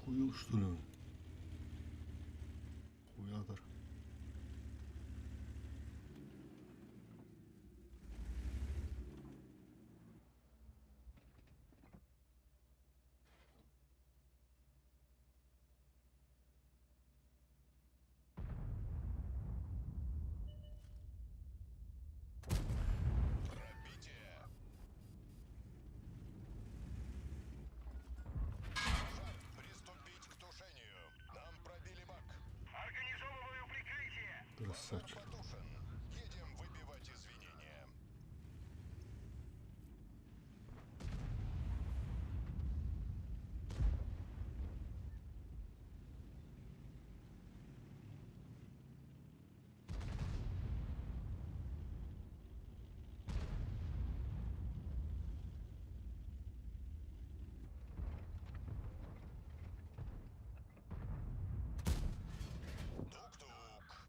Хуя, что ли? Хуятор. Пробитие! Приступить к тушению. Нам пробили бак. Организовываю прикрытие! Пожар Красавчик. потушен. Едем выбивать извинения. Тук-тук.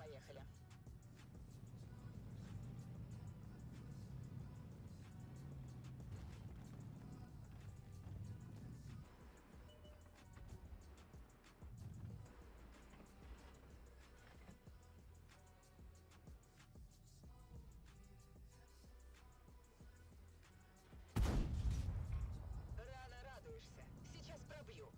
Поехали. Рано радуешься. Сейчас пробью.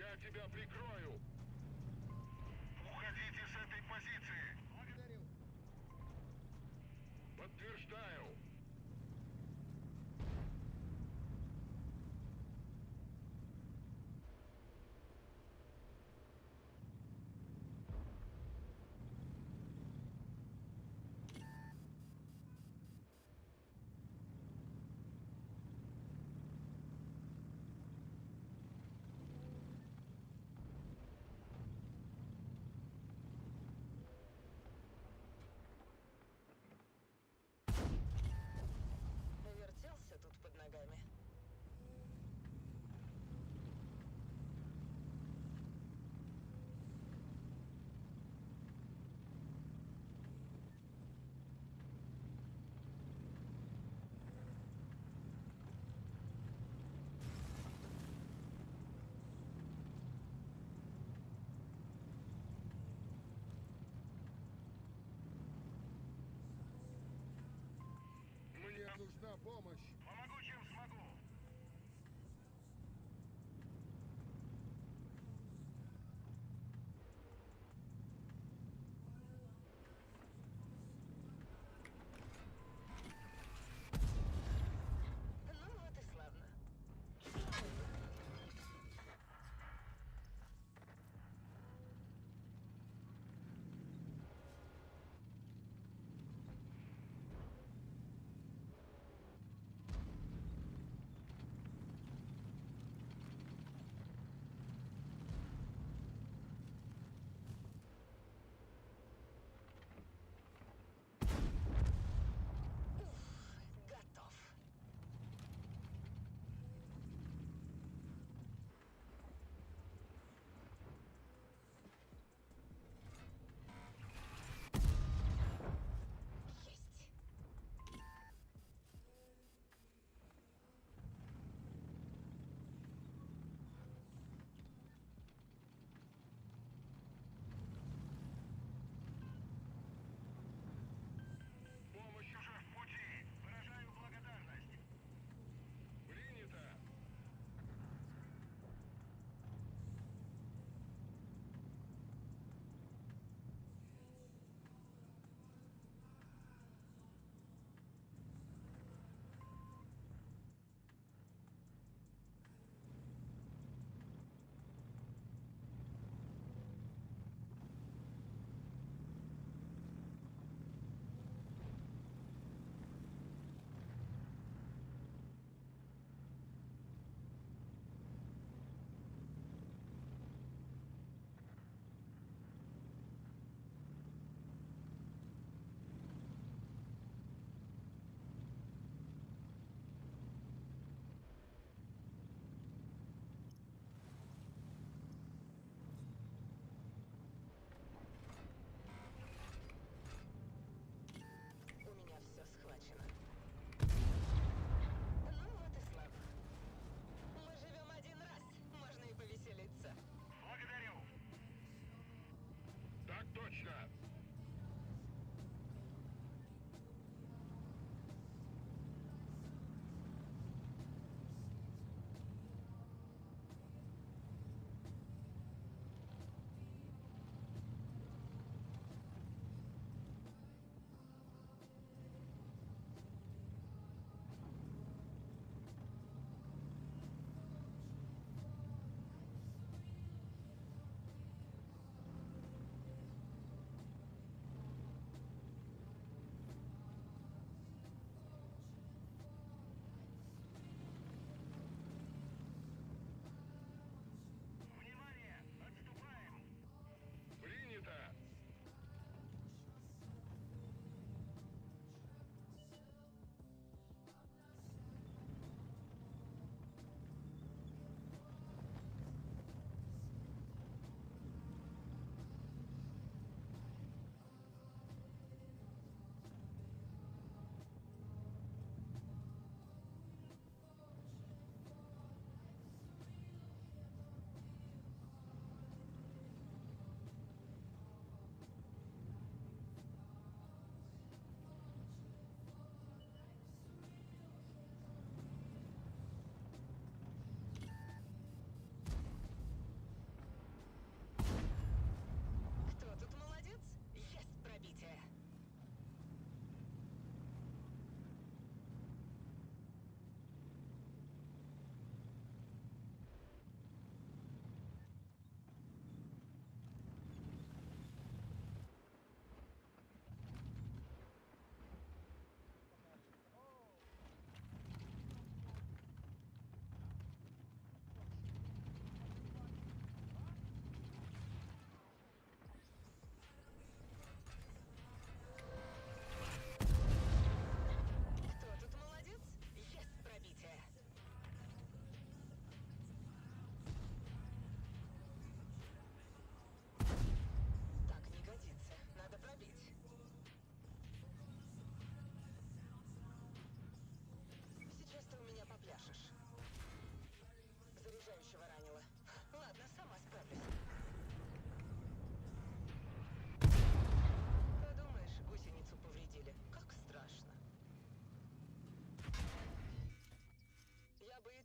Я тебя прикрою. Уходите с этой позиции. Благодарю. Подтверждаю. Вертелся тут под ногами. Мне нужна помощь. Помогу, чем смогу. Ну вот и славно.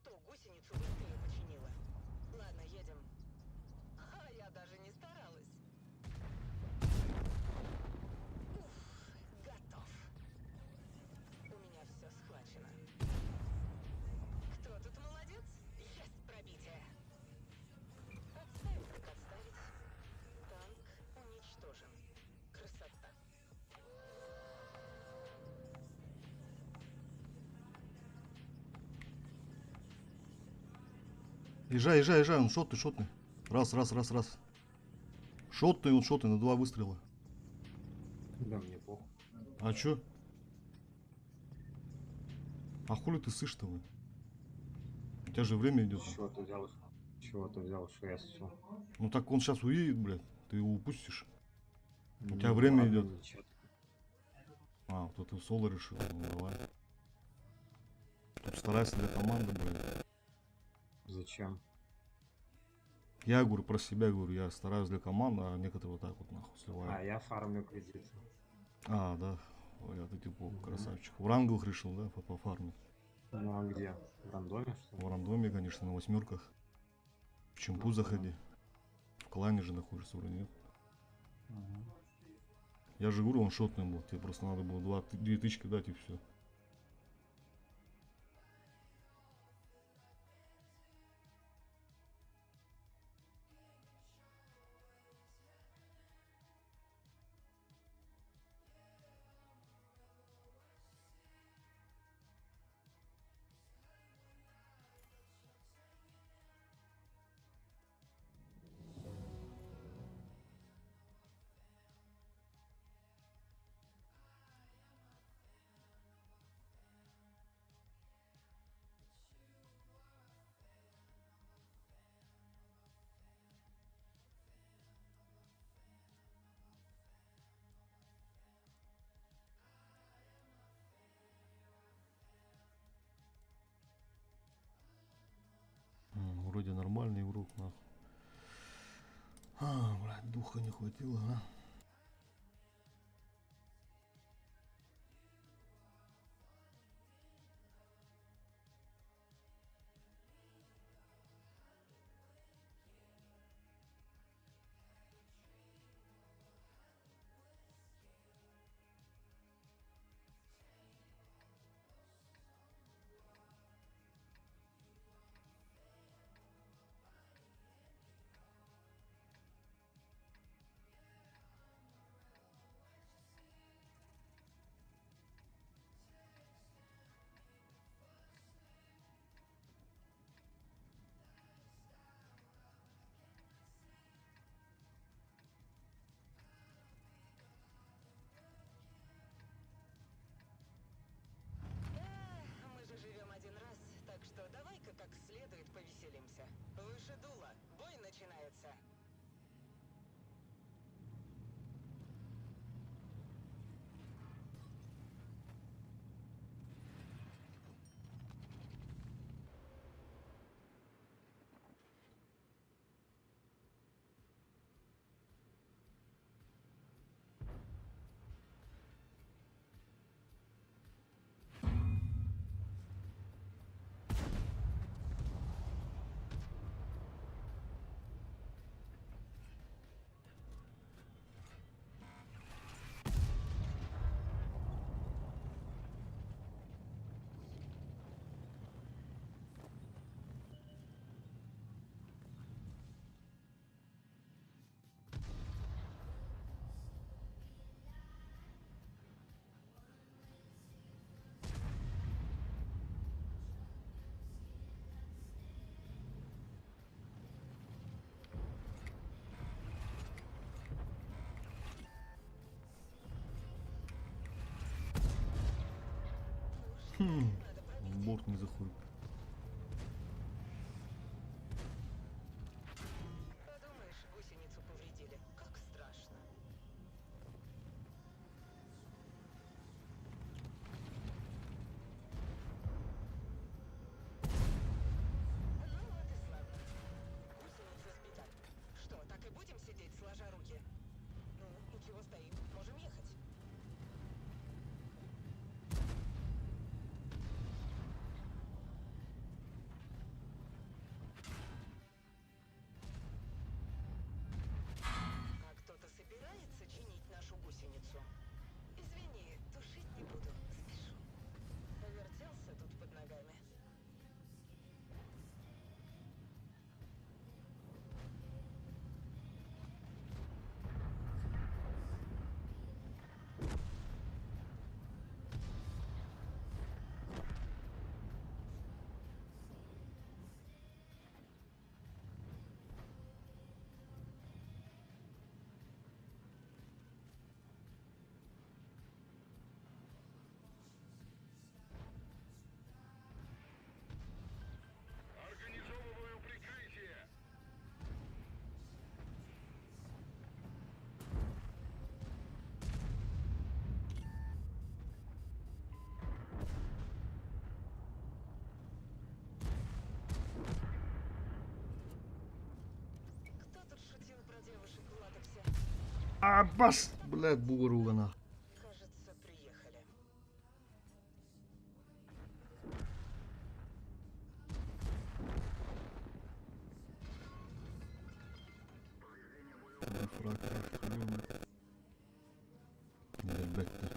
что гусеницу быстрее починила. Ладно, едем. А я даже не старалась. Уф, готов. У меня все схвачено. Кто тут молодец? Есть пробитие. Отставить так отставить. Танк уничтожен. Красота. Езжай, езжай, езжай, он шотный, шотный. Раз. Шотный, он шотный, на 2 выстрела. Да, мне похуй. А чё? А хули ты сышь-то вы? У тебя же время идет. Чего ты взял? Чего ты взял, что я ссу? Ну так он сейчас уедет, блядь. Ты его упустишь. У тебя Ну, время ладно, идет. ничего. А, вот ты в соло решил. Ну давай. Тут старайся для команды, блядь. Зачем? Я говорю про себя, говорю, я стараюсь для команды, а некоторые вот так вот нахуй А сливают. я фармлю кредиты. А, да. Ой, а ты типа красавчик. В ранговых решил, да, пофармить. Ну а где? В рандоме, что ли? В рандоме, конечно, на 8. В чемпу заходи. В клане же находишься вроде, нет? Я же говорю, он шотный был. Тебе просто надо было 2 тычки дать и все. Вроде нормальный игрок, нахуй. А, блядь, духа не хватило, а? Мы же живем один раз, так что давай-ка как следует повеселимся. Выше дула, бой начинается. В борт не заходит. Подумаешь, гусеницу повредили. Как страшно. Ну вот и славно. Гусеницы спят. Что, так и будем сидеть, сложа руки? Ну, и чего стоим? Можем ехать. бас! Блядь, бугоруга нахуй. Кажется, приехали. Фраг, Elbette.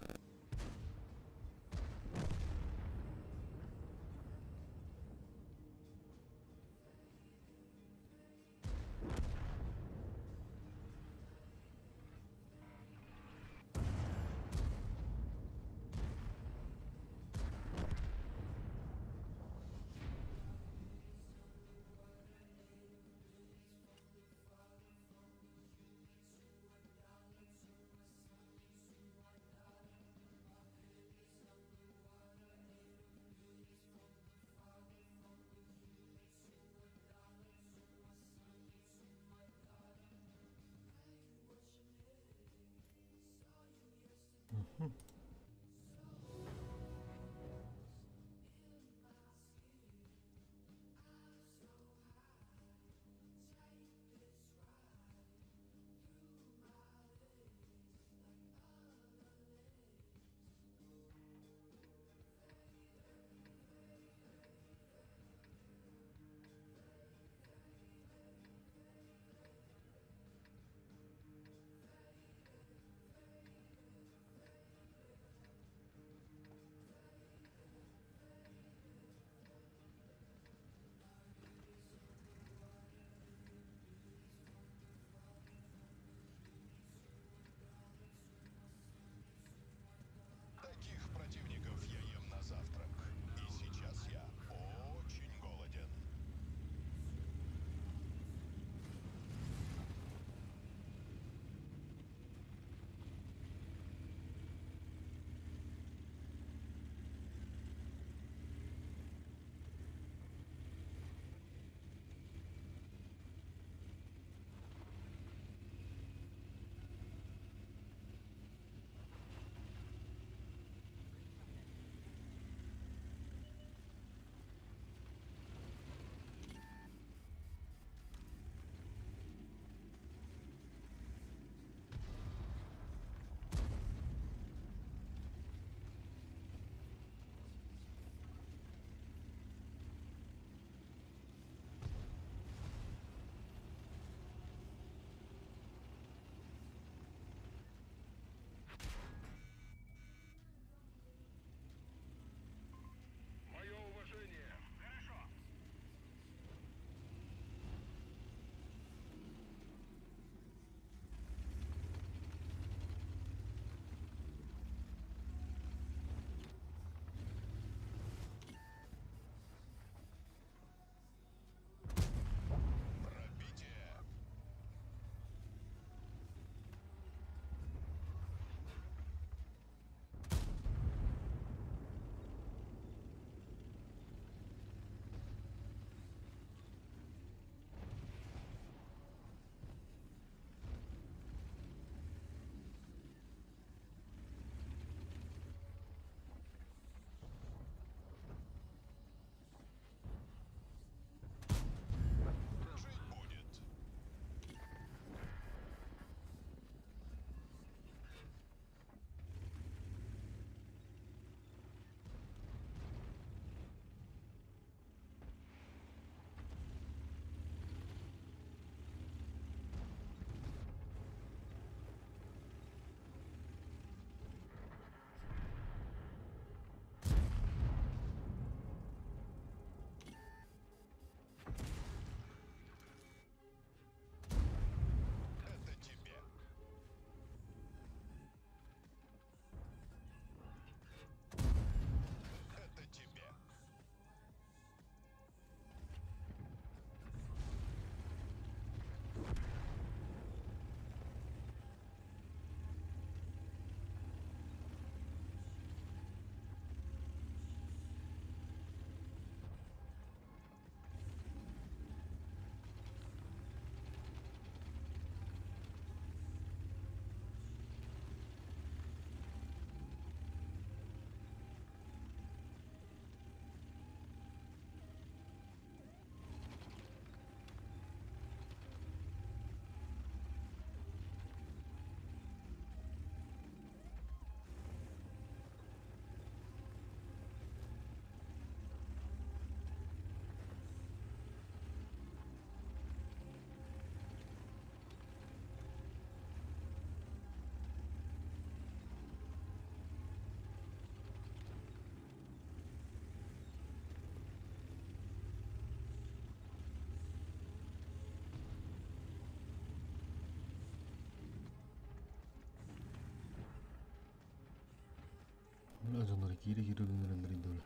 Кири күнөрөндөрүн дөлө.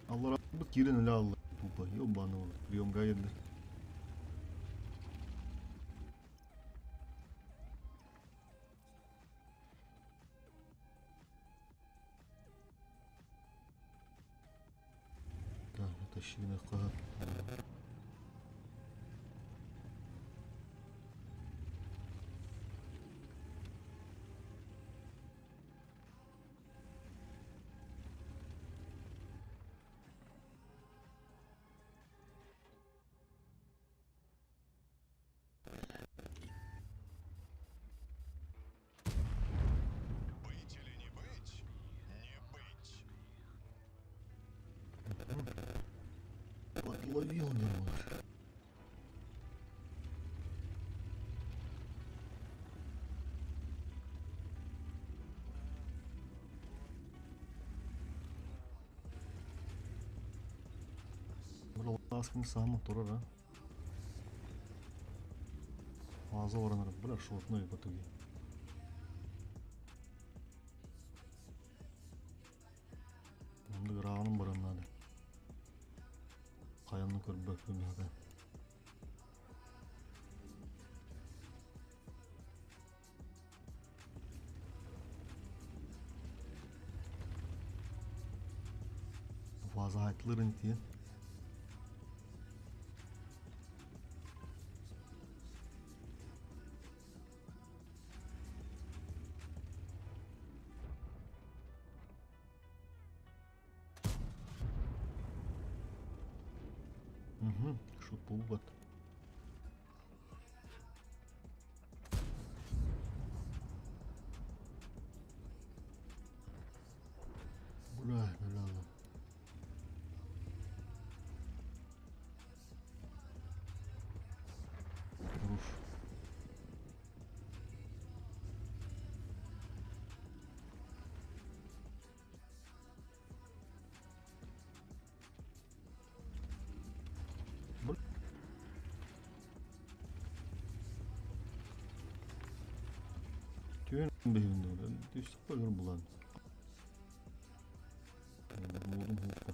Аллар бут кирен эле алды. Тупо ёбаный болду. Приёмга келди. Так, тащили кага. Быть или не быть? Не быть. Подловил немного. Бір ласкын самы тұрыр, а? Азы оранар, бірақ шортной в итоге. Енді қырағының бір анады. Қаянны көріп бөкпен яғы. Fazla haytılırın diye. Шут булбат. Бля, бля. Руш. Tüyen behinde öyle. Düştük böyle bulan. Vurdum hukka.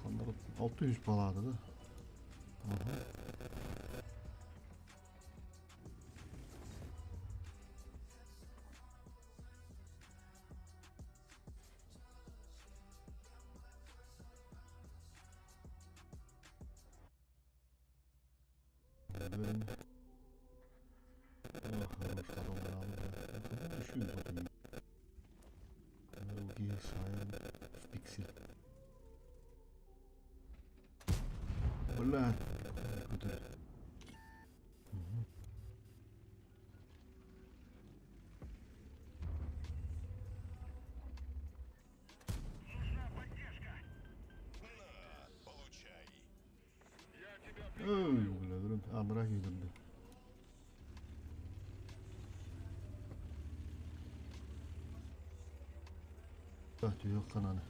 Kanlar 600 baladı da. Aha. Böyle. Ah, хорош adamlar aldı. Düşüyor bakayım. Rugi, Sayan, Pixel. Блядь, круто. Нужна поддержка. На, получай. Я тебя Ey, biraderim, Amra yedirdi. Bahçe yok kananı.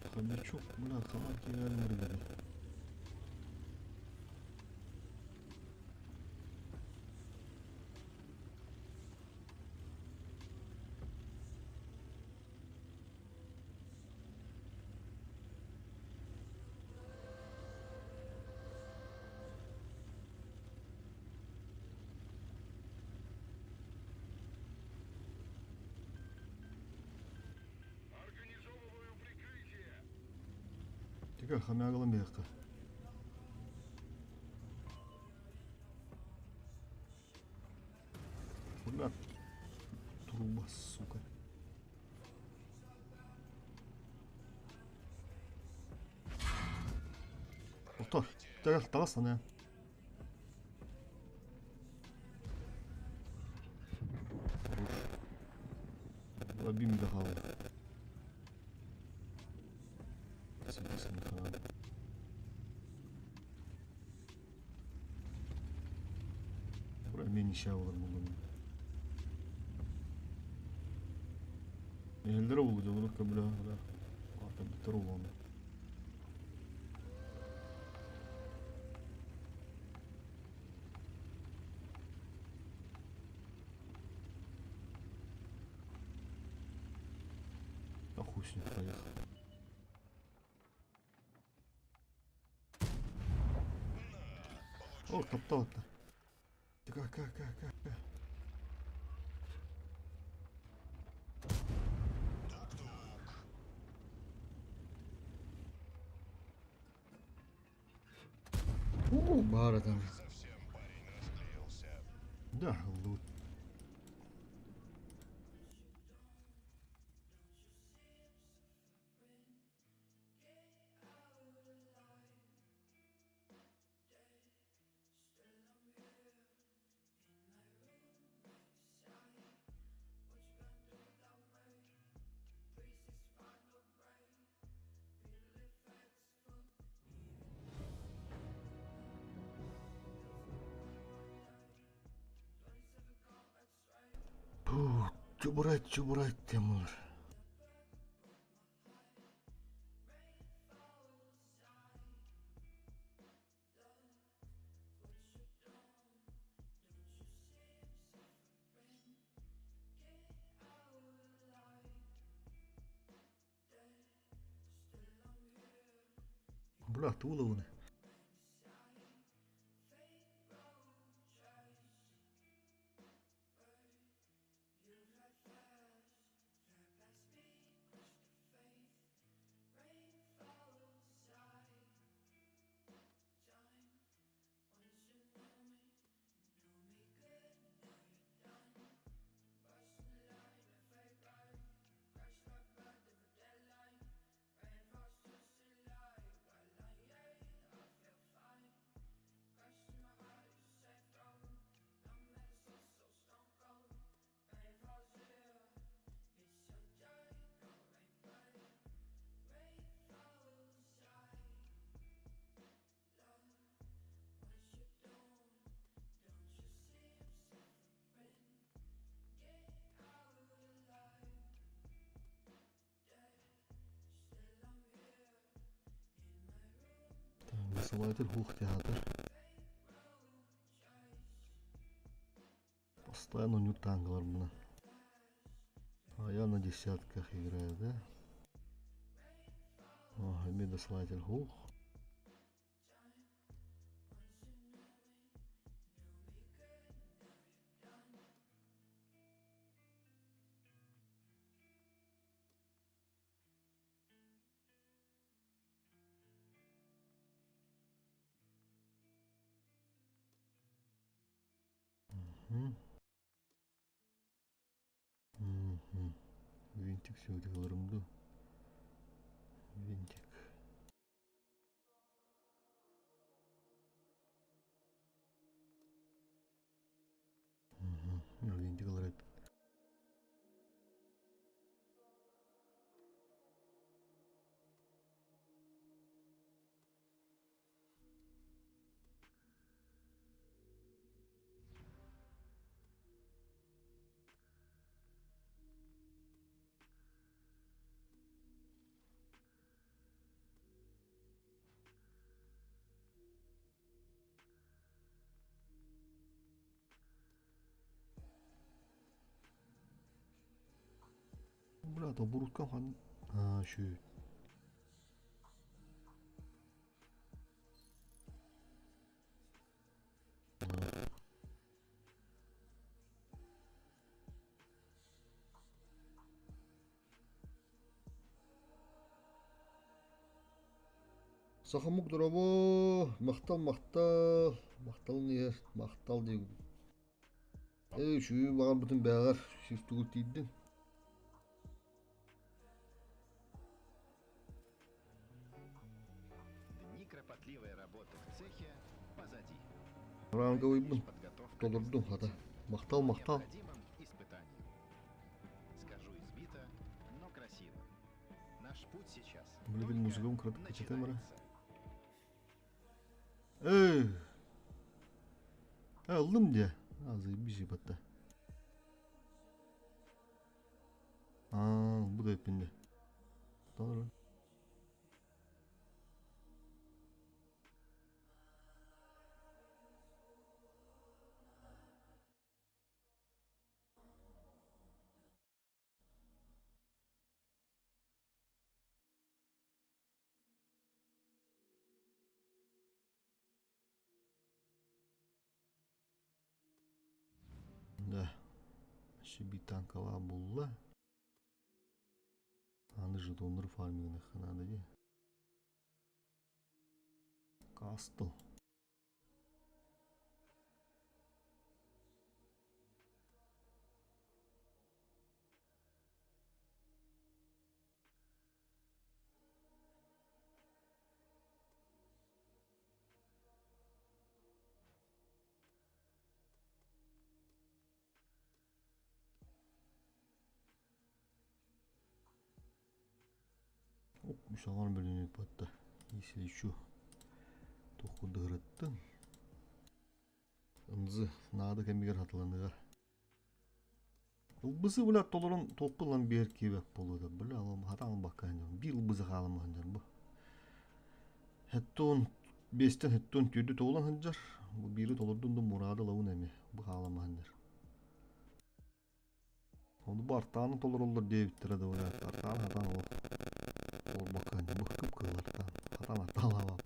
Tabii çok bırak kalan ki yerleri dedi. организовываю прикрытие. Тика хамягалım bir yakta. Fırlat. Truba сука. Doktor, gel dalasana ya. Vur. Bir daha al. Seni falan. неше алыр бүгін. Елдері бұл жолдық көбілі ата бітір оланы. Хуй с ним, поехали. О, топталды. Как. Бар там. Совсем парень расклеился. Да, лут. Чубурать темір. Бля, тула вони. Высылатель хух театр. Постоянно ньютанглар бuna. А я на десятках играю, да? О, медослатель хух. Винтик сөйлеулерімді. Винтик. Винтик алар. Брат, оборудка хан. А, şu. Сахамук дұрабо, мақтал не, мақтал деген. Шүйі маған бүтін бәғар, шүстігіл тейдің. Дни кропотливой работы в цехе позади. Ранговый бун, Подготовка толырдың хата. Мақтал. необходимым испытанием. Скажу избито, но красиво. Наш путь сейчас Блин, только музыком кратко читаем, начинается. Алдым де. Заебись ебать-то. Bu da hepinde. Doğru. Да. Şimdi bir tanka var bulla. Аны жетондар фармингіне қанады де. Кастл. Мüşağın bölünü patta. Если еще тоқу дырыттың. Înzı nada kemiger hatlanıgar. Ылбысы білат толырын толпылан бер кебек болуды. Білі алам хатан баққан. Bir ылбысы қалымағандар bu. Хеттон бестен хеттон түйді тоғылан хынжар. Bu biri толырдың да мұрады лауын әме. Bu қалымағандар. Onu bu artağının толыр olur deybittire de öyle. Artağın hatan olur. Olur bakın. Bu kıp kılar. Hatan hatan var.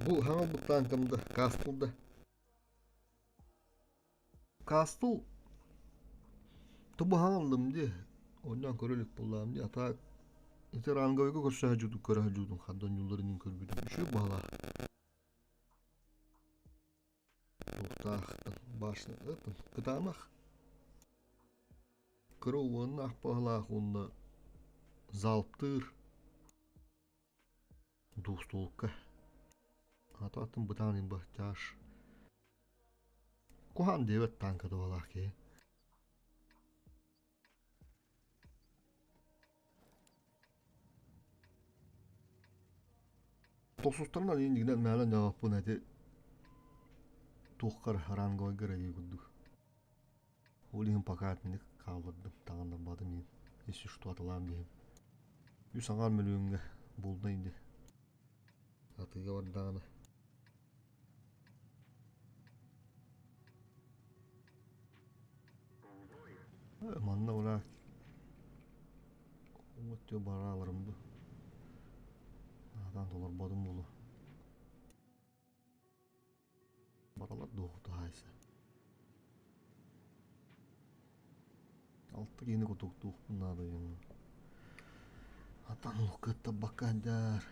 Bu hemen bu tankımda. Castle'da. Castle. Tabu hanım diye. Ondan körülük buldum diye. Ata ite rangoyga görse hacuduk köre hacudun. Hadan yollarının körbüdüm. Şu bağla. Tohtaqtın. Başını ıtın. Gıdanak. Kırıvın ahpağlaq onda. Zalptır. Dostolukka. Ататын бұтанын бұқташ. Kuhan devet tankada valak ki. Tosuslarına indiğinden məlen cevap bu nədi? Tuğkar harangoy görevi güddük. Olihim pakatını kaldırdım. Tağından badım yin. Esi şu atılan diyeyim. 100 milyonga buldaydı. Atıga vardağını. Manna olarak Umut'u bara alırım bu. Nadan dolar badım bulu. Baralar doğdu hayse. Altı yeni kutuk doğ bunlar da yani. Atan lukata bakadar.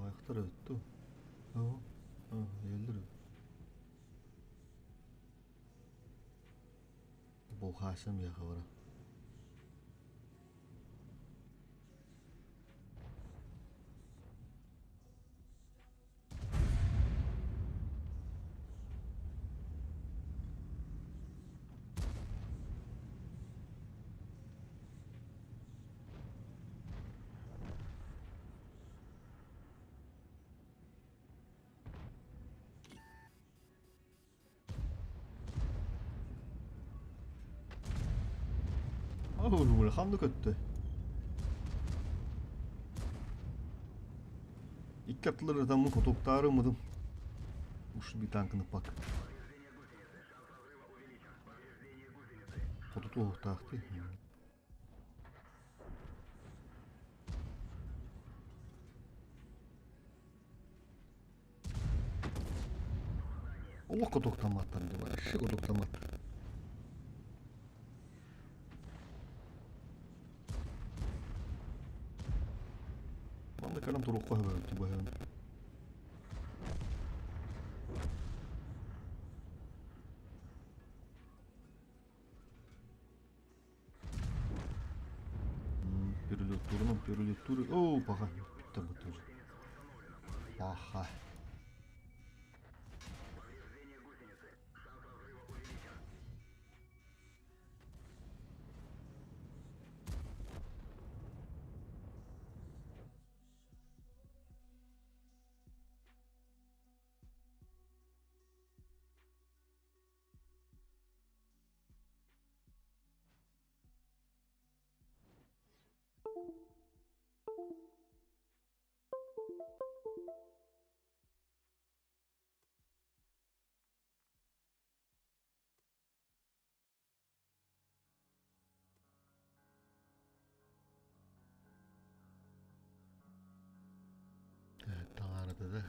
Ayaklar öttü. Yerler. Bu Haşim ya kavara. Oğlum kandı kötü. İlk katılır adamın kotoktarı mıdım? Uçlu bir tankını bak. Kototu tahtı. Allah kotoktan mı attan diye var. Şu kotoktan mı attan. Kadang turuk kah baru tiba yang. Перелет турном, перелет туры. О, пока. Bitti bu tur. Ага. Evet, Tanrı'da da.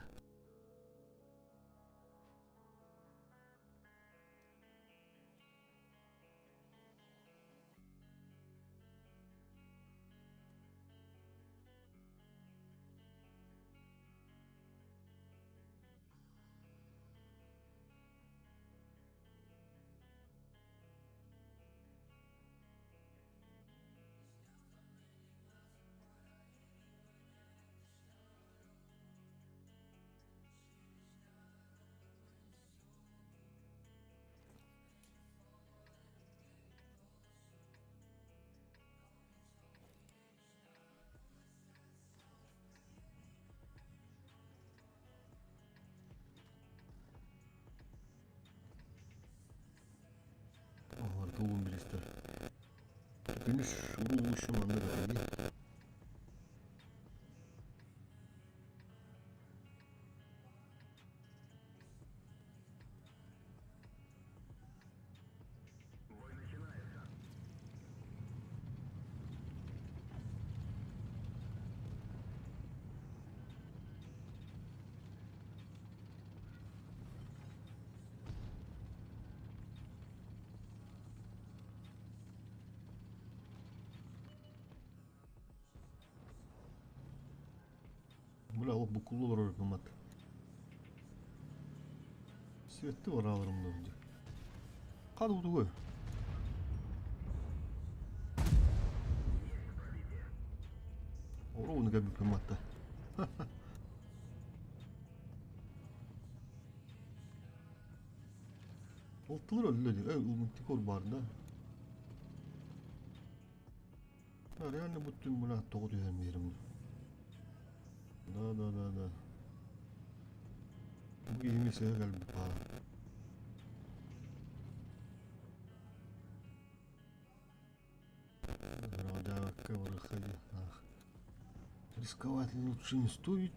Orada olun birisi. Dönüş şu anda da iyi. Бля, о, букулу рормат. Светті бар алырымда önce. Қады ұды ғой. Ора оны кәбі пыматта. Oltulur öyle diyor. Ulmutik ol barda. Yani bütün buna doğru yerim. Da. Bu iyi şey geldi pa. Рада выходи. Рисковать лучше не стоит.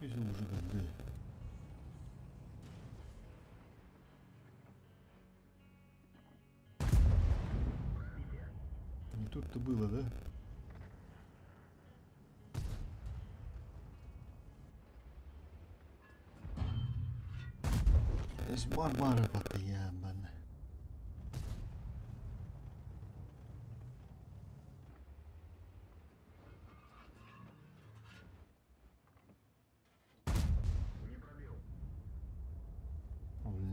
Уже когда. Не тут-то было, да? Здесь барбары постоянно.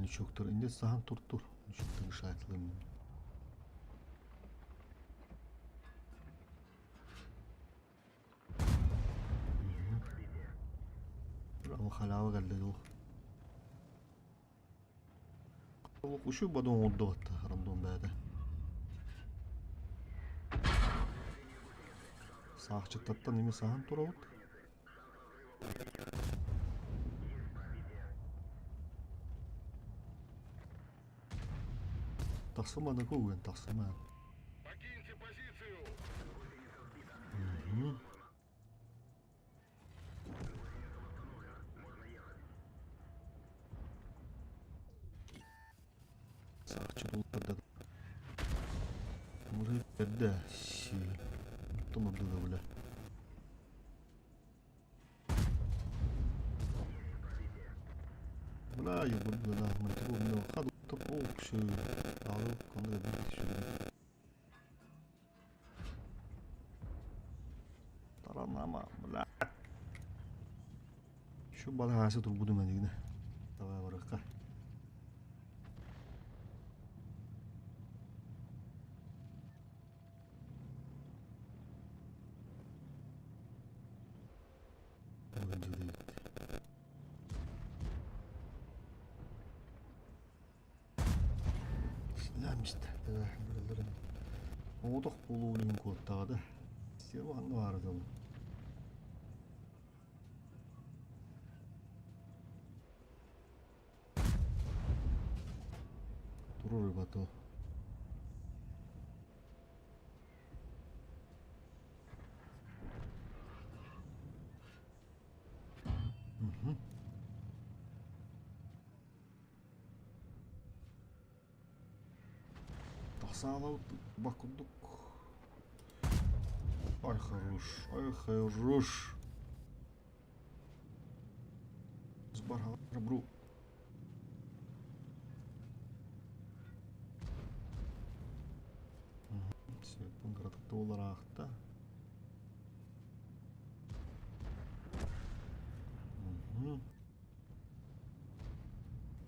Ничоктор. Инде сахан тур. Ничоктор ишаретлейм. Ama halava geldi yol. Kuşu badon oldu hatta random bade. Sağ çıktattan nemi sahan tur oldu. Тасымады көген тасымады. Покиньте позицию. Сақчы болғанда может берді си тұмырды да біле. Бұла ебірді да мұнтығы мұнтығы қады ұтып ол күші алып қонды да бір түші. Taranama, bla. Şu balahası turbudu medigine. Tavaya bırakka. Oyuncu değil. Silahmıştı. Buraların. Oğduk buluğunun kodtağı. Sirvanı vardı bu. Durur Batu. Сало бакудук. Ай хорош, ай хорош. Сбарга бру. Свет пункта оларакта.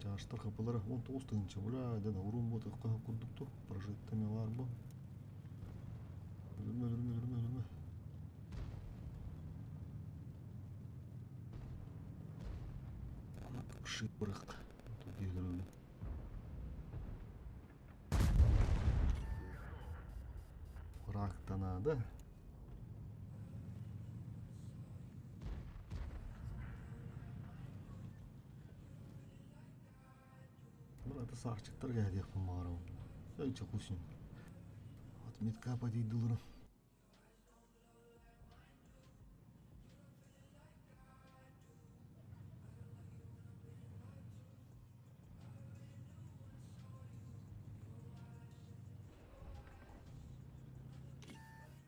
Жаштар капылары 19-тыгынчы бula ден урун бот курдукту. Прожектами бар бу. Өлүрмө. Шипырык. Белгилүү. Рактанады. Burada sarçıklar geldi yakın mağaram. Öyle çok uzun. Atmet kapatı idulur.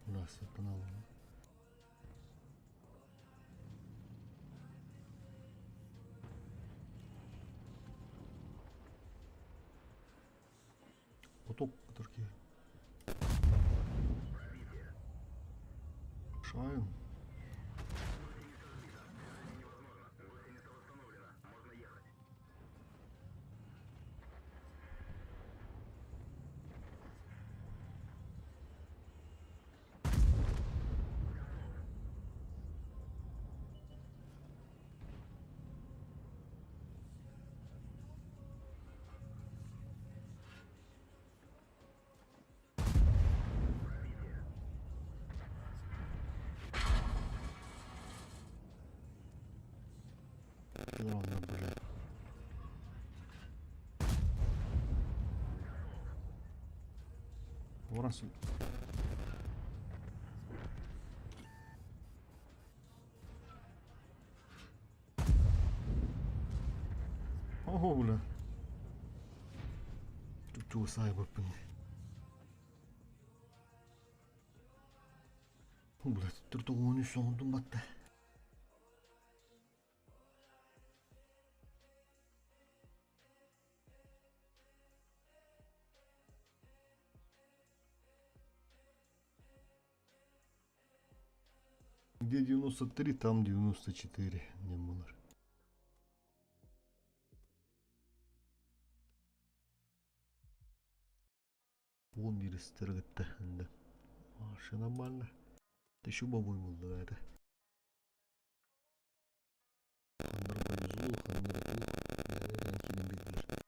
Burası kanalım. Поток Türkiye. Шайн. Ладно, блядь. Orası. Oho ulan. Çok sahip ben. Ulan tuttuğunu sondum battı. Где 93, там 94. Не bunlar. Он birisi gitti. Машина бальна. Да еще бабой булды это. Хандар повезло, хандар пух. Ранкиным беглер.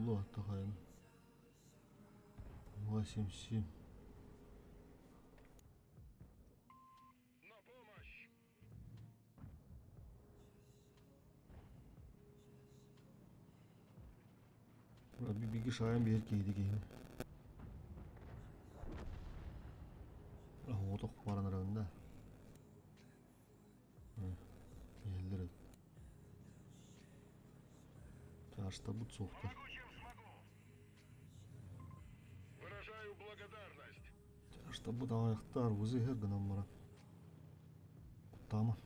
Allah takayın. 87. На помощь! Bir kişi ayağın bir erkeğiydi ki. O da kuparan arasında. Geldi. Çarşıda but soktu. Помогу, чем смогу! Выражаю благодарность! Çarşıda but ayakta arbuzu her gün amına. Tamam.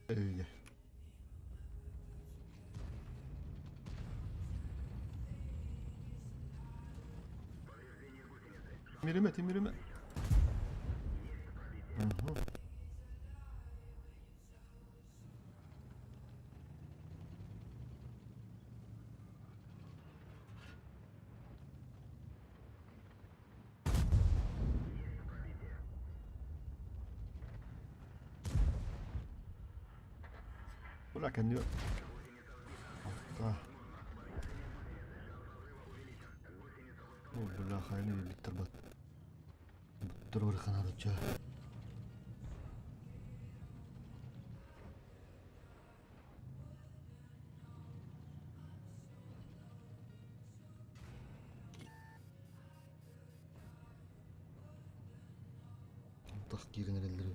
Öyle. Mirime, mirime. Hı. Bırak kendini. Altta. Bırak aynı bitir bat. Bitir bir kanat uçağı. Tak girin elleri.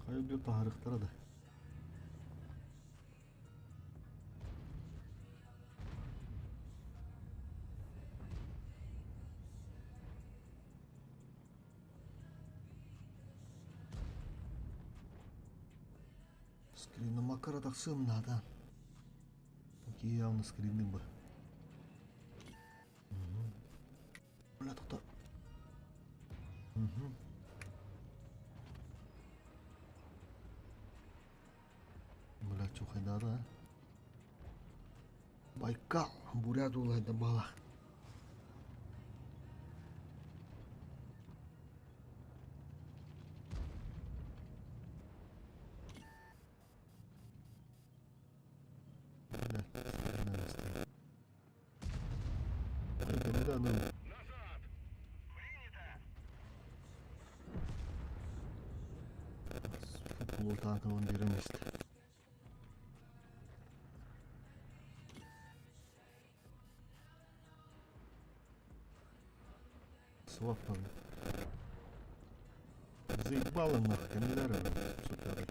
Hayır diyor tarıklara da. Screen makara taksım nada. Ki yalnız screen'im bu. Böyle tutar. Böyle çok edara. Baikal, бурят улай да бала. Назад! Futbol tankının birini işte. Swap abi. Заебало нахуй, камеры, супер.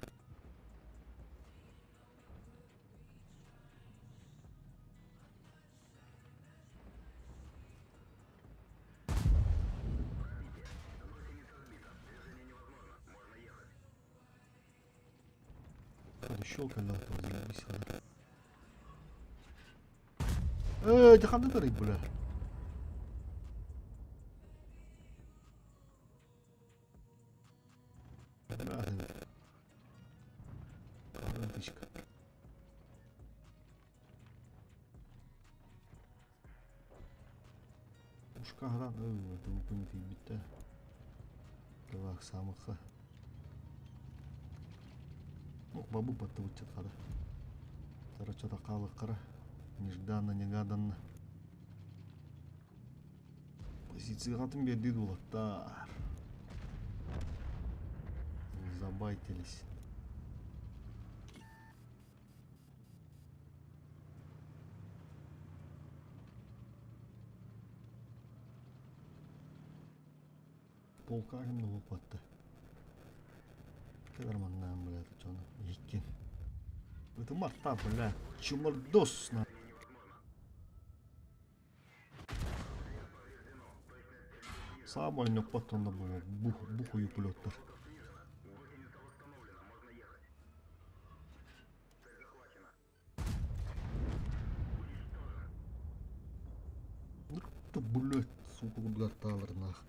Щелкай на то, заебись она. Ты ханы тарик, бля. Карантычка. Ушкагдан тупыны тибитте. Кылак самыкка. Бабу подтывычат када. Тарачата калыккара. Нежданно-негаданно. Позиция катын берди дулаттар. Забайтились. Полка кимди болуп катты. Кедермандан блядь, чоны еккен. Это марта, блядь, чумардос на. Самый не потом было бухую плёттер. Ытты бүлөт суукулугар тааларнаах.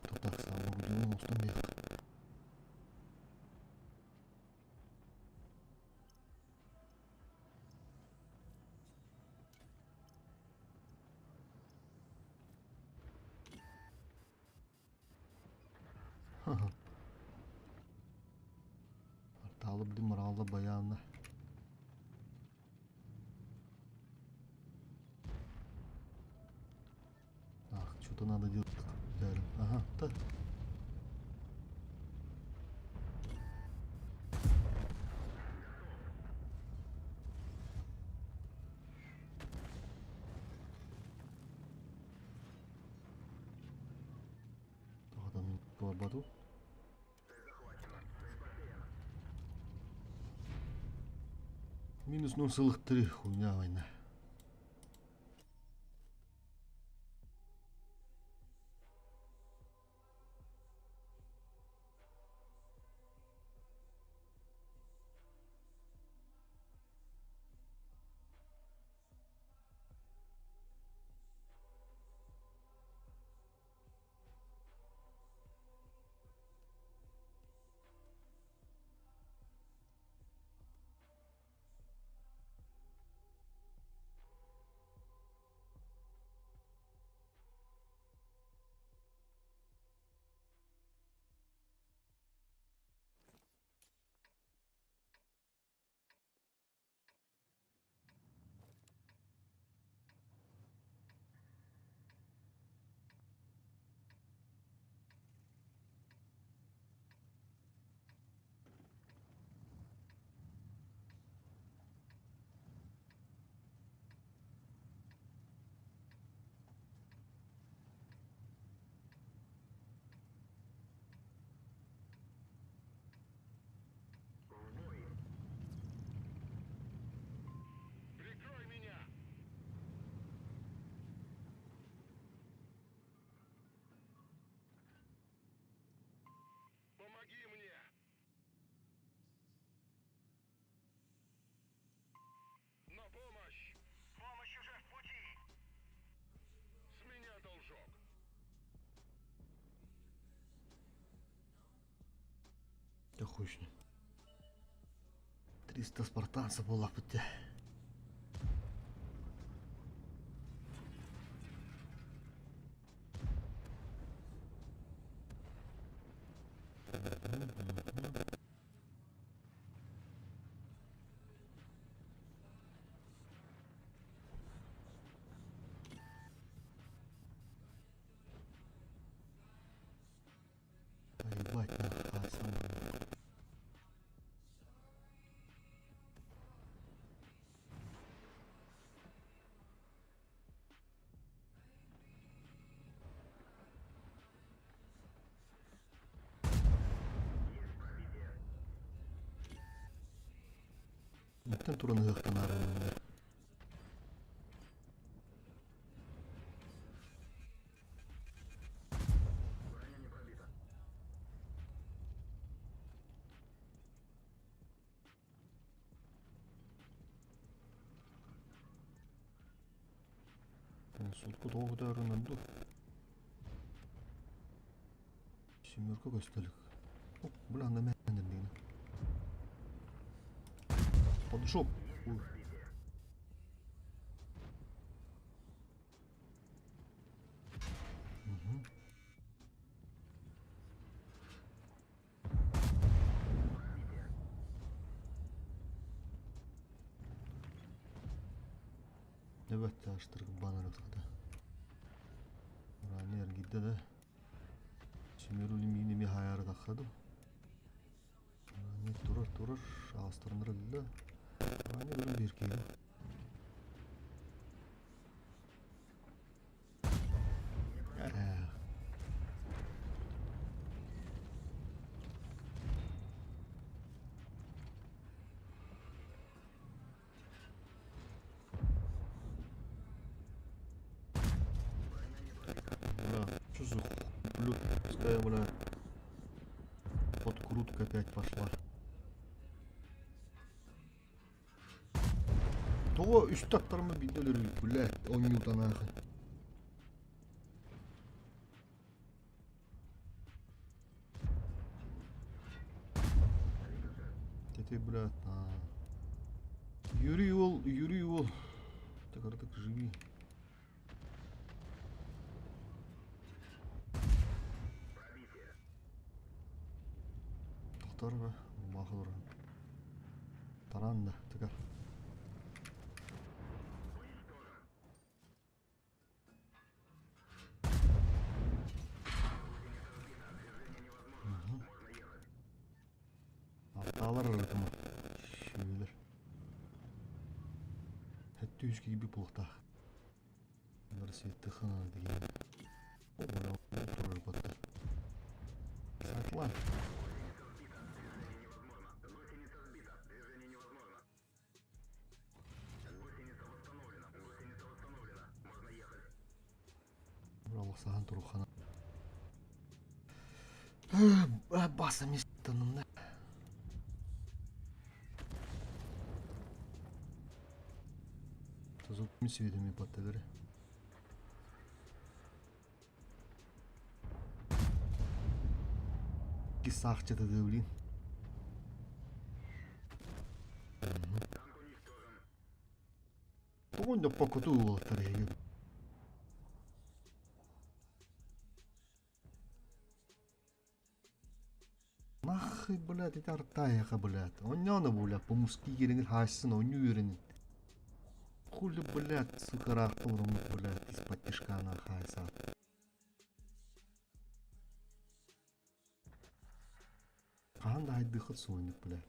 Тотак самогудуун устун бияк. Арталы бди мыралда баянна. Ах, что-то надо делать. Ага, да. Adam babadu. Минус 0,3 хуйня война. Прикрой меня! Помоги мне! На помощь! Помощь уже в пути! С меня должок! Да хуй с ним. 300 спартанцев было в пути. Поебать на хасам. Miten turon hyökkänarvoinen? Сутку долго надо. Семерка костелек. О, бля, на меня не. Подошел. Evet açtırıp bana da. Rani ergide de. Şimeruli mini bir hayar dakadı. Rani durur astırınırıldı. Rani bölüm bir kere. Что за хуй, ская, бля. Подкрутка опять пошла. Того üst atlarımı bildiler блядь, он ньюта нахуй. Ты, блядь, Юрий Вол. Так, так, живи. Тохтар ба, махыр. Таранда, так. Аталар ырытымы. Шүйлер. Хәтті үшке gibi бұлықта. Бір сетті қына деген. Оғыра тұрыр баттар. Сатлан. Бұралық саған тұру қана. Басым естінің да. Зуб свидами подтегали. Кисахчата да блин. Тогда покутул тарей. Нахуй, блядь, это артаяха, блядь. Он не надо, блядь, по муски керенгел хассын, он не уверен. Хули, блядь, сука, рахтылрым, блядь, из-под тишка на хайса. Қанда айдықы сойнық, блядь.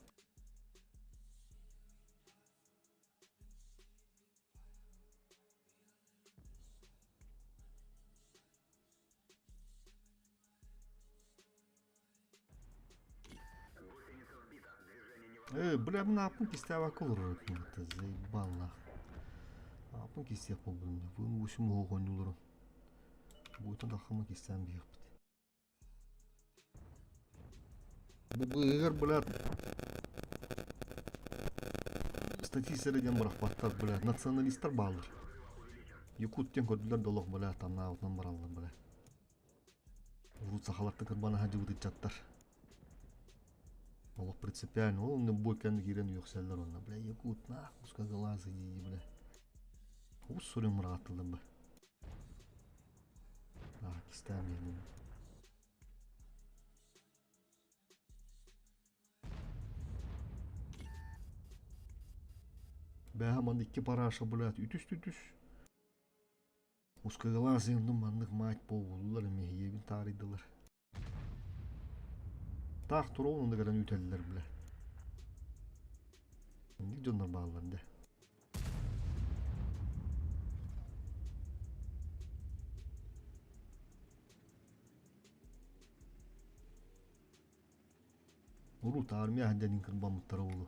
Бля, мына апын кистеп акылыр, это заебал нахуй. Апын кистеп болбойм, bunu ушум огонюлурун. Буйтан дахымы кистем бейіппіт. Бұл егер, блядь, статистикаден бірақ баттар, блядь, националисттер балыр. Якуттен көрділер долық, блядь, тамна аутынан баралар, блядь. Урут сақалақты кірбана хаджы бұты жаттар. Олық принципиально, ол не бой кәнді керен үйіқсәлдер онна, блядь, якут, нах, ұска ғылазы дейі, блядь. Осы сөрен мұрағаттылдым, блядь. Кистем еймін. Бәға маңды екі параша, блядь, үтіс. Ұска ғылазы еңдің маңдық мать болғылылар, мехиебін таридылар. Так тұр оңында ғаран үтәлілер, блядь. Еңдік жондар бағыларды. Урут армия хәддәден кірбамыттары олы.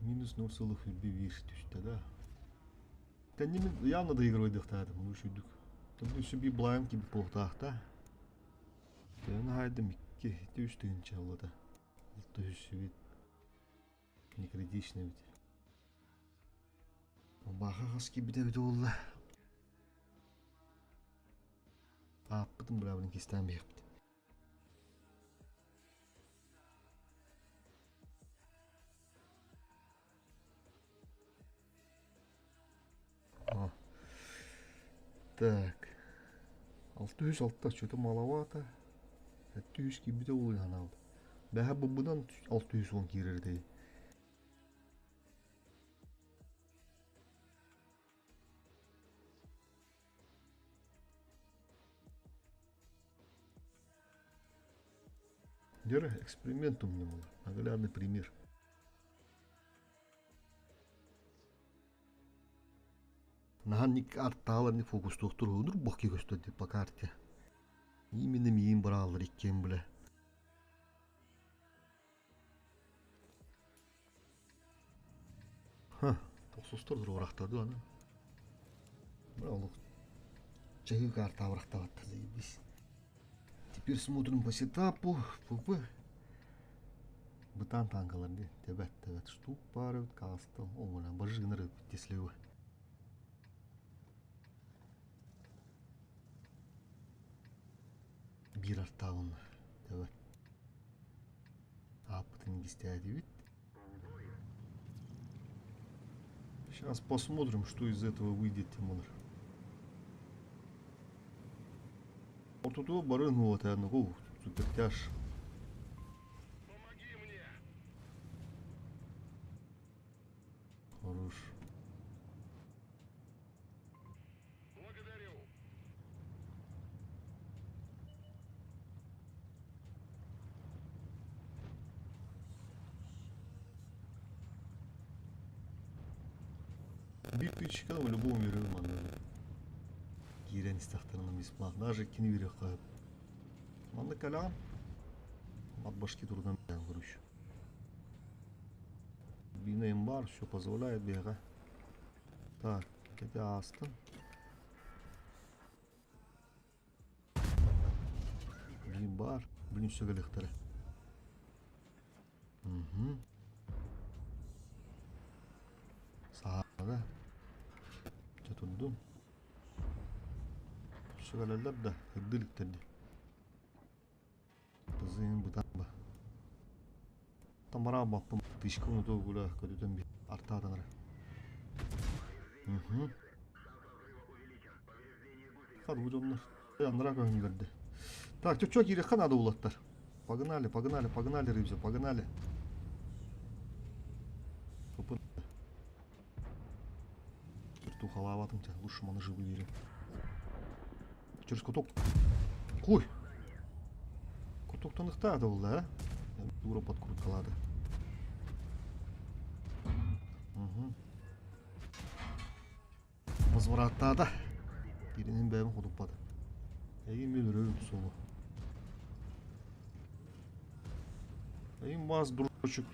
Минус 0,1 düştü da. Kendimiz явно доигрывайдық тәді, мұны үшідік. Тәді үші бір блайм кебі полықтақ та. Тәні хайдым 2-3 түйінші алады. 600 вид. Не критичный вид. Баға қас кебі де олды. Аппытым бұлабының кестен бейіпті. Так. 606 что-то маловато. 700 gibi de oluyor hanaldı. Daha bundan 610 girirdi. Дера эксперимент у меня был. Наглядный пример. Наханник арттағаларны фокус доктор өндір бақи көстөді по карте. Именно мейін бір алыр еккен біле. Тосустор урактады аны. Бля, ол чайы карта урактабатты, заебись. Теперь смотрим по сетапу. Пупы. Бытан танкаларды. Тебет. Штук бары, кастыл. Оңына, бажыгыныры теслеуі. Bir артауын. Тебет. Апытын кистяди бит. Сейчас посмотрим, что из этого выйдет, Тимур. Вот тут барын вот одного супертяж. Помоги мне! Хорош. Благодарю! Bir тысяча в любом мире маны. Кирен стахтарының бесплатно. Даже кини бере қойып. Маны калам. От башки трудно бен груш. Бинейм бар, все позволяет бега. Так, это астын. Бин бар. Блин, все галехтары. Угу. Сағада. Tutundum. Şöyle da hıddılık dedi. Kızın bu tamba. Tamara bakpım. Dışkı unutu gula kötüden bir arta adanır. Hadi bu canlar. Yandıra koyun verdi. Так, çok iyi надо улаттар. Погнали, ребята, погнали. Халаватым тебя, лучше маны живы верим. Через куток. Ой! Кутоктан ықтады ол да, дура подкруткалады. Возвраттады. Ерінен бәйім құдықпады. Әйін мен үрейім соңы. Әйін баз дұрчық.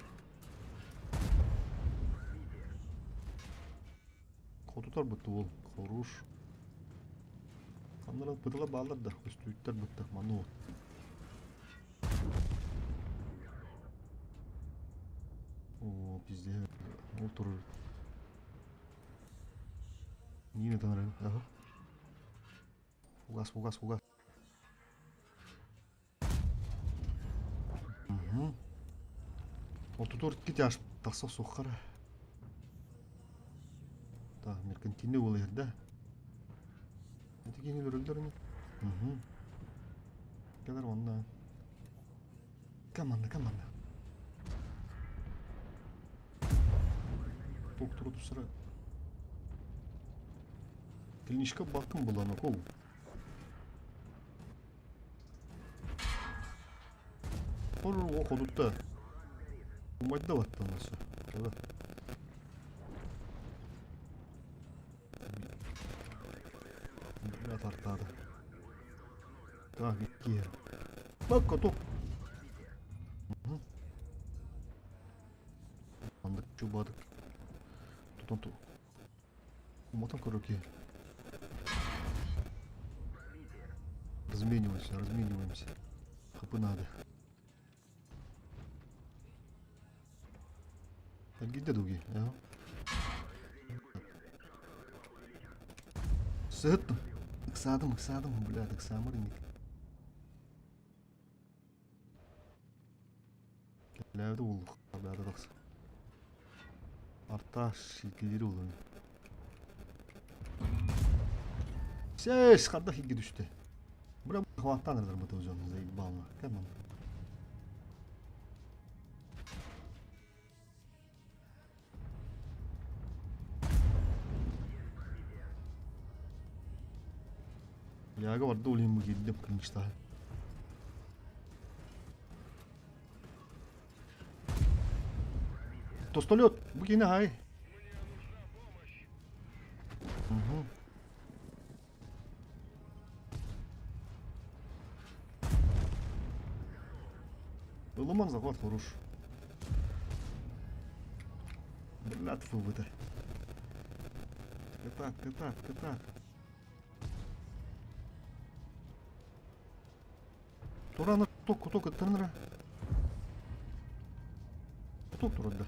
Котутар бітті ол, қоруш. Қандырат бітіға балдар да, өстүйттер бітті, маны ол. О, пизде, ол тұрыр. Нені танырайым, әхі? Фугас. Ол тұтыр кете ашып, тақсақ соққары. Так, меркантильный был да? Это генерал рөлдеріне. Кедер онда. Команда. Ток тұру тұсыра. Клиничка бақым бұл ана қол. Қорыр оқыдытта. Умайда баттан асы. Кедер. Тартады. Так, иттер. Бак, котоп. Андық чубадық. Тұтын. Уматан көреке. Размениваемся. Хапы надо. Где дуги? Сеттім. Иксадым, блядь, иксамырыник. Келәвді олық, бәді дақсы. Арта шекелері олың. Сәш, қанда хеге düştü. Бұра қуаттан ұрдар мұты өзіңіз, заебалма. Кәмім. Я говорю, доли ему едем, конечно. Тостолет, букина ай. Ломан захват хорош. Блядь, фу-вы-то. Так. Тураны ток тырныра. Ток турады.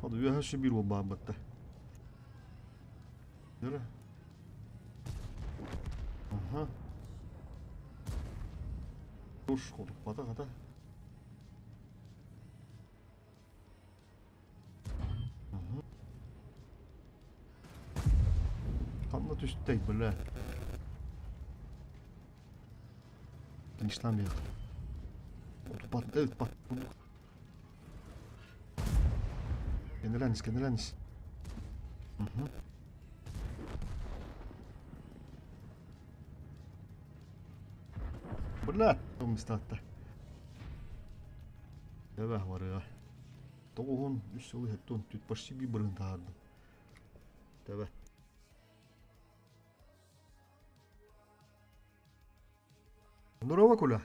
Hadi bir her şey bir o babette. Nere? Aha. Hoş olduk hadi. Kanla düştük böyle. Tinçlenmiyor. Evet bak. Kendileniz. Bırla. Tom istatta. Hyvä varjo. Tuohon, jos se oli hetton, nyt passi vibrin taardu. Hyvä. Здорово, Коля.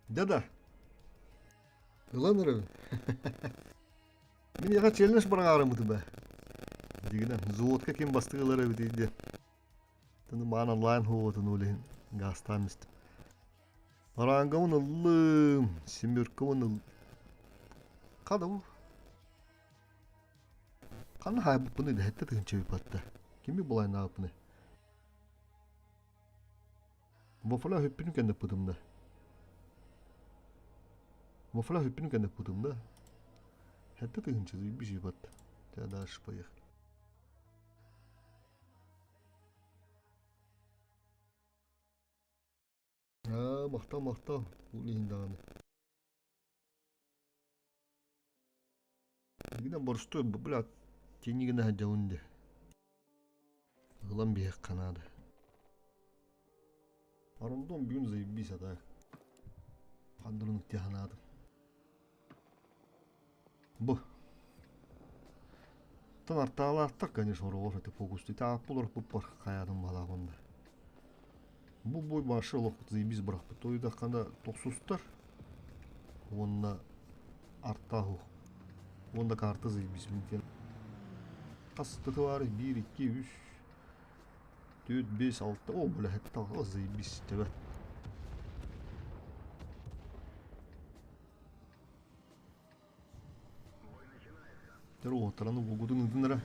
Дяда. Ыланыры. Мен яға челлендж барағарымыды бә. Дегенен, заводқа кем бастығылары өтейді. Тыны маған онлайн хоғытын өлейін. Гастамыстым. Араңға оны ұлым. Семеркі оны ұлым. Қады бұл? Қаны хай бұпыны да әтті тұғын чөй патты. Кемі бұлайын ağıpыны? Вафла хөппінің кәнді пұдымда. Вафла хөппінің кәнді пұдымда. Әтті тұғын чөй бір жей патты. Тәді ашып поехали. Мақтал. Өлейін дағаны. Дегенен борышты, блядь, тенігіні әжауынды. Ғылам бейек қанады. Арындон бүгін заебись атайық. Қандырынық те қанады. Бұ. Тан артағалақтық, конечно, орғош әті фокусты. Тағып бұлар бұппар қаядың балағында. Бұл бой башы олық заебись бірақ бұ. Тойда қанда тоқсустар. Онына арттағы. Онда карты заебись мінкен. Қасықты тывары 1, 2, 3, 4, 5, 6. О, бля, это так, заебись тебя. Здорово, тараны вогудың үдінірі.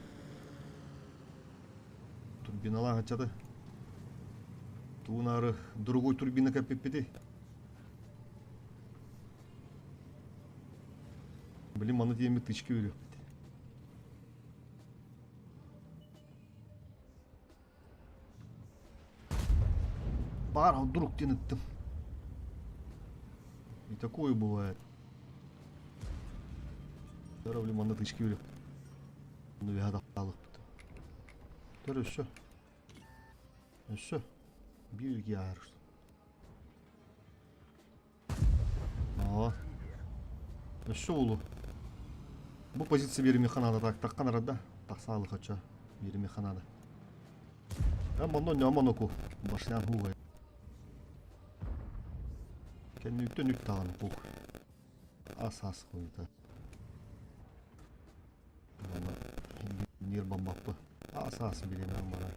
Турбиналар açadı. Туынары другой турбина кәпеппеді. Блин, аны деме тычки беру. Пара вдруг тянет-то. И такое бывает. Здорово, лимон на тычки беру. Ну, я отдал. Здорово, все. Все. Bilgi ağrır. Aa. Şu ulu. Bu pozitsiya bir mexanada takkan arada. Tak sağlık açı. Bir mexanada. Aman ne aman oku. Başlayan huva. Kendi yükten tağını bu. Asas koydu. Nir bambapı. Asas bilemem bana.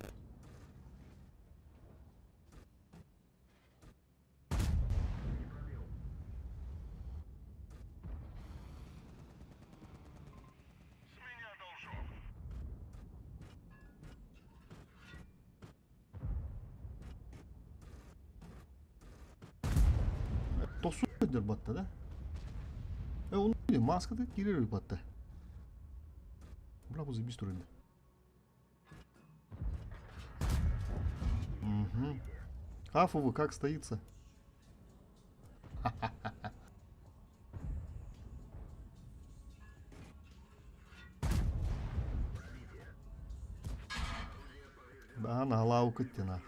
Tosu nedir batta da? Onu bileyim, maskada girer batta. Bravo, zabić turende. Угу. Афовы как стоится? Да, на голову катина.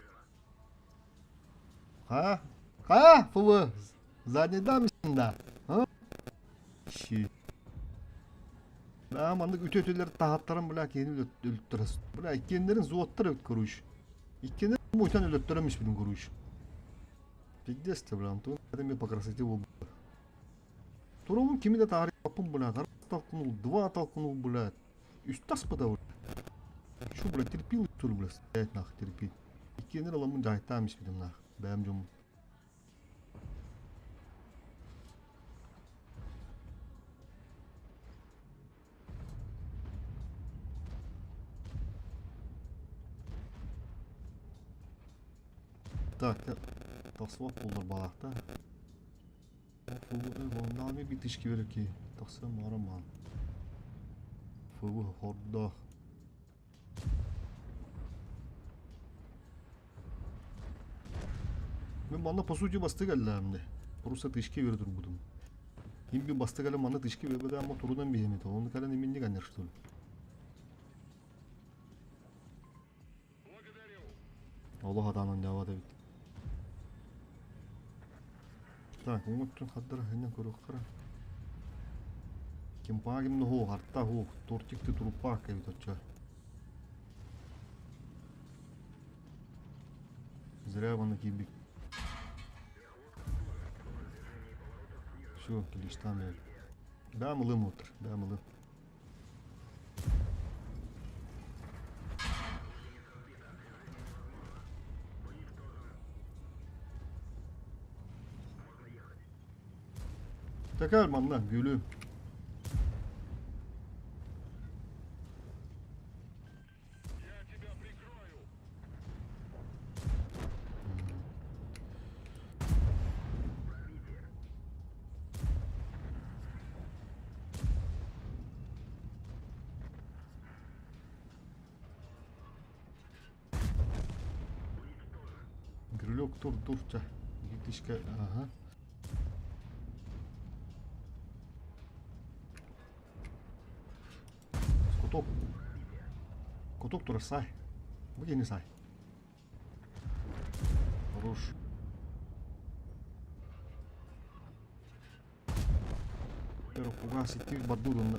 Фу, задний дам да. Şi. Amandık ütü-ütüleri tahattırın bile kendini öldürürüz. Bile kendilerin zuvatları ötkürüş. İkkenler Муйтан өлөттөрөмүш билим көрүш. Пиздец те брам, то эми по красоте болду. Турумун кими да тарих апын блядь, толкнул, два толкнул, блядь. Үстас подавр. Şu блядь, терпил tur блядь, стоять нах терпил. Икенер аламын жайтамыш билим нах. Бәм жом. Так, тасват болдар балакта. Фугу вон bir тишки берек ки. Тасам мараман. Фугу хордо. Мен мана по сути басты geldi. Просто тишки бердир будум. Ким bir басты geldi мана тишки бербеде ama турудан беймет. Onu калан эминди ганер что ли. Благодарю. Allah adamın devada bit. Так, умуттун хаддара хенен көрөк кара. Ким пагимны хо, артта хо, тортикти турупа кебит оча. Зря баны кибик. Все, килиштан бер. Бәмылым отыр, бәмылым. Tekrar mandan gülüm. Я тебя прикрою. Грилек турча. Гитишке, ага. Коток. Коток турасай. Быгы не сай. Хорош. Pero пугаси ты бадурун.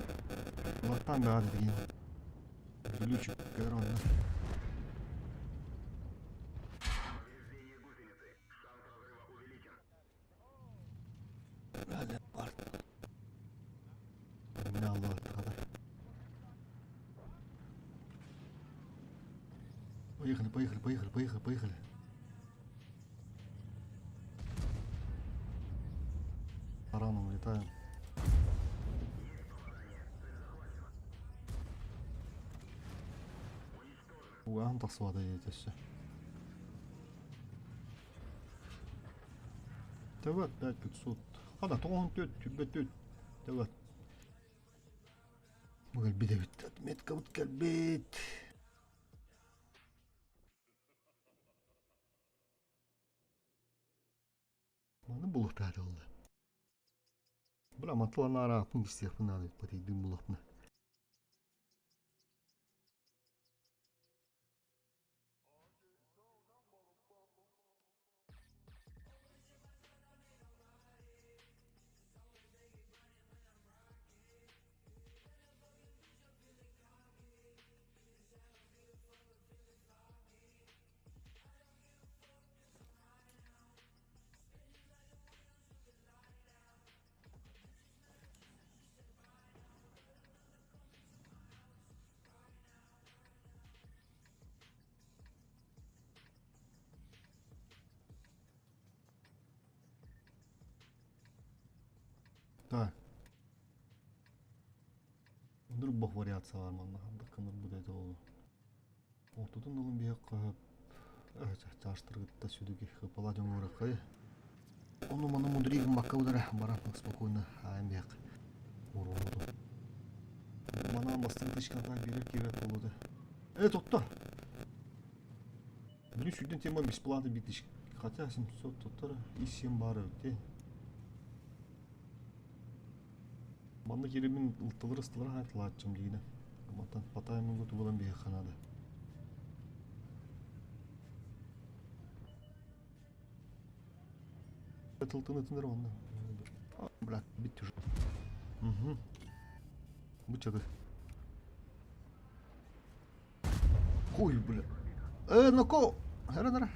Латан да адыгин. Грилючик перон. Hadi part. Ne Allah kadar. Поехали. Рано улетаем. Уан тасвада едешь. Evet 5500. Hadi toğun tüt. Evet. Bu kalbi de bitti. Met kavut kalbit. Bana bulup da oldu. Bula matlarına ara apın istiyapın adı. Pati dün bulup ne. Так. Друг вариация var manda. Дакыныр будет ол. Ортодон улун бияк кап. Чаштыргытта сүдүгү хыпала жоңора кай. Ону мана мудригин бакка удара барам спокойно айм бияк. Уруду. Мана бастын тышканга берер кебек болду. Тотто. Бир сүддөн тема бесплатно битиш. Хотя 700 тоттор исем бар өтө. Манда керемин ылтылыр айтылатчым дейіне. Матан патаймын көтü болан бейе қанады. Тылтын өтіндер онда. Бірақ, бітті жүр. Бычады. Хуй, бля. Нако! Хара.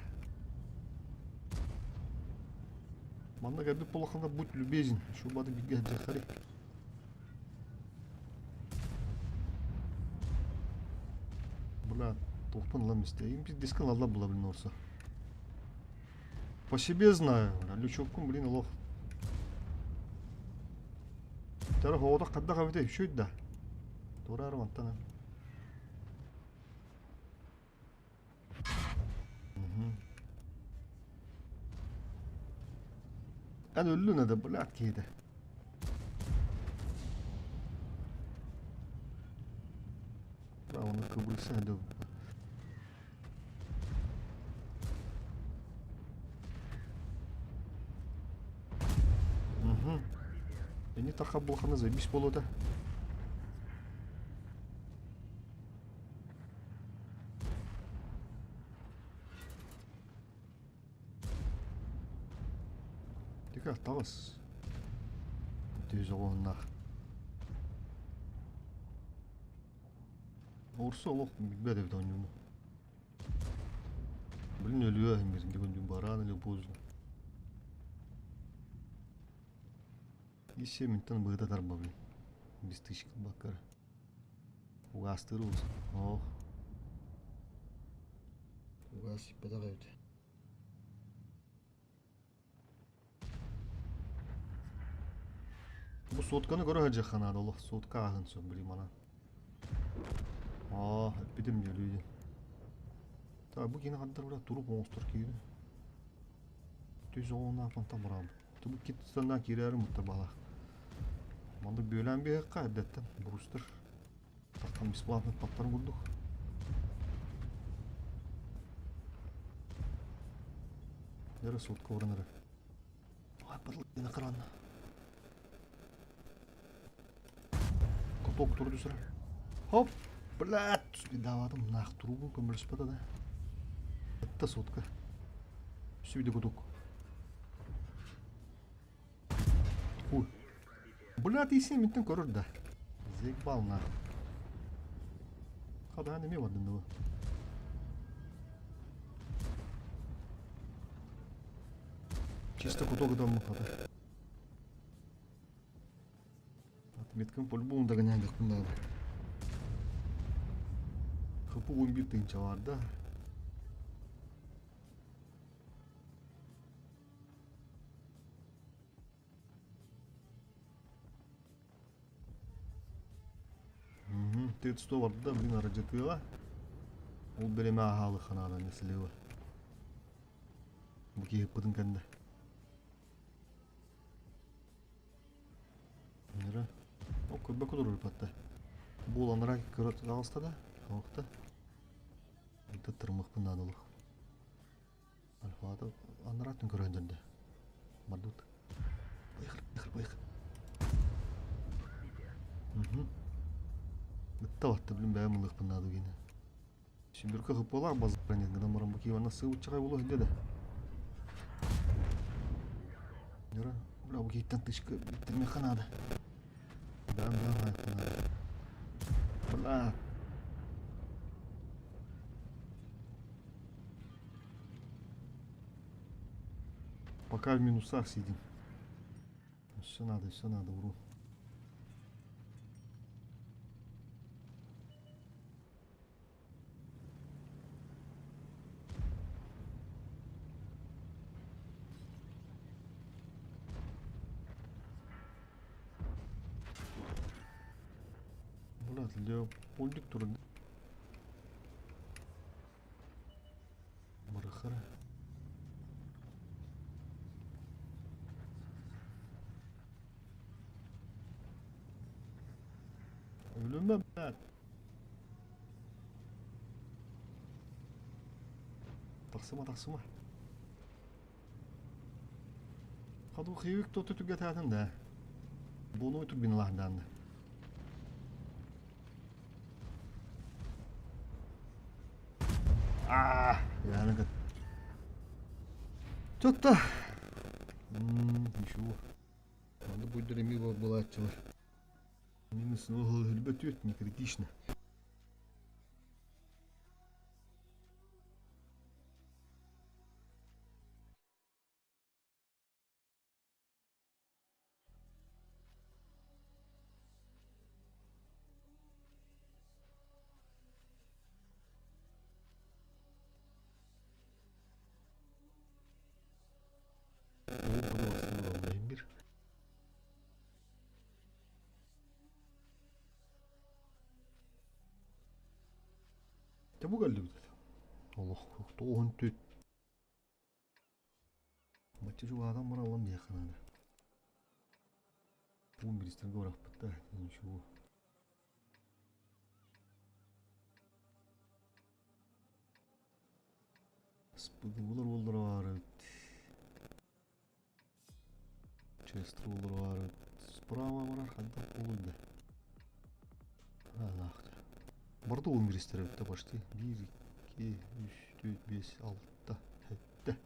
Манна гәбі полақында будь любезен. Шубады бігге жақари. Бля, толпын лам істейін. Біз дискін алла бұла білін орса. По себе знаю. Лючоккун, блин, лох. Тәрі хауада қадда қабеті үшөйді да. Тора әрі вантана. Ән өлі нәді, блядь, кейді. Бра, оны көбіріксі әді. Әне тақа болғаны зәбіс болуды. Тіка, тағыз. Төз оғынна. Орсы олық бәді бәді ойнуыны. Білін өліе әмерінде көнден баран әлі бозды. Еще минутан быда тарба блин. Без тысячи бакара. Угастыры болсын. Ох. Угас иппада қайды. Бұл сотканы көрі ғажа қанады олық. Сотка ағын сон білейм ана. Әппедім елуйден. Бұл кені қаддар бұра тұрып оңыстыр кейді. Төз оғына апан тамырам. Бұл кетістандан кері әрі мұтты бала. Маңды бөлән бе ққа әдеттен бұрыстыр. Таққан бесплатный паттарын көрдік. Әрі сотқа орын әрі. Ай, барлық дені қыранна. Куток тұрды сұра. Хоп! Блядь! Түспе давадым. Нақ тұру бұл көміріс бата да. Әтті сотқа. Сөйді куток. Ой. Блядь, есен менттен көрір да. Зек балына. Қада неме бардын да. Чисто кутогыдан мұ қада. Меткін по-любому догоняндық бұндады. Қыпы 11 тыйынша бар да. Тет 100 барды да, блин, араджатыға. Ол береме ағалы қанада несілеуі. Бұл кейіп бұдың кәнді. Нері? О, көббе күдір ұрпатты. Бұл аныра көріт қалысты да. Оқты. Бұл тұрмық бұндан олық. Альфады аныратын көріндерді. Мардут. Байқыр. Бітті ватты білім бәйім ұлық бұнады кені. Шембіркі қып болақ базықпен еңгідан барам бұл кейвана сығы ұтчағай болық деді. Нері? Бұл кейттен тышқы біттерме қанады. Бәйім ғайып қанады. Бұла. Пока в минусах сидим. Все надо, уру. Для польдик турында. Марахара. Ölüme ben. Тақсыма. Қаду қиюік тоты түге тәтін да. Бұны өтіп бін лағданды. Yani kad... Tuttu. Ничего. Надо будет дремиво была чего. Минус ноги хребет не критично. bu geldi. Allah toğun tüt. Maçı şu adam bana alan bir yakın hadi. Bu birisini görak bitti. Şu. Spıgılar olur var. Chester olur var. Sprava var arkada oldu. Allah. Burada 11 istere bitti başta. 1, 2, 3, 4, 5, 6, 7.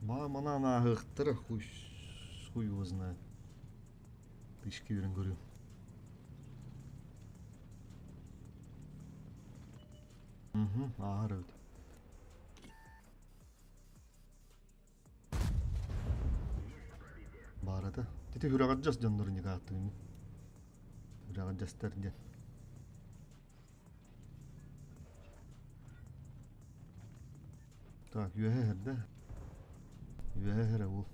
Mana ana hıhtırı хуй его знает. Тычки верен говорю. Ağır öldü. Barada. Tete hüragacağız canların yıkattı mı? Hüragacağız derken. Так, yüheherde. Yühehere bu.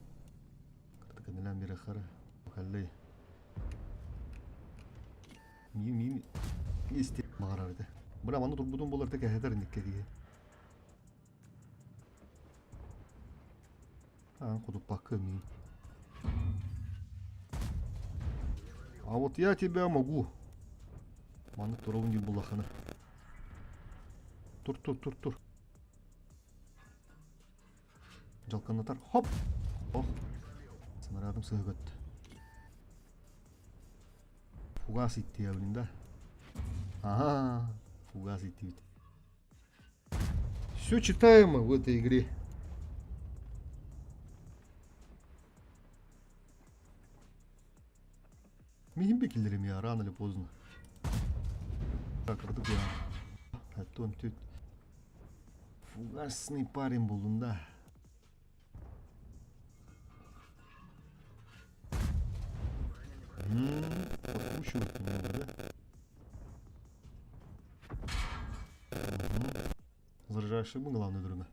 Kırtık edilen bir akara. Bakalım. Mi isti mağarada. Buna bana turbudun bolar tek heder nikke diye. Ha, kudup bakayım. А вот я тебя могу. Маны турауын дейін бұл ақаны. Тур. Жалқанатар. Хоп! Ох! Снарядым сығы көтті. Фугас итті я білін да. Ага! Фугас итті бит. Все читаемо в этой игре. Mühim beklerim ya rano или поздно. Так, кырдык ya. Аттон түт. Фугасный парень болдун да. Подкручивать немного, да? Заряжаешь ему главное время.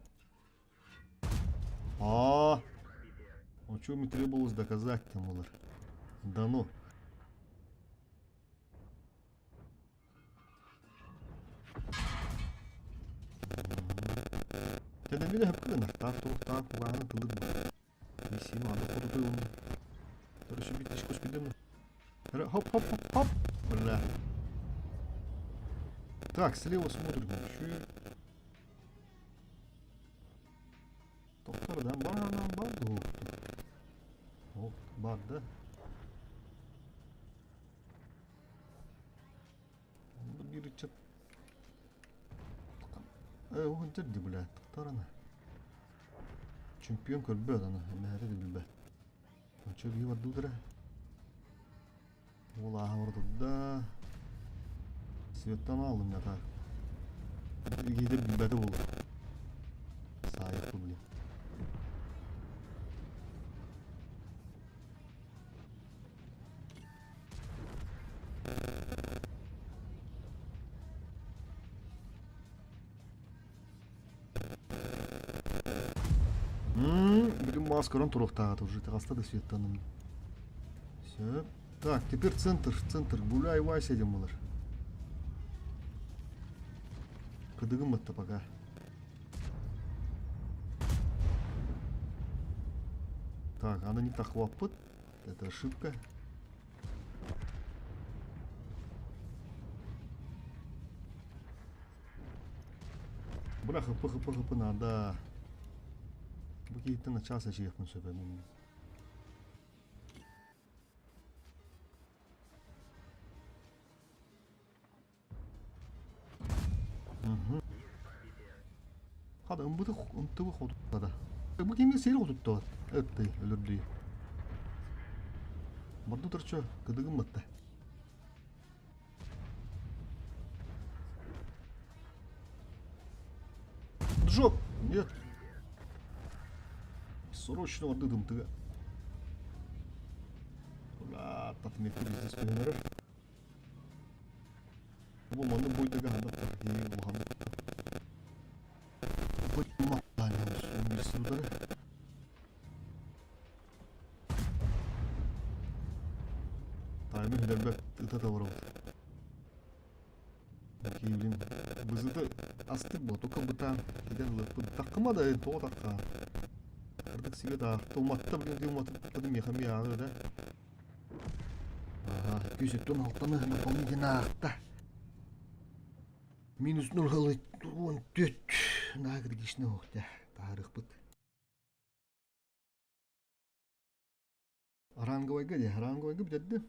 А что мне требовалось доказать там, Мулар? Да ну. Jadi bila hep kena tak wangan tulut bu. Isi mana kodu tu. Terus bitiş kus bidem. Хоп. Бля. Так, слева смотрим. Чуть. Doktordan bana baldı oldu. Oh, barda. Bu bir çıt. O jaddi bля, doktorana. Чемпион көрбөт аны, эмере де билбе. Очо бий бар дудра. Ол ахырды да. Светтан алдым я так. Игиде билбеди болду. Сайыпты блин. Будем маскарон турохтагат уже тагаста да светтаным. Все. Так, теперь центр. Гуляй, Вася, дем булар. Кыдыгым это пока. Так, она не так хлопот. Это ошибка. Бля, хп надо. Букиты на час ачиехмын сөбемін. Hadi ımbıdı kodukta da. Bu kemiği seyir kodukta var. Evet dayı, ölür dayı. Burada durçu, kıdıgın mıttı. Джоп! Нет! Срочно отдыдым ты. Бля, татмет здесь примеры. Bu manı boyda gahanda partiyi bu hanım. Bu matanya olsun bir sürüleri. Таймы хилербек ыта табырым. Кейлин бызыты астык бо тока бытан киден лып таккыма да то такка. Ардык сиге да томатта билген томатты подым яхам яагы да. Ага, күзөттөн алтаны наполнитель акта. Минус 0,14 нагрегишне охта. Тарых быт. Аранговайга де, аранговайга битедди.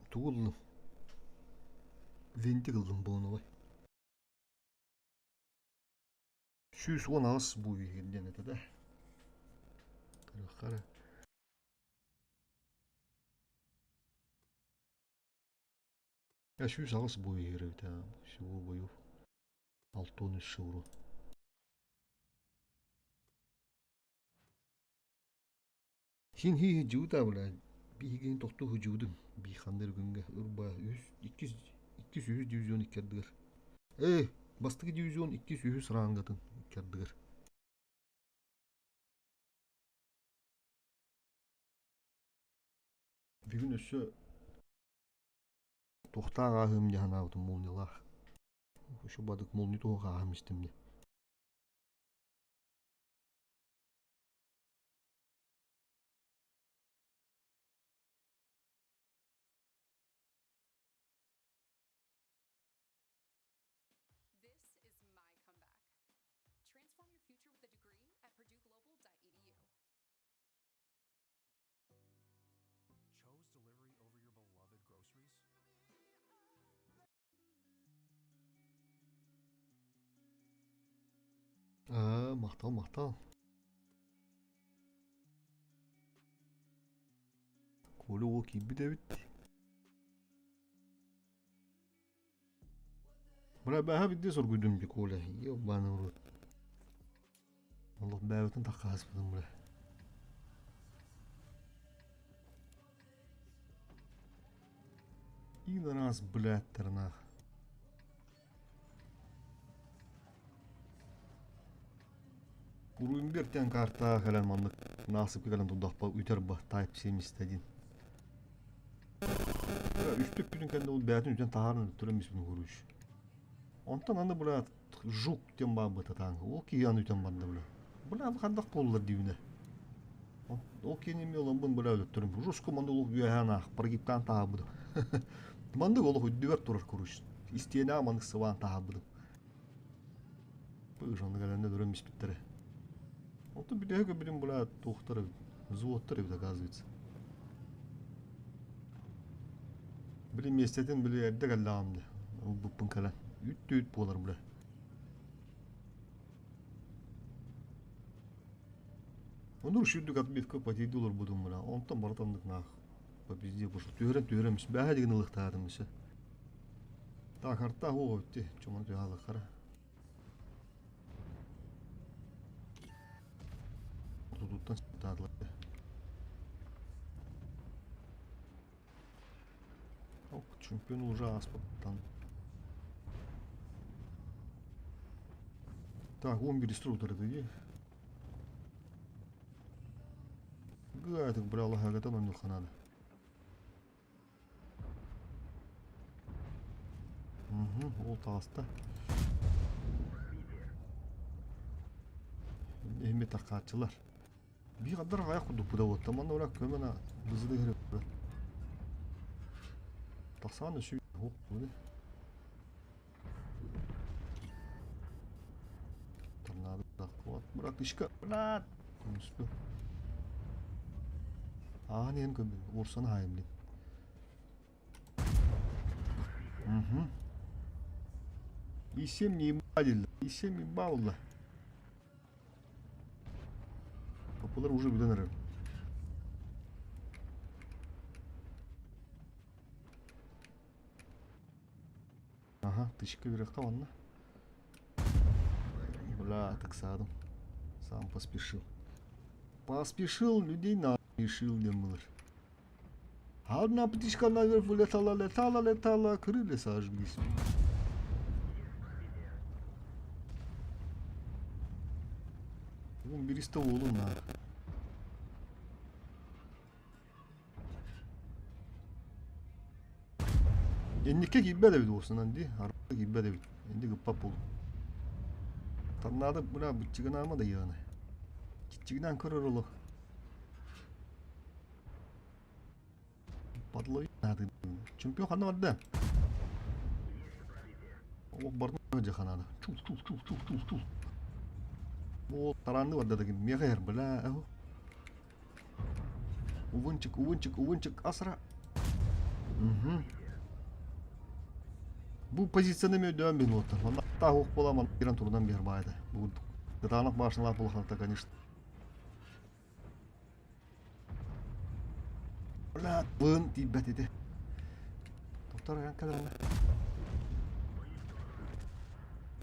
Тугуллым. Венти кылдым бону бай. 110 ас бу үйгенден это да. Кара. Я 100 ас бу үйгері та. Всего боев. 613 евро. Хин хи жута бula. Биген токту хужудум. Би хандыр күнгө урба 200 дивизион икердигер. Бастыгы дивизион 200 сырангатын икердигер. Бүгүн өсө тохтага хым жаханабытын молнилах. Ошо бадык молни тога хым истемне. This is my comeback. Transform your future with a degree at purdueglobal.edu. Chose delivery over your beloved groceries? Мактал. Коле ол кийби дебит. Бра баха бидде соргудум би коле. Ёбаный в рот. Аллах бәвітін таққас бұдым бра. Ин раз, блядь, тернах. Уруимбертен карта калан мандык насып калан тудақпа үтер ба Type 71. Үстік күнін кәнді ол бәтін үтен тағарын түремес бұны көруш. Онтан аны бұла жук тен ба бұта таңғы. Ол кейан үтен банды бұла. Бұла қандақ болылар дейіне. Ол кейнеме olan бұн бұла өтіп түрім. Жуску манды ол үйән ақ паргиптан таға бұды. Манды ол үддівер тұрар көруш. Истейіне амандық сыван таға бұды. Бұл жанды кәләнде түремес біттірі. Онтан білеге білім бұла тоқтары, заводтары бұда оказывается. Білім естетін білі әрді кәллағымды. Ол бұппын кәлән. Үт болар бұла. Оныр үшірдік атбет көп атейді олар бұдым бұла. Онтан баратандық нақ. Бізде бұшық түйереміз. Бәға деген ұлықтағадымызы. Та қарта оғы өтті. Чоман түйғалы қара. Тұтуттан сетадылар. Чемпион уже аспаптан. Так, 11 структуры деді. Гайтық бір Аллах ағатан өңді қанады. Ол тағыста. Әйме тақатшылар. Bir kadar ayak kudu puda o tamam da olarak kömene hızlı da girip. Taksana şu hop böyle. Tornado da kuat bırak dışka. Bırak. Konuştu. Niyen kömene vursana hayımlı. İşim ебать, işim ебать. Kapılar уже bir dönerim. Ага, тычка вверх-то вон. Бля, так садом. Сам поспешил. Поспешил, людей решил, демылыр. Одна птичка наверх летала, крылья сожглись. Вон бересто волу на. Endikke gibbe de bir olsun andi. Araba gibbe de bir. Endi gıppap bol. Tannadı buna bıçıgın ama da yağını. Küçüğünden kırır olu. Padlı nadı. Çempiyon kanı vardı. O barın önce kanadı. Çuf çuf çuf çuf çuf çuf. O tarandı vardı da gibi. Miyakayar bela. Uvun çık asra. Bu pozisyonu mı dön beni otur. Valla daha hok bulamam. Bir an turdan bir baydı. Bu gıdanak başına bul halta конечно. Ulan bığın tibet idi. Doktor ayağın kadar mı?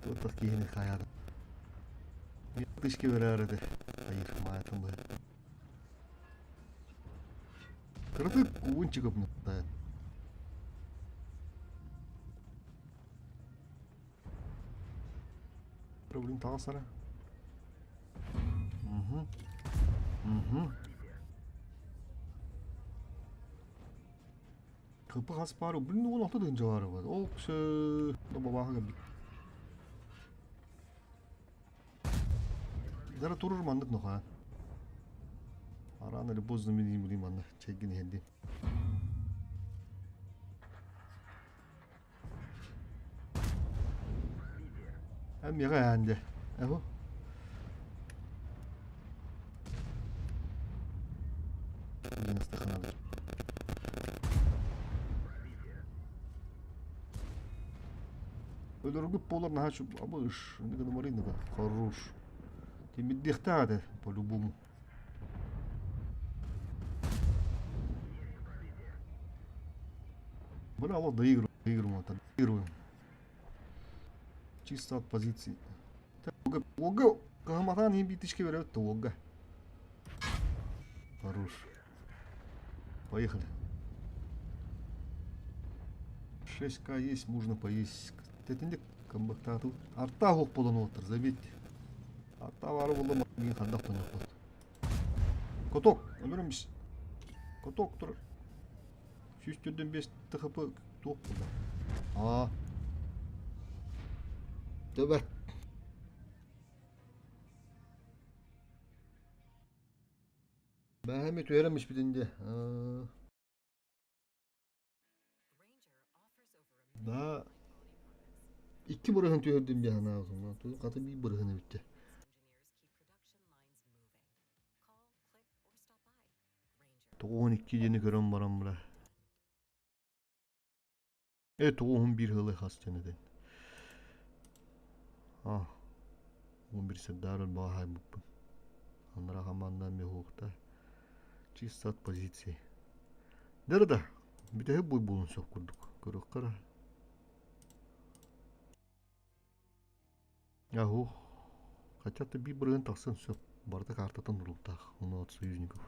Doktor kiyini kayadı. Bir dışkı böyle aradı. Hayır mayatım bu. Kırdık uvun çıkıp mı? Problem tağı sana. Kapı hasparı. Bunun o nokta dönce var var. O kısa. Da baba gibi. Dara durur mu anlat noha? Aranları bozdum bileyim bulayım anla. Çekini hendi. Hem yaka yendi. Eho. Yine stakanadır. Öyle ргып болар на хочу, а будешь не говори на хорош. Ты меддихтаде по-любому. Бля, вот доигрываем это, доигрываем. Чисто от позиции. Ога, Кахаматан им биточки берет, то ога. Хорош. Поехали. 6К есть, можно поесть. Тетинде камбакта тут. Арта хок болон отыр, заметьте. Арта бары болон мен кандак тоноп калат. Коток, өмүрүмүш. Коток тур. 100'den 5 tıkıpı top burada. Aa. Tövbe. Ben hem öğrenmiş bir dinde. Daha iki bırahın tüyördüm bir hana olsun. Tuzu katı bir bırahını bitti. Toğun 2 yeni gören varam bura. Evet toğun bir hılı hastaneden. Ah. 11 sedarın bahay mukbun. Anlara hamandan bir hukta. Çiğ позиции. Nerede? Bir de hep bulun çok kurduk. Kırık kara. Yahu. Хотя ты bir bırağın taksın все. Barda kartatan durul tak. Onu at союзников.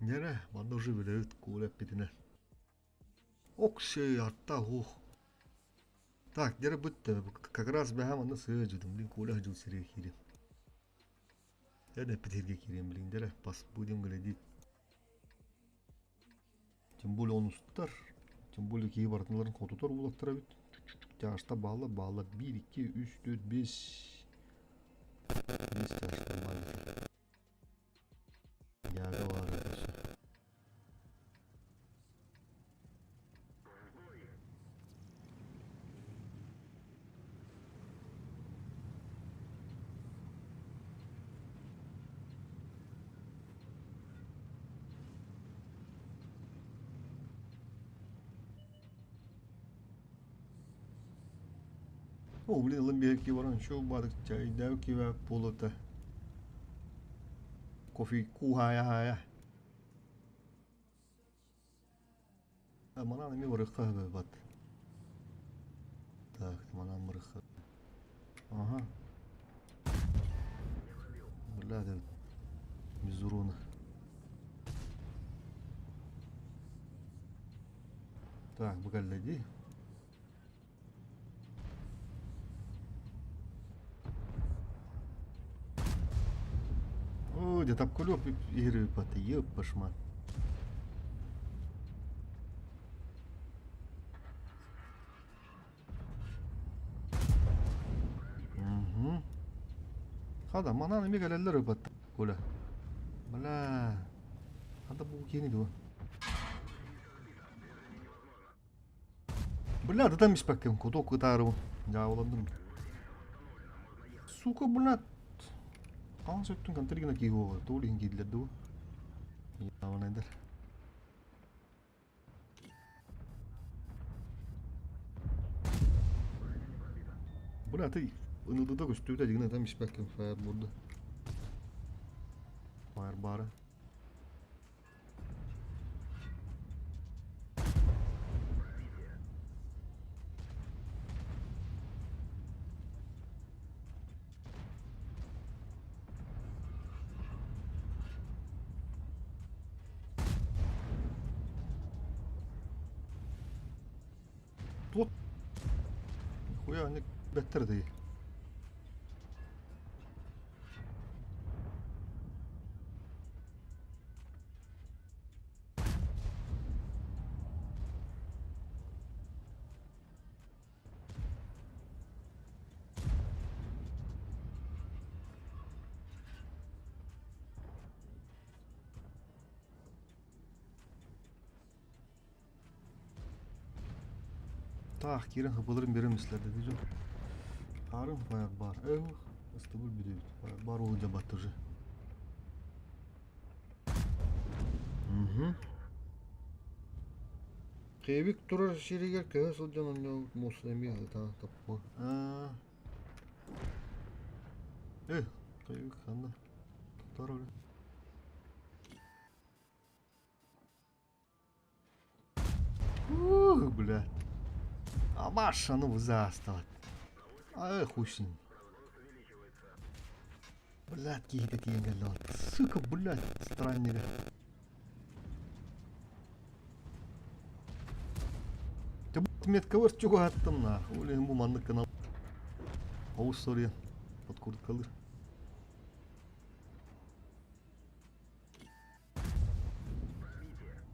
Nere? Bana уже выдают куля питine. Окшей арта хух. Так, нere бітті. Как раз ben hemen nasıl öcüdüm. Bilin kula hıcıl sıraya kirem. Ya da pitirge kirem bilin nere. Bas budem güledi. Тем более onu tutar. Тем более ki barınların kodu tutar. Ulattıra bit. Yaşta bağla. 1, 2, 3, 4, 5. 5 yaşta maalesef. Yaga var arkadaşlar. O блин, ламберки варан шо бадык чай давки ve polata. Kofi kuhaya. Aman anami vırıkka be bat. Так, aman vırıkka. Aha. Bля, Так, бгаллади. О, де тапкөлөп ири паты еп башман. Хада мананы мегалеллер өпат көля. Бля. Хада бу кени ду. Бля, да там испекем кудок кытару. Я оладым. Сука, бля. Kaan söttün kan terikina kihuo. Tuulihin kidlet ду. Ja on ender. Bля, ты ынылды да көстөбүтэ жигина там испекем фаер болды. Фаер бары. Тут. Хуя, не беттер дей. Так, кирен хыпылырын берем силерде дежо. Арым фаер бар. Ыстыбыл биребит. Фаер бар ол жабат уже. Кебик турар шеригер кеге сылжан оньо мосу эми та таппы. Кебик анда. Туктар оле. Блядь. А машину застават. Хуй с ним. Блядь, кипит енгелот. Сука, блядь, страннее. Ты метка вар чого аттым на. Олен бу маннык канал. Ауыз сория. Под курткалыр.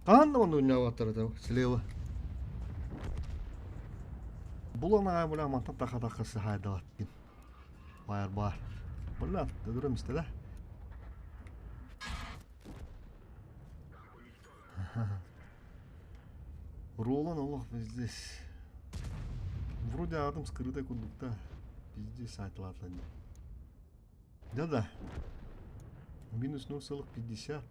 Қанды оны ойнаватыр да слева. Бұл ана бля мантан тақа-тақасы хайдалат дейм. Байыр бар. Бля, өдірім істе да. Ролан олық біздес. Вроде адам скрытой кундукта. Пиздец айтылатла. Да-да. Минус 0,50.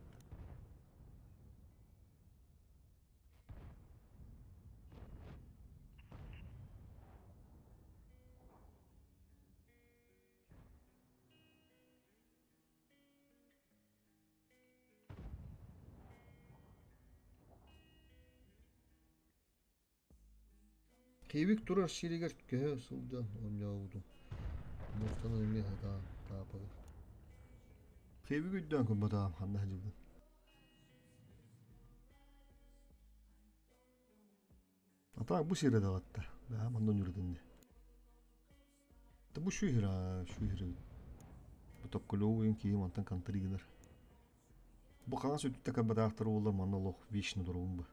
Кебик турар шеригер кеге сылжан ойнауду. Мостаны эме таапы. Кебик өйдөн күн бата ханда жибди. Ата бу сире да атта. Ба мандан юрдинде. Та бу шуйра. Бу токколоуин кийим антан кантригинер. Бу кана сөттү кабадактыр олар манолог вечно дурумбу.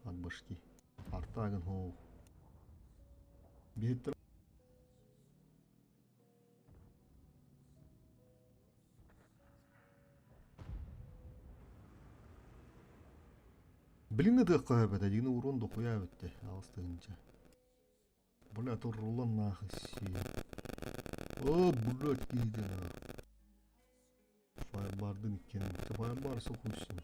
Ат башки. Артагын хоо. Беттер. Блин, это какая беда, один урон дохуя бетте, алыстыгынча. Бля, туррулан нахуй си. О, блядь, киди на. Фаербардын иккен. Фаербар сокуйсун.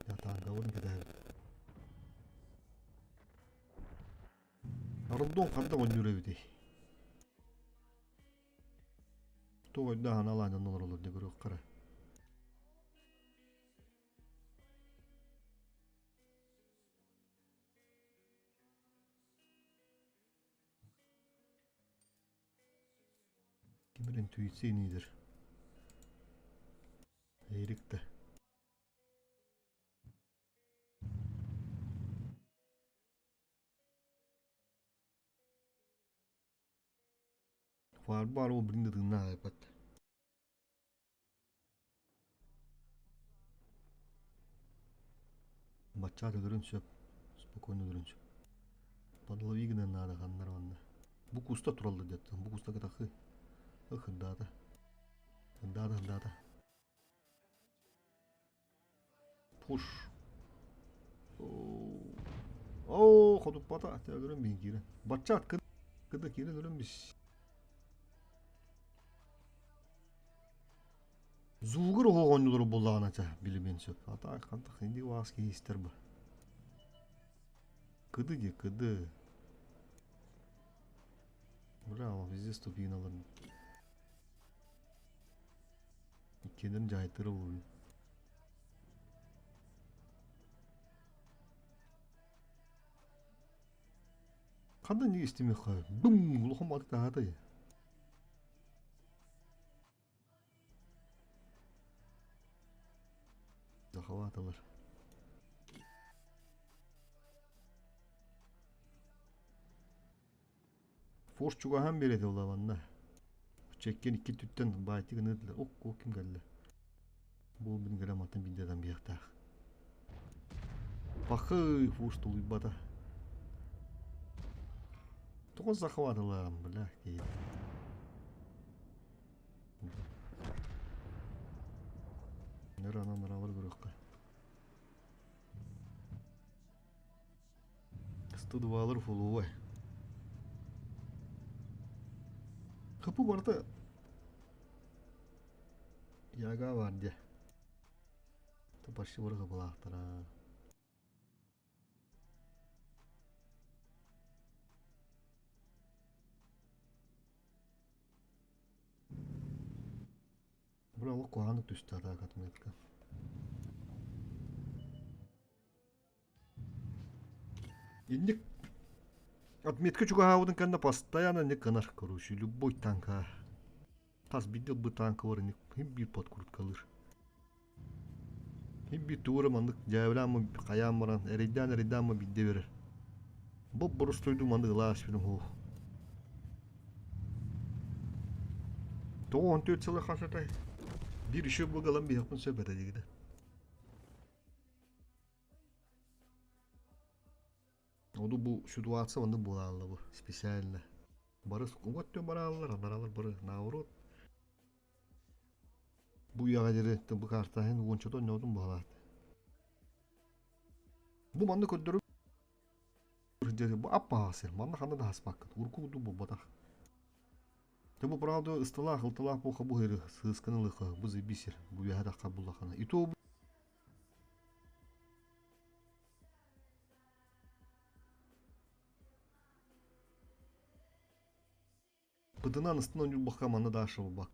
Ятан говорим кеде. Ардон канда он жүрөбүдей. Тоойда аналайдан олор деп көрөк кара. Кимерен түйітсе нейдір. Эрикті. Fireball o birinde tığına ayıpat. Бачча төгөрүн сөп. Спокойно көрүнчү. Падла вигнен нада кандар ванда. Бу куста туралды детти. Бу куста катахы. Хындада. Хындада. Пуш. О, ходуп бата. Төгөрүн бин кире. Бачча кыды кире көрүн биш. Зуугур огоннур боллаганача билимен сөп. Ата канта хинди ваас кейистер ба. Кыды. Браво, везде ступиналар. Икенерин жайтыры болду. Кандай не истемек кой? Бум, улухум атып тагады. Захваталар. Форс чугахан береді олаванна. Чеккен 2 түттен байты гыныдылар. О, ким келді? Бұл бін грамматын биндеден бияқтақ. Бақы форс толы бата. Тоғыз захваталарым, біля, кейді. Ныралар көрөккө. Студвалар фулуай. Капы барда яга бар де. Тапашы барга балактара. Бұралы қоғаны түсті атақ атметка. Индік отметка чуга аудын канда постоянно не канар, короче, любой танка. Тас бидел бы танка вар, хим бир подкрут калыр. Хим бир туыры мандык жайвлямы каям баран, эрейдан бидде берер. Бұл бұрыс тойду мандык лаас берім хоу. 14 жылы қасатай. Bir işe bakalım bir yapın söhbet edildi. O da bu situasyon vanda bulanlı bu spesialle. Barı kungatıyor baralar, anaralar barı navrut. Bu yağacırı bu karta hen onçadan ne oldum buhalat. Bu manda köddürü bu appa hasır. Manda kanda da hasbak. Urkudu bu badak. Tabi правда ыстылах по хабу хері сысканылықа бұзы бисер бұл яғада қабыллақана. Ито бұдынан ыстынан жүр баққа маны да ашы бақ.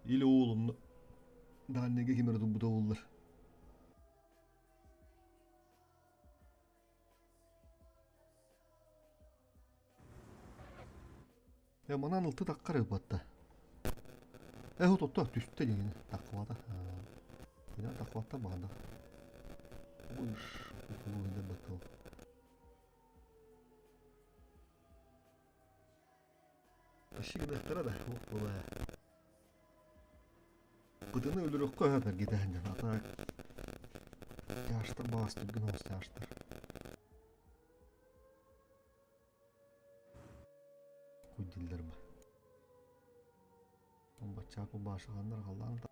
Или oğlumla daha ne gemirdi bu davullar. Ya manan ıltı takkar yapıtta. O totta düştü yine takvada. Yine takvada bağda. Bu iş bu yine batıl. Aşı gidehtara da oh baba. Bıdını öldürük koy haber gidehinden ata yaşta bastı gün olsa yaşta. Koy diller mi? Ama çapı başıganlar Allah'ın da.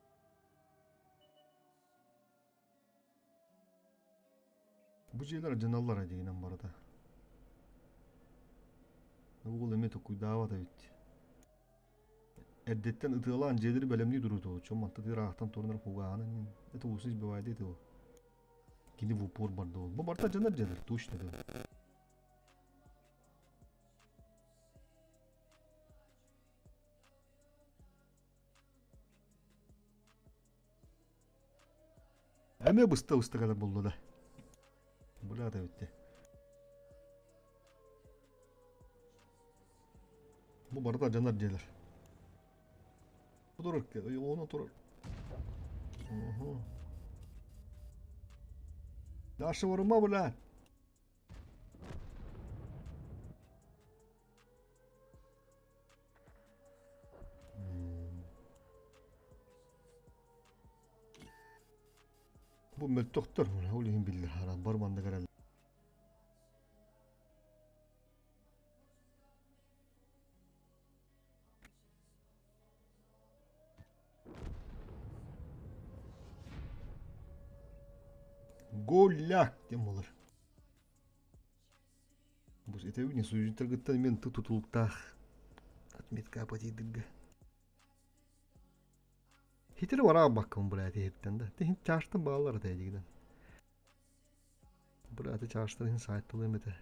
Bu şeyler canallar acıyla bu arada. Bu emet okuydava da bitti. Eddetten ıtılan cedir belemli dururdu. Çoğumantı diye rahattan torunlar huğağının. Eti uğusuz bir vaydı eti o. Kendi vupur barda ol. Bu barda canar cedir. Tuş dedi. Әме бұста kadar buldu da. Bula da bitti. Bu barada canar celer. Bu durur ki. Onu durur. Daşı vurma bu lan. Bu möttoktur. Olayım bildir. Haram barmanda garel. Голляк дем болар. Бұл етеуіне сүйінтір күттен мен тұтылықтақ. Отметка апатидігі. Хитері вара баққым бұл әте еттен да. Тен чаштын бағалар әте әдегіден. Бұл әте чаштын сайт бұл әметі.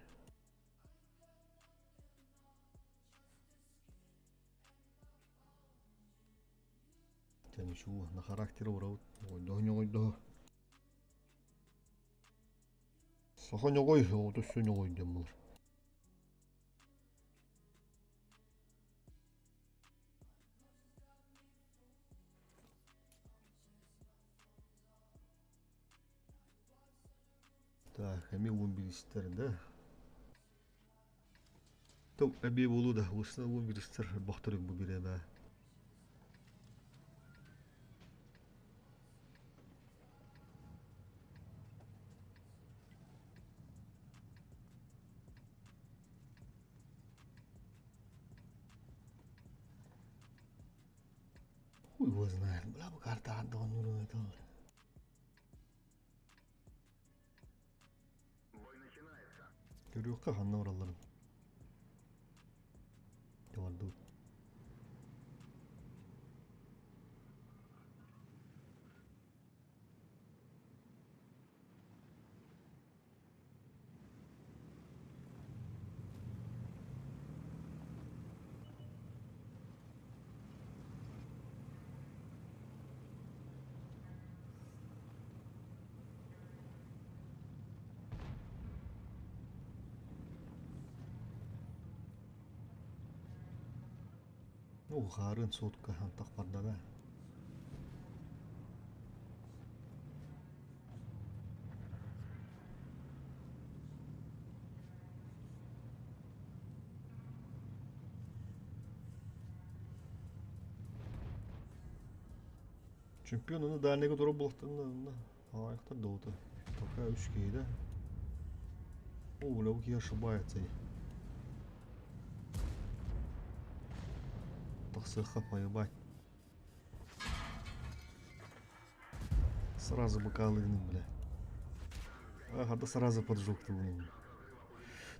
Және шу на характері ұрауыт. Ойды. Сахан оғой, оғыты сөн оғой дем болар. Так, әме 11-істерінде. Тау, әбе болу да, осына 11-істер бақтырық бұл бере бә. Хуй его знает, бля, бұл карта андығын нұрын айталды. Görüyorka hanna oraların. Vardı. Ғарын сотқа антақ барда да. Чемпион оны дәлнеге тұрып болықтығында аяқтар доғыты. Пока 3 кейді. О, лауки ошибается. Тахсыха поебать. Сразу бокалыгным, бля. Ага, да сразу поджег ты блин.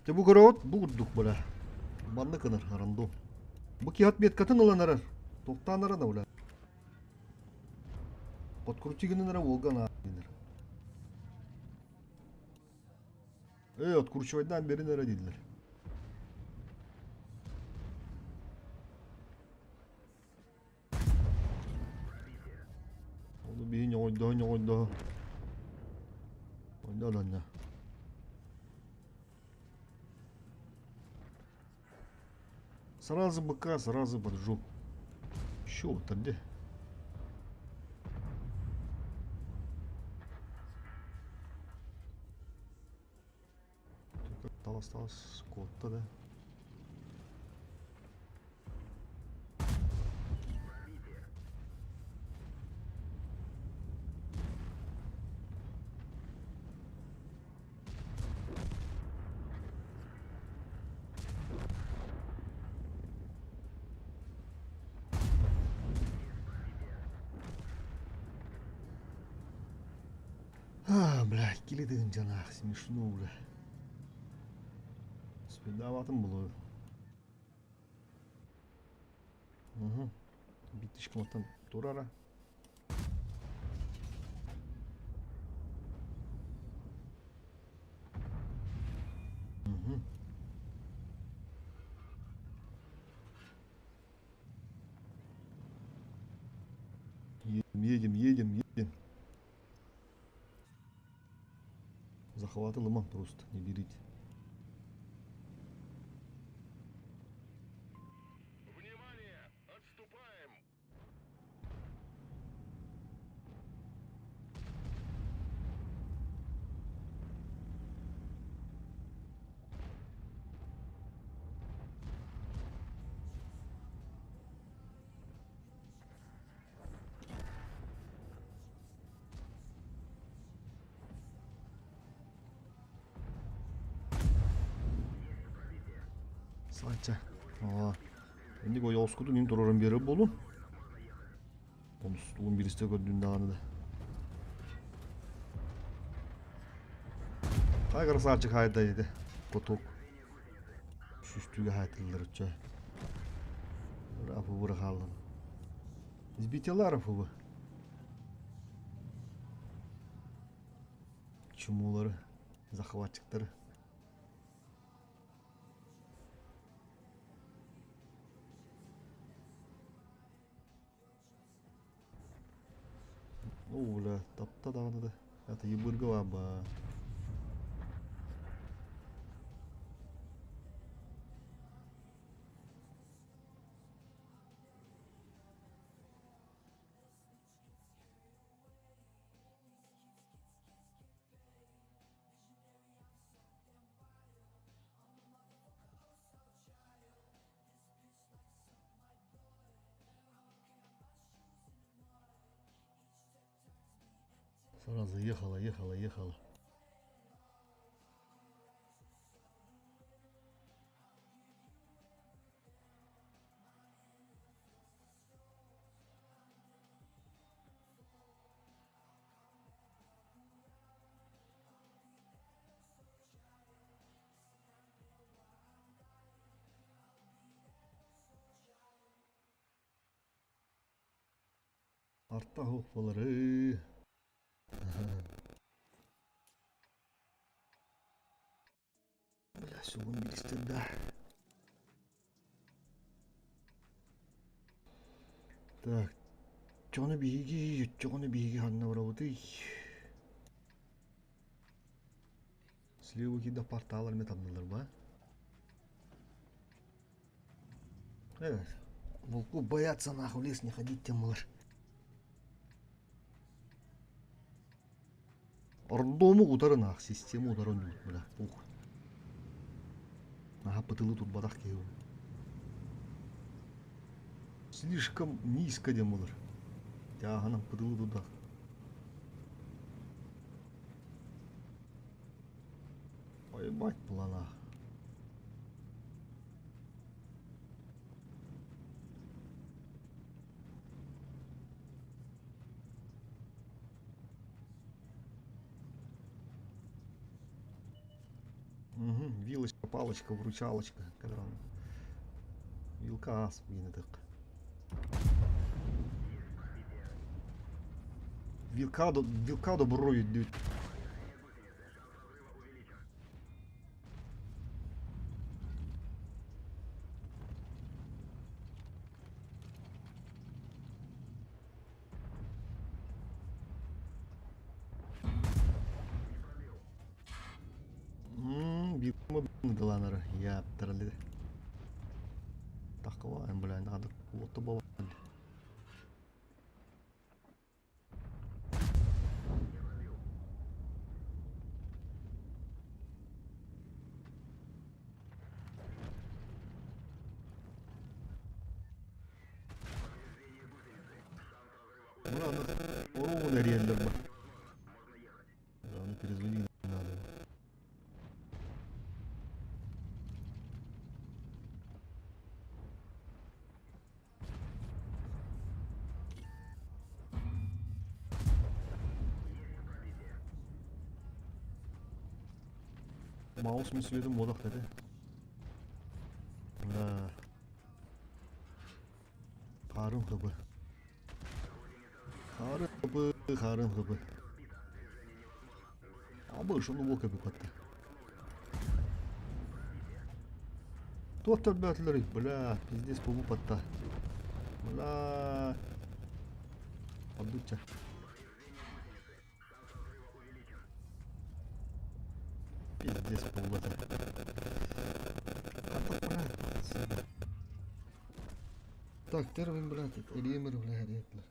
Те бу көрөт, бу урдук, бля. Банны кыныр, аранду. Бу кият меткатын уланарар. Тоқтанарар да, бля. Подкрутигеннер волгана. Откручивайдан бери нара дейдилер. Бейін ойда. Ойда lan ya. Сразу быка, сразу поджог. Шо тогда? Только осталось скотта, да? Блядь, келедігін жаңағы смешно уже. Спидаватым бұл. Битішкім оттан тұрара. Едем. Захватил лиман просто, не берите. Сайча. Эndi ой оскуду ним турарын бери болун. Конустугун биристе көрдүн даганы да. Кай красавчик хайда еді. Поток. Шүстүгө хайтылдыр үчө. Рафу бура халын. Избитела рафу. Чумулары, захватчиктары. Бля, тапта даганы да. Это ебыргыла ба. Сразу ехала. Артта хукпалары. Бля, сугун билистер да. Так. Жоны биги ханна барабыты. Слева кида порталар метамдылар ба? Волку боятся нахуй в лес не ходить, тем малыш. Ордому утарын ах, систему утарын нет, бля, пух. Ага, пытылы тут бадах кеу. Слишком низко демалар. Тяганам пытылы туда. Поебать плана. Угу, вилочка, палочка, вручалочка. Вилка ас, так. Вилка добро йдуть. Вилка даланары. Я тірілді. Тақыва, бля, надо лоты бала. Ладно, реально бы. Главное, перезвонить надо. Маус мүсіледі модақ деді. Қарын қыбы. Қарын қыбы. Абы шunu бұл көпі қатты. Тоқтар бәтілері, бля, пиздец бұл патта. Бля. Поддуча. Пиздец бұл патта. Так, тервин, блядь, элемер, блядь, ретлер.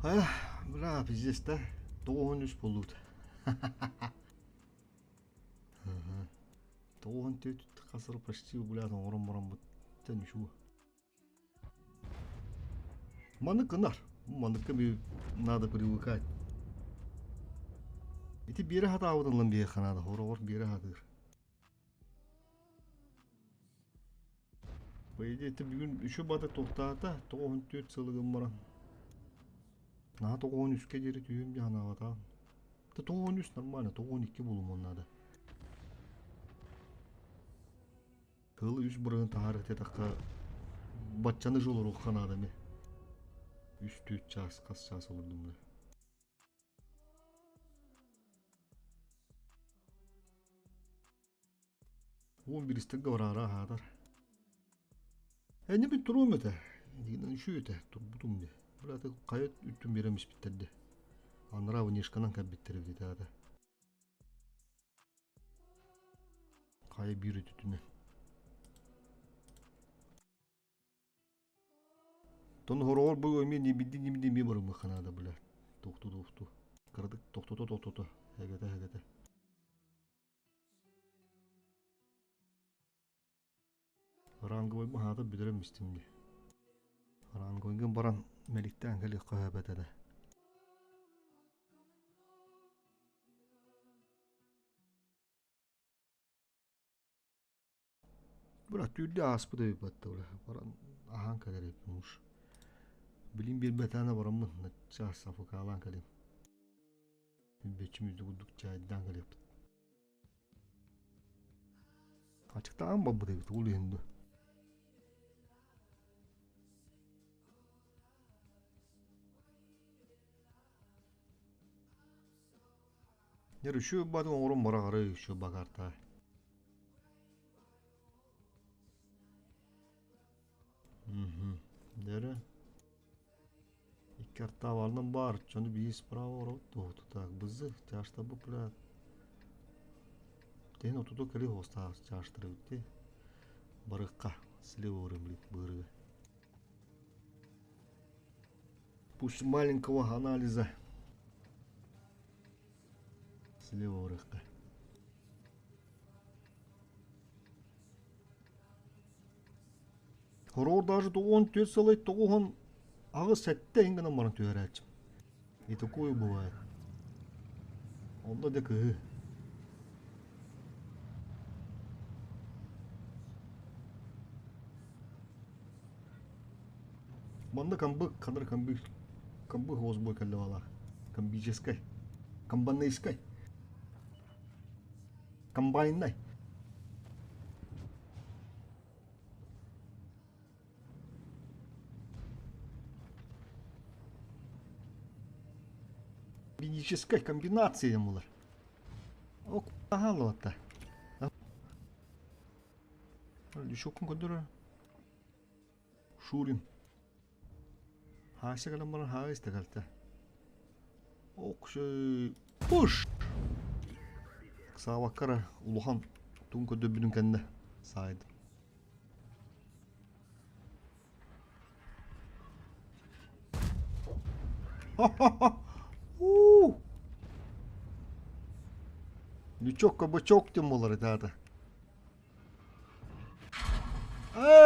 Бля, пиздец, да? 9-3 болуд. 9-4 қазір почти, бля, орын бұттан шу. Маныкі нар. Маныкі мен надо привыкать. Эти бері хата ауыдылын бейі қанады. Орағыр бері хатыр. Бейде еті бүгін үші бады тоқтағыда 94 сылығын баран. На 93-ке жері түйім де анағыда. 93 нормально, 92 болым оннады. Кылы үш бұрығын тағарық тетаққа батчаны жол ұрық қанады ме. 3-4 час, қас час олырдым да. Он бірістігі барара ғадар. Не бит тұруым әті? Дегенен үші өті, тұрбұтым де. Бұл әті қайыт үттім береміш біттерді. Анырау нешканан кәп біттері бейді әді. Қайы бір өтітіне. Тон хорор бұл өйме не білді барым қанады бұлі. Тоқты. Кырдық, тоқты. Әгеті. Рангы ойбы хаты білірім істімді. Рангы ойген баран мәлікті әңгілі қойабет әді. Бұра түрді аспы да өйбатты бұра. Баран аған кәдер өйбін ұш. Білім бербет әні барамын. Нәтча сафы қалан кәлем. Үббетшімізді күдік чайдан кәлеп. Açıktan babı da oluyor şimdi. Yarı şu badın oğlum bara karı şu bakarta. Yarı. İki karta varlığın var. Çanı bir isprava var. Tutak bızı. Çarşıda bu plat. Тен отудо кали хоста чаштыры битти. Барыкка силе орымлит быры. Пусть маленького анализа. Силе орыкка. Хорор даже 14 сылай 9 ағы сәтте енгенен баран түйәрәчім. И такое бывает. Онда да кығы. Манда камбы, кадр камбы хозбой каллавала. Камбическай. Камбанныйскай. Комбайннай. Комбиническай комбинация мулар. Ок, агалота. Düşokun kadar. Şurin. Haşa kalan bana ha istekalta. Okşay. Push. Sağ bakara uluhan. Tunka döbünün kendine. Saydı. Ничок бачок тем молары тата.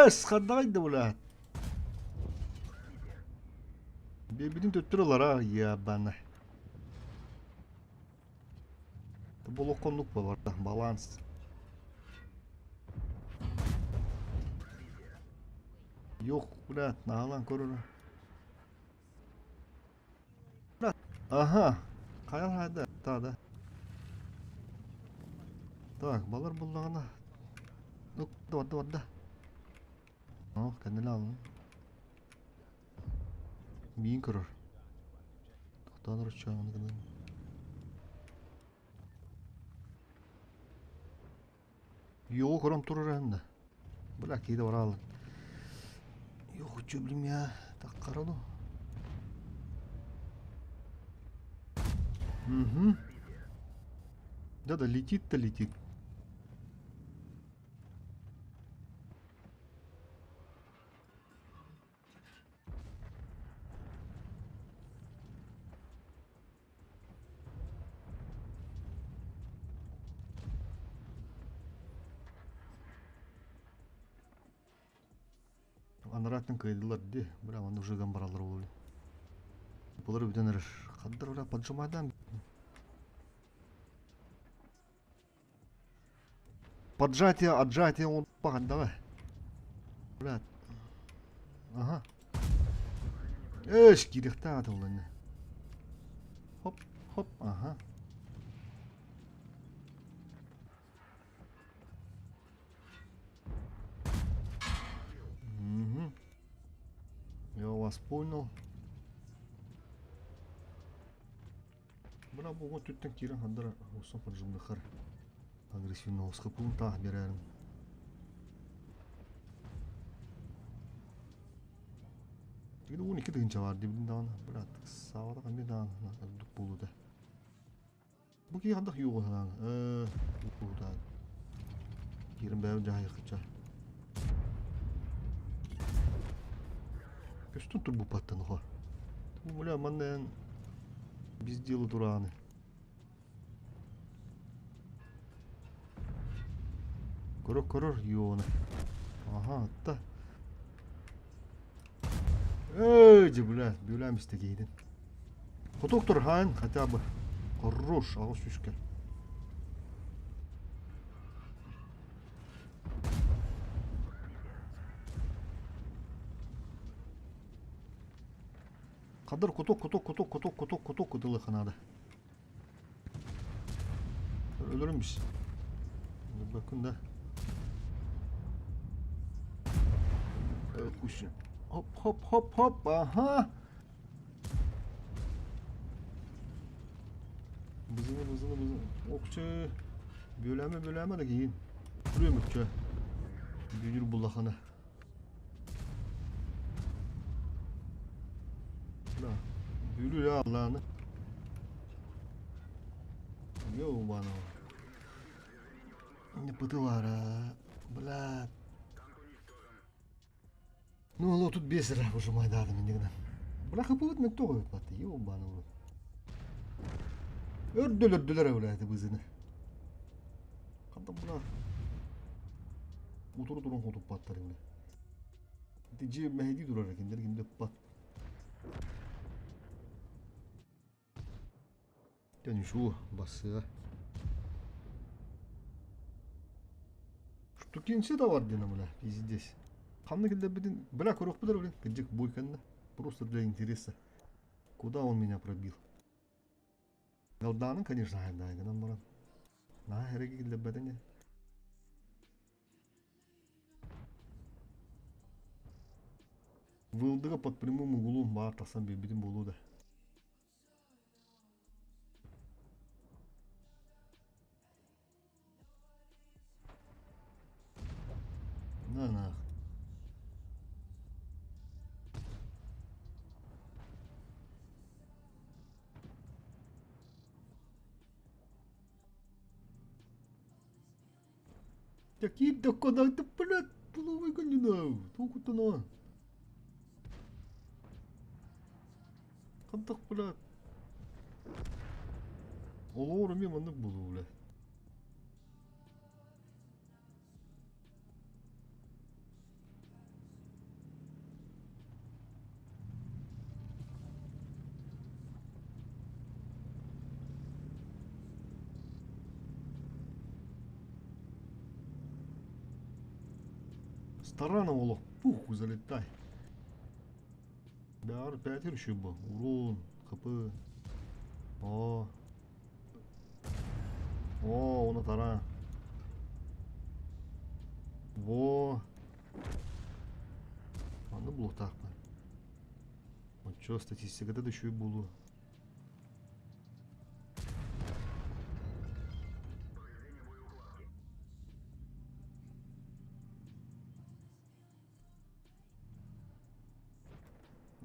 Схадайды блядь. Бебидин төттүрөлөр а ябана. Бұл оконлук болар да баланс. Yok блядь, нағалан көрөр. Aha. Каял хайда тада. Так, балар буллагана. Дук, дорда. О, кәнеле алын. Миин көрөр. Тоқтаныр ұшағыны кінен. Йоғы көрім тұрыр әнді. Бұлақ кейді бар алын. Йоғы че білім я. Так қараду. Да, летит-то летит. анаратын кайдылар де, бірақ аны жыган баралар болу. Бұлар өтенер, қаддар ұра поджимайдан. Поджатие, отжатие, он паған, давай. Брат. Ага. Эш, керекті атылды. Хоп, хоп, ага. Угу. Я вас понял. Бра бұғы түттен керен қандыра ұсын поджимды қар. Агрессивно осқы пұлын тақ берерін. Тегді 12 дығынша бар дебдің дағына. Брат, сағада қамбе дағына ұдық болуды. Бұл кей қандық еуғы дағына. Бұлда. Керін бәуін жағай қытша. Көстін тұр бұл паттан ұға. Бұл мұля маңнайын біз делі тұрағаны. Көрір, еуғаны. Ага, атта. Öyle bile, böyle mi istegeydin? Doktor Han, хотя бы. Хорош, ağız şüşken. Kadir kutuk kıtılı kanada. Ölürmüş. Bakın da. Kuşun. Hop, aha. Bızını. Okçu. Böleme de giyin. Duruyor mu ki? Büyür bullakını. Büyür ya Allah'ını. Yo bana. Ne pıtı var ha. Блядь. Ну, алло, тут бесера уже майдадым индигнен. Бляха повод мен тоғы өтпатты, ебаны ұры. Өрділер әуләді бізіні. Қандай бұна. Отыры тұрын қотып баттар емле. Жеп мәйді тұрар екендер, кемді бат. Және шу басыға. Что кенсе да бар дені мұна, пиздес. Қанны келді бідін, бля, көрек бұдар өлен, кәджек бойканды. Просто для интереса. Куда он меня пробил? Галданың, конечно, айдайгынан баран. На, әреге келді бәдіне. Вылдыға под прямым углом бар тасан бебеден болу да. На. Какие доконаты, блядь, половой гонина, толку-то на. Қантақ, блядь. Олауыр мен маңдық болу, блядь. Старана олақ, пуху залетай. Бәрі пәтер үші бұл. Урон, қыпы. О, оны тара. Во. Аны бұл тақпа. Чё, статистикада да үші болу.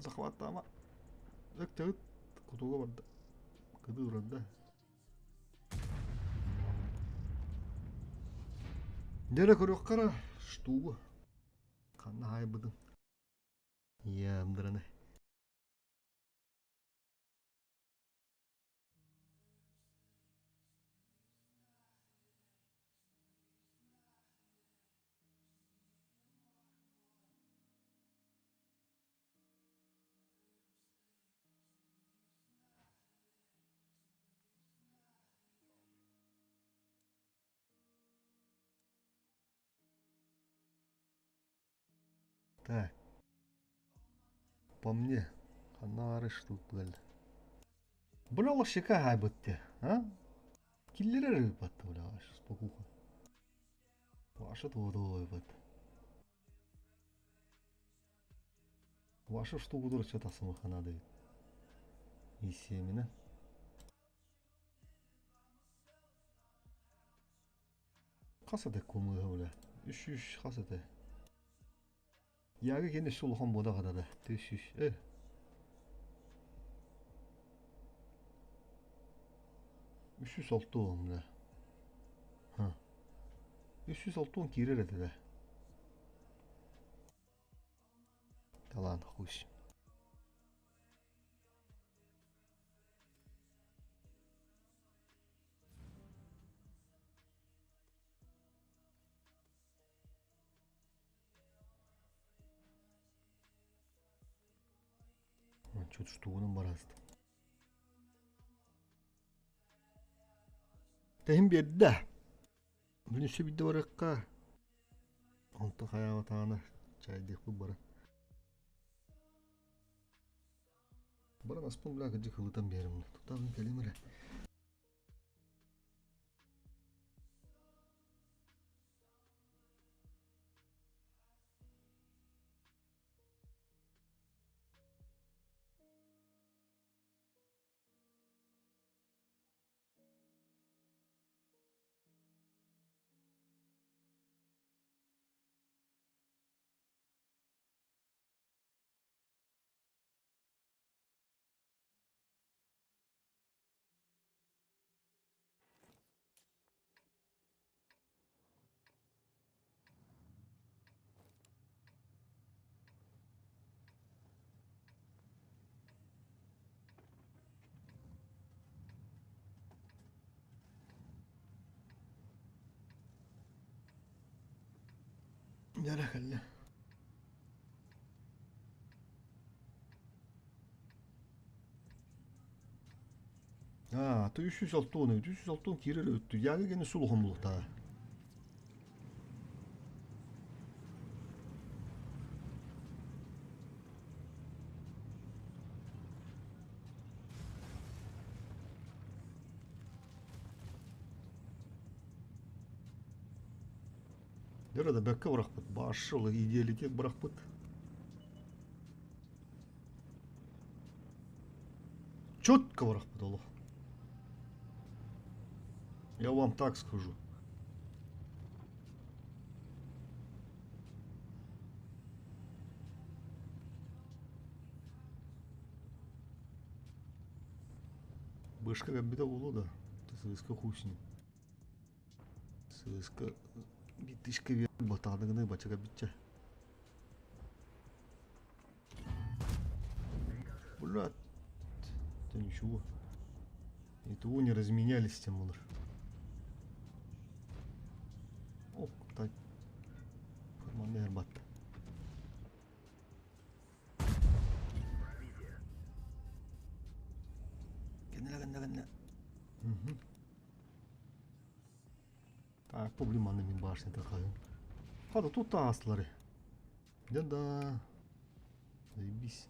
Захватта ама. Өк-тәгіт құтуға барды. Кыды ұрады. Дәрі көрек қара. Штуғы. Қанна хай бұдың. Емдіріні. Так. По мне. Ханары штук geldi. Bu ne Allah şaka haybetti. Ha? Killere rıbattı bu la. Spokуха. Ваша твоя бат. Ваша штуку дура что-то самохана дает. И семена. Қасады көмі ғабыла. Үш қасады. Яғы кені сұлыған бода қадады. Түш. 306 мына. 306 кирер еді да. Талан хуш. Что-то штугының барасты. Тәхім берді. Бірінші бидді бараққа. Онты қаяға тағаны чайдық бұл бары. Баран аспын білі көдік ұлытан берімді. Тұқтағын кәлемірі. Nereye geldi? Ha, 306 onu. 306 kirere öttü. Yağı gene suluğun bulukta. Nerede bekle bırakmadı. Başarılı idealite bırakmadı. Четко бırakmadı Allah. Я вам так скажу. Бышка как беда было, да. Ты ССК хуй с ним. ССК битышка вер батадыгны бачага битча. Блядь. Да ничего. И того не разменялись тем мудр. О, так. Формальный арбат. Генна. Угу. Так, проблема на башне такая. Хада тут аслары. Да. Заебись.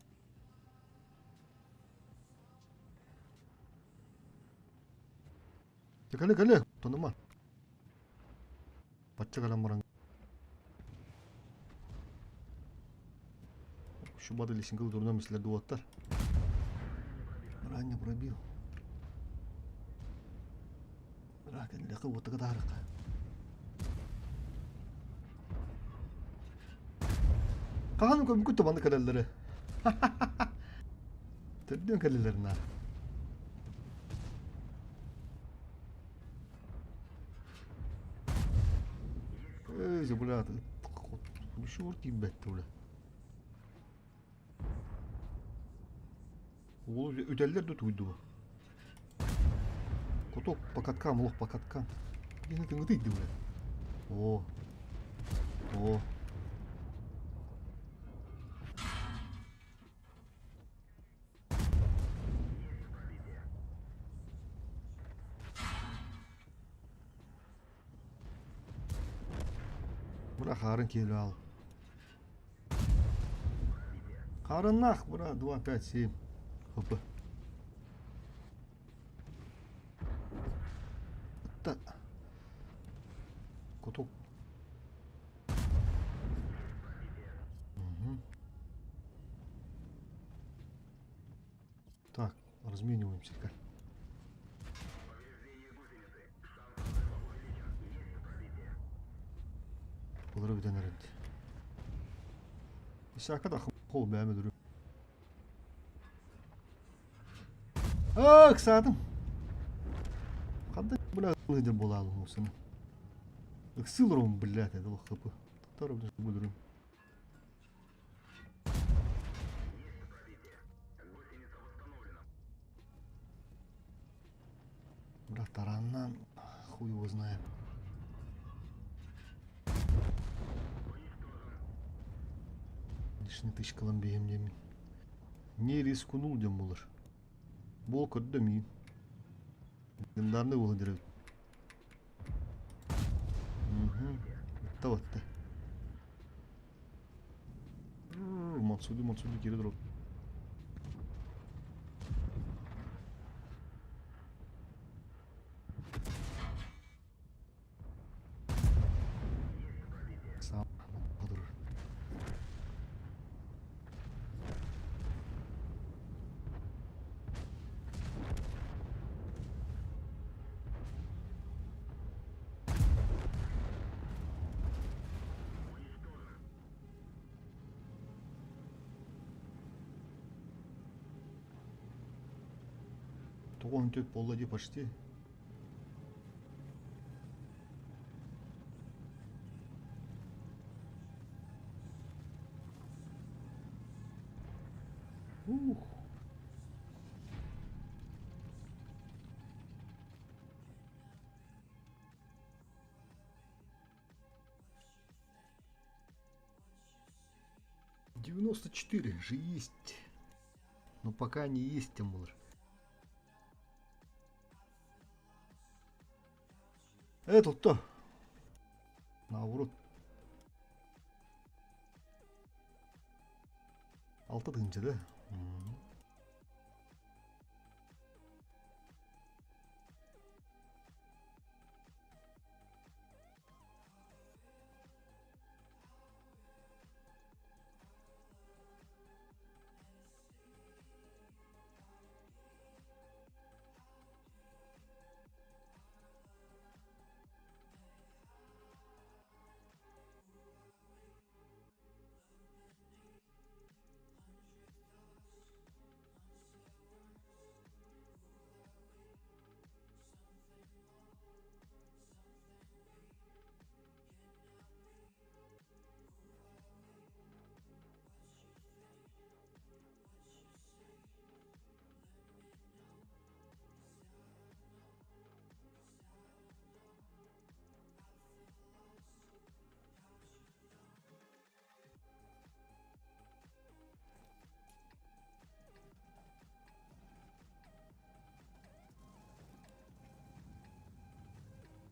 Кәлі, тоныма. Патча қалам баран. Şu бады лесінгі дұрына меселерді оттар. Ранне пробил. Бірақ әніліқі оттығы дағырыққа. Қағаным көмі күтті банды кәлелері. Түрден кәлелерін ары. Эй, блядь, ну шорт ебать-то, бля. Ол өтелдер де туйды бұл. Коток по каткам, лох по каткам. Енді тыңғы тейді, бля. О. Бұрақ арын келі ал. Таранах, брат, 2, 5, 7. Хп. Это... Куток. Угу. Так, размениваемся-ка. Bunları bir denerim. İşte da kol beğenme duruyor. Kısadım. Kadın buna ılıdır bolalım olsun. Iksılır onu billah dedi o kapı. Tarafı bu durum. Брат, тараннан хуй его знает. Лишний тычкалым бейемдемин. Не рискунул дем булар. Бол көрдөмейм. Дымдарны болу дерек. Таватты. Мансуду кире дроп. Сам подурur. Тоғын төп болды деп почти. «94 же есть, но пока не есть, Тимур. Тут-то наоборот 6-ынчы да.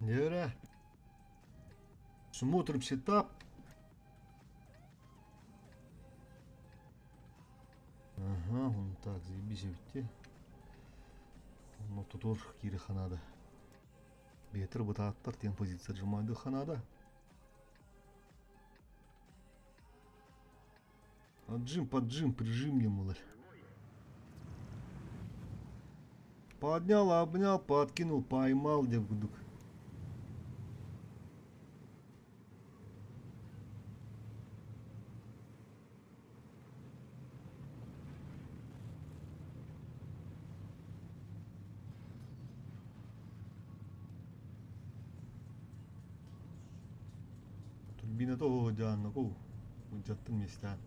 Нера. Смотрим сетап. Ага, он так, заебись битти. Но тут тоже кири ханада. Бетер бытаттар тем позиция жимайды ханада. Отжим, поджим, прижим мне, мулар. Поднял, обнял, подкинул, поймал, девгудук. Турбина то jangan aku ujatin mistan.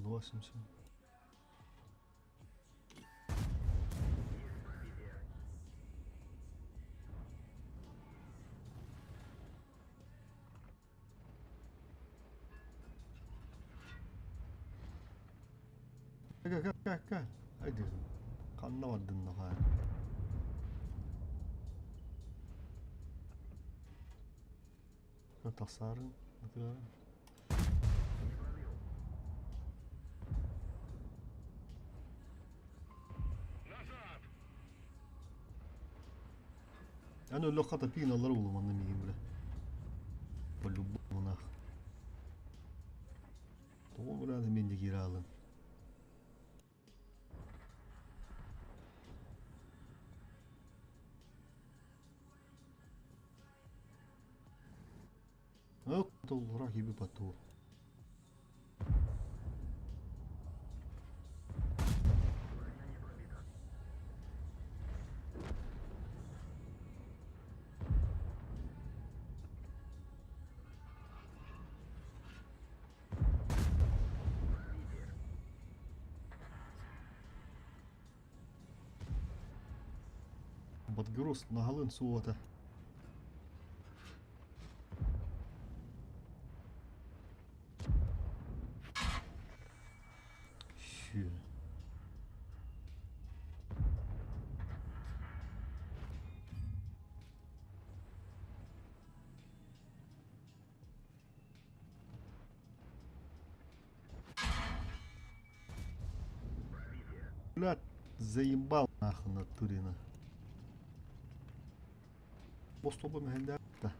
180. Gel. Haydi. Kanlamadın daha. Tasarım. Назад! Я ну легко пигнал рулом на миге, бля. По-любому нах. То, бля, на меня гирален. Ök, толлара gibi бату. Батгрос нагалын суота. Щу. Блядь, заебал нахуй на Турина. Поступа мехенде да.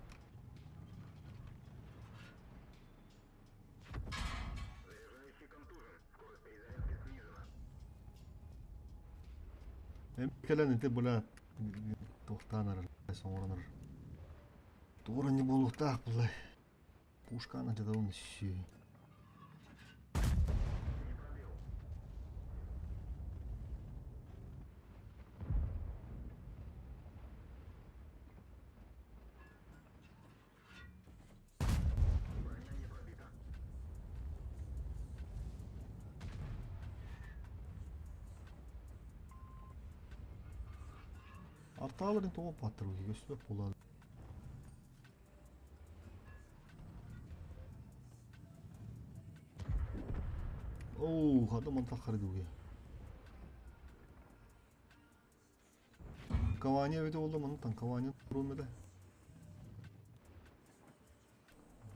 Эмкелен инте блядь. Тохтанар, соңоранар. Тура не болуктак, блядь. Пушканы жада он щи. Арталарын тоғын паттыруға көстіп болады. Оу, қадам антақ қарыдуға. Кавания өте олды мұнықтан, Кавания тұру мәді.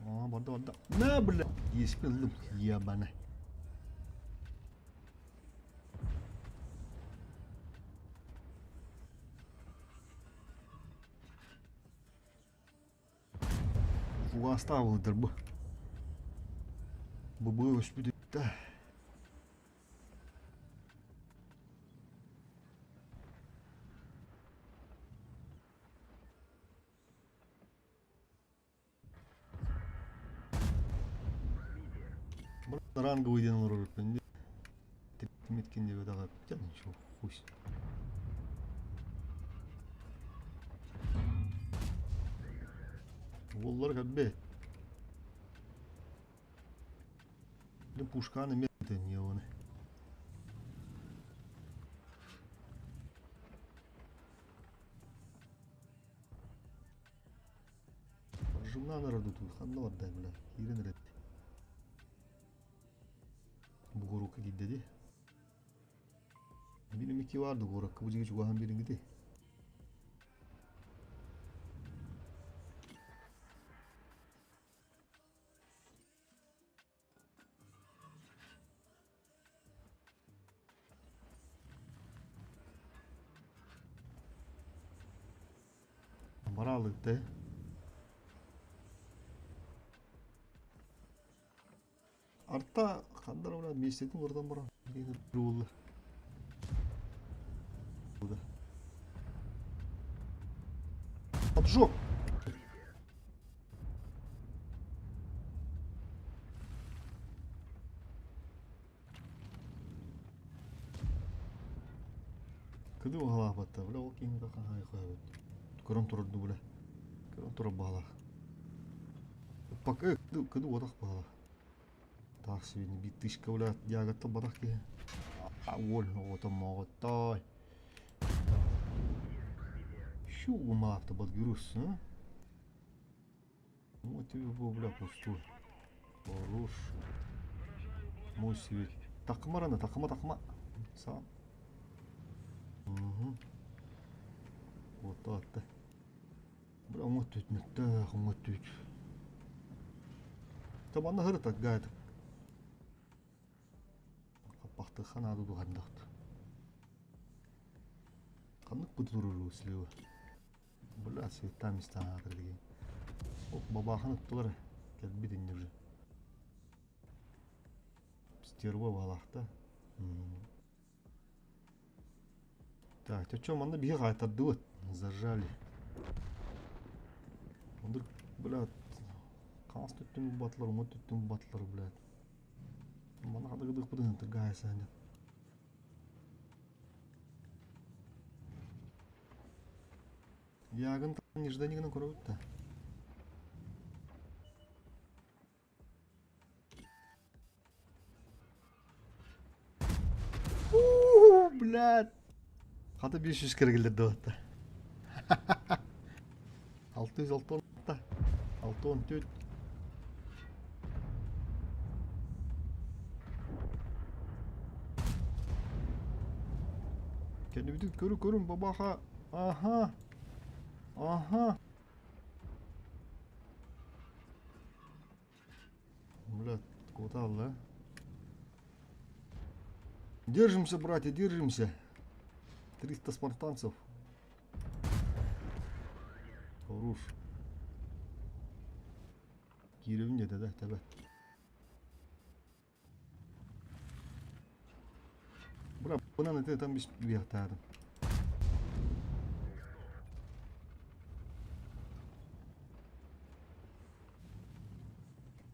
Барды. Нә, біля! Еспен ұлым, ебаны. Оставил дырбы. Бубы өспүді. Бір ранговый ден ұрыр өтпенде. Тепметкенде өдаға өткен. Ничего, хуйс. Олар кәббе. Пушканы меті не оны. Жымнан ұрады тут, қанды вардай, бля, ерін ретті. Бұл ғорыққа кейді де. Benim iki vardı ғорыққа, бұл жеге жүгіған берін кеде. Баралыкты. Артта қандар олар местетін ордан бара. Енді бір олы. Поджог! Кыды оғала батта, бля, ол кейін қақан хай қойы бөт. Көрін тұрырды, бля. Көрін тұрыр бағала. Пак, кыды одақ бағала. Taxsini bittishka ulat jagatta barak ya. Awol otam mogotoy. Şu maafta bad gürüs ha. Motivi bu bula postu. Boruş. Musivi. Takmarana takma. Sağ. Otatta. Bura umutut netta umutut. Taban da hırtak gayet. Kapaktı kanadı duhandaktı. Kanık budurur usluğu. Bula sevtam istahadır diye. O baba hanıttılar. Gel bir dinleri. Sтерва балақта. Так, то чё, манда бега айтады вот. Зажали. Онда, блядь, қанс түттің батылар, ұмыт түттің батылар, блядь. Мана қадығыдық бұдың тұргай сәнді. Ягын тағын нежданигінің көрі өтті. Блядь. Хаты 500 кіргілдерді өтті. 600 да. 614. Kendimi görün babaha. Aha. Блядь, куда Allah? Держимся, братья, держимся. 300 спартанцев. Хорош. Киревне да, тебе. Бра, бананы ты там без вертаdım.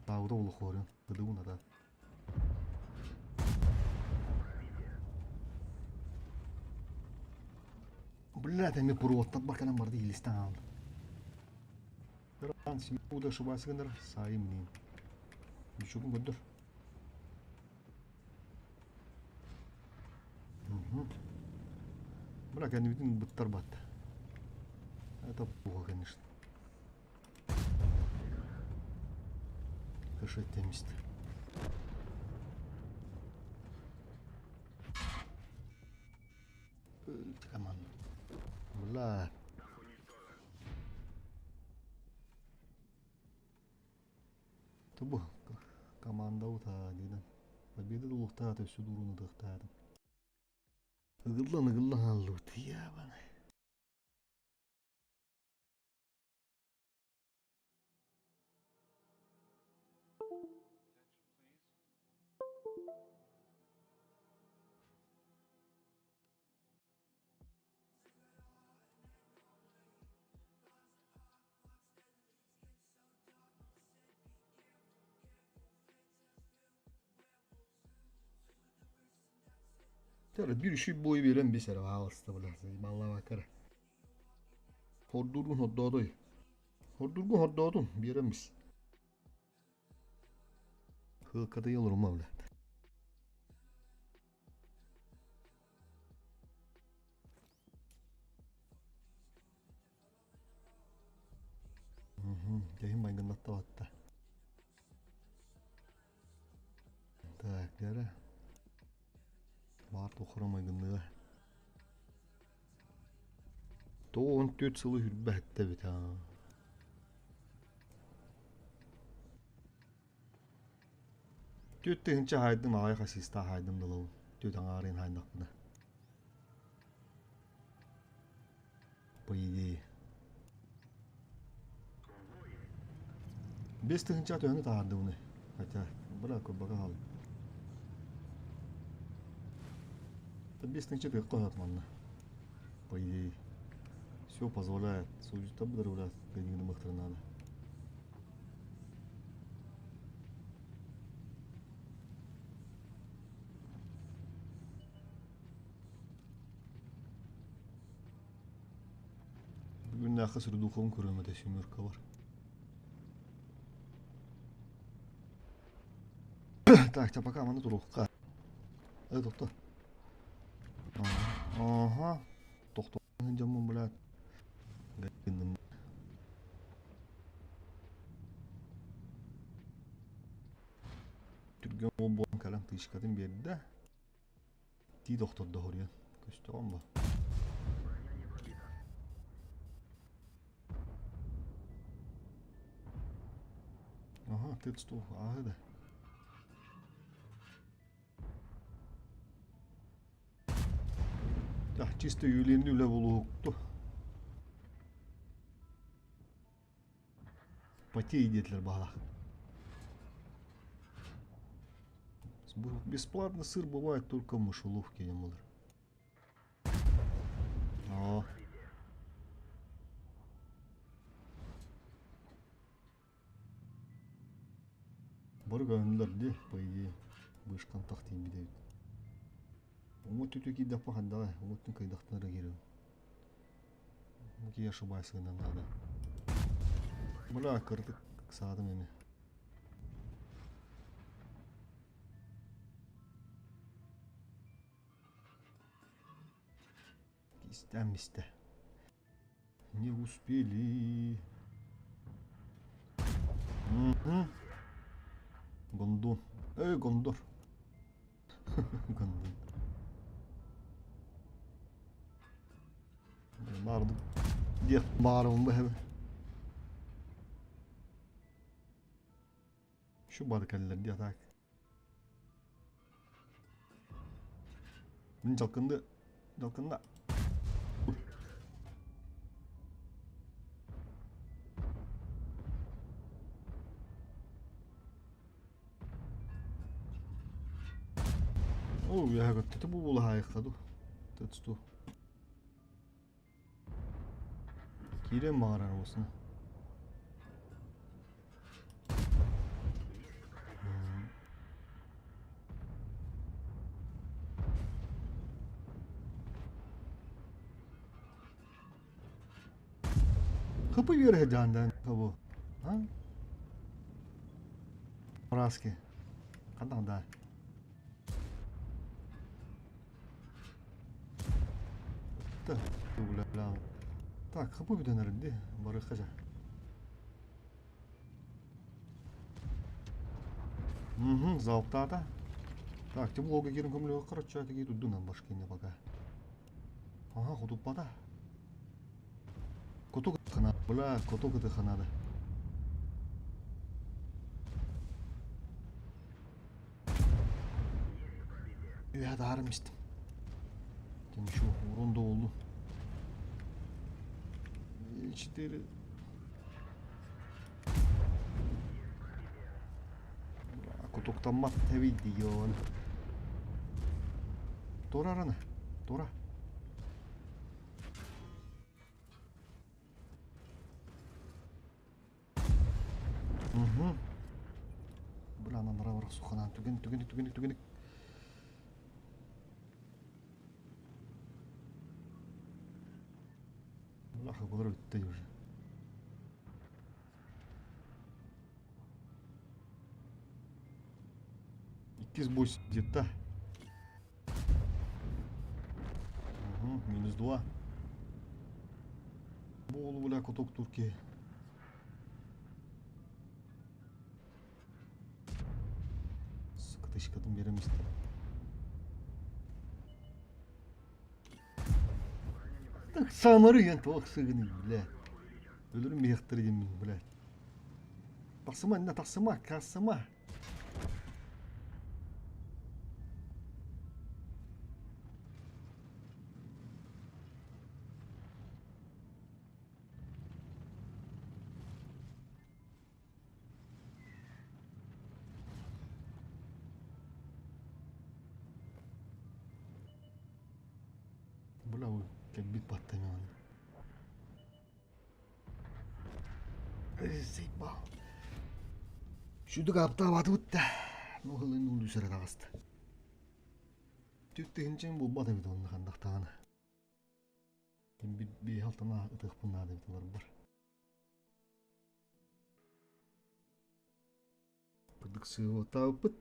Тауda улық орын. Гыдыуна да. Блядь, ами пуруоттат барканан барды елестен алды. Дыран сими уда шубасыгындар сайым нейін. Үшігін көдір. Бірақ әні бітін бұттар батты. Это плохо, конечно. Кышет теместі. Команда. Бля. Это был команда утадыдан. Победа улуктады, всю дуруну дыктадым. Ыгылдан аллут, ябаны. Tara bir şey boy veren bir sene ağızda bulasın. Vallahi bakar. Hordurgun hoddodoy. Hordurgun hoddodun bir yerimiz. Hılkada yılırım avlat. Yayın baygın hatta hatta. Tak yara. Бар тоқырамайгынныға. 14 сылы хүрбәтті бет. Төттігінші хайдым ағай қасиста хайдым дылау. Төт аңарын хайдақпыда. По идее. 5-тігінші атөңі тағарды бұны. Хотя, бұра көбіға қалып. Бесный четыре кладет манна. По идее. Все позволяет. Судить там буду конечно, махтер надо. Bugün ne akı sürü dukağın kurulmada şümürka var. Так, тебя пока маны турукка. Токто. Ага. Токто. Жаман, блядь. Гайдын. Түрген обуан калам тышкадын берди да. Ти доктордо хорьян. Көстөгөн ба. Ага, ты что? Ага, да. Так, чисто юлинди үле болукту. Потей детлер бала. Бесплатно сыр бывает только в мышеловке, не мудр. О. Барганларда, по идее, бышкан тахтин бидет. Вот тут такие да паханда, вот тут кайда хтара гирю. Вот я ошибаюсь, когда надо. Бля, карты как садом ими. Кистамисте. Не успели. Гондон. Гондор. Гондон. Барды. Дед барым бәбі. Şu barkallar diye tak. Bunu çalkındı. Çalkındı. Oh ya gott, bu bula hayıkadı. Tuttu. Kire mağarar olsun. Kapı yere candan kapı. Ha? Raski. Kadang da. Так, так, kapı bir dönerim de. Barakaca. Залптада. Так, ты блога кирин көмлөөгө карача теги тудунан башка эне бага. Ага, худуппада. Коток хана, бля, коток это ханада. Я дарым истим. Тем şu урунда болду. 4 Котоктан мат тебиди ён. Тора рана. Тора. Бля, нара суханан түген. Лаха болар өтті уже. Иккиз где-то. Минус 2. Болу бля коток турки. Sıkışkatın veremişti. Так самары ен тоқ сыгыны бля. Ölürüm bir yaktır yemin bля. Тасыма, касыма. Бля, ой, как бит паттаман. Сейбал. Шуды капта батыпты. Нохылын улду сыра тагысты. Түттегенчен болбады бит оны кандактаганы. Bir altına ıtık bunlar da var. Pıdık sıvı tapıt.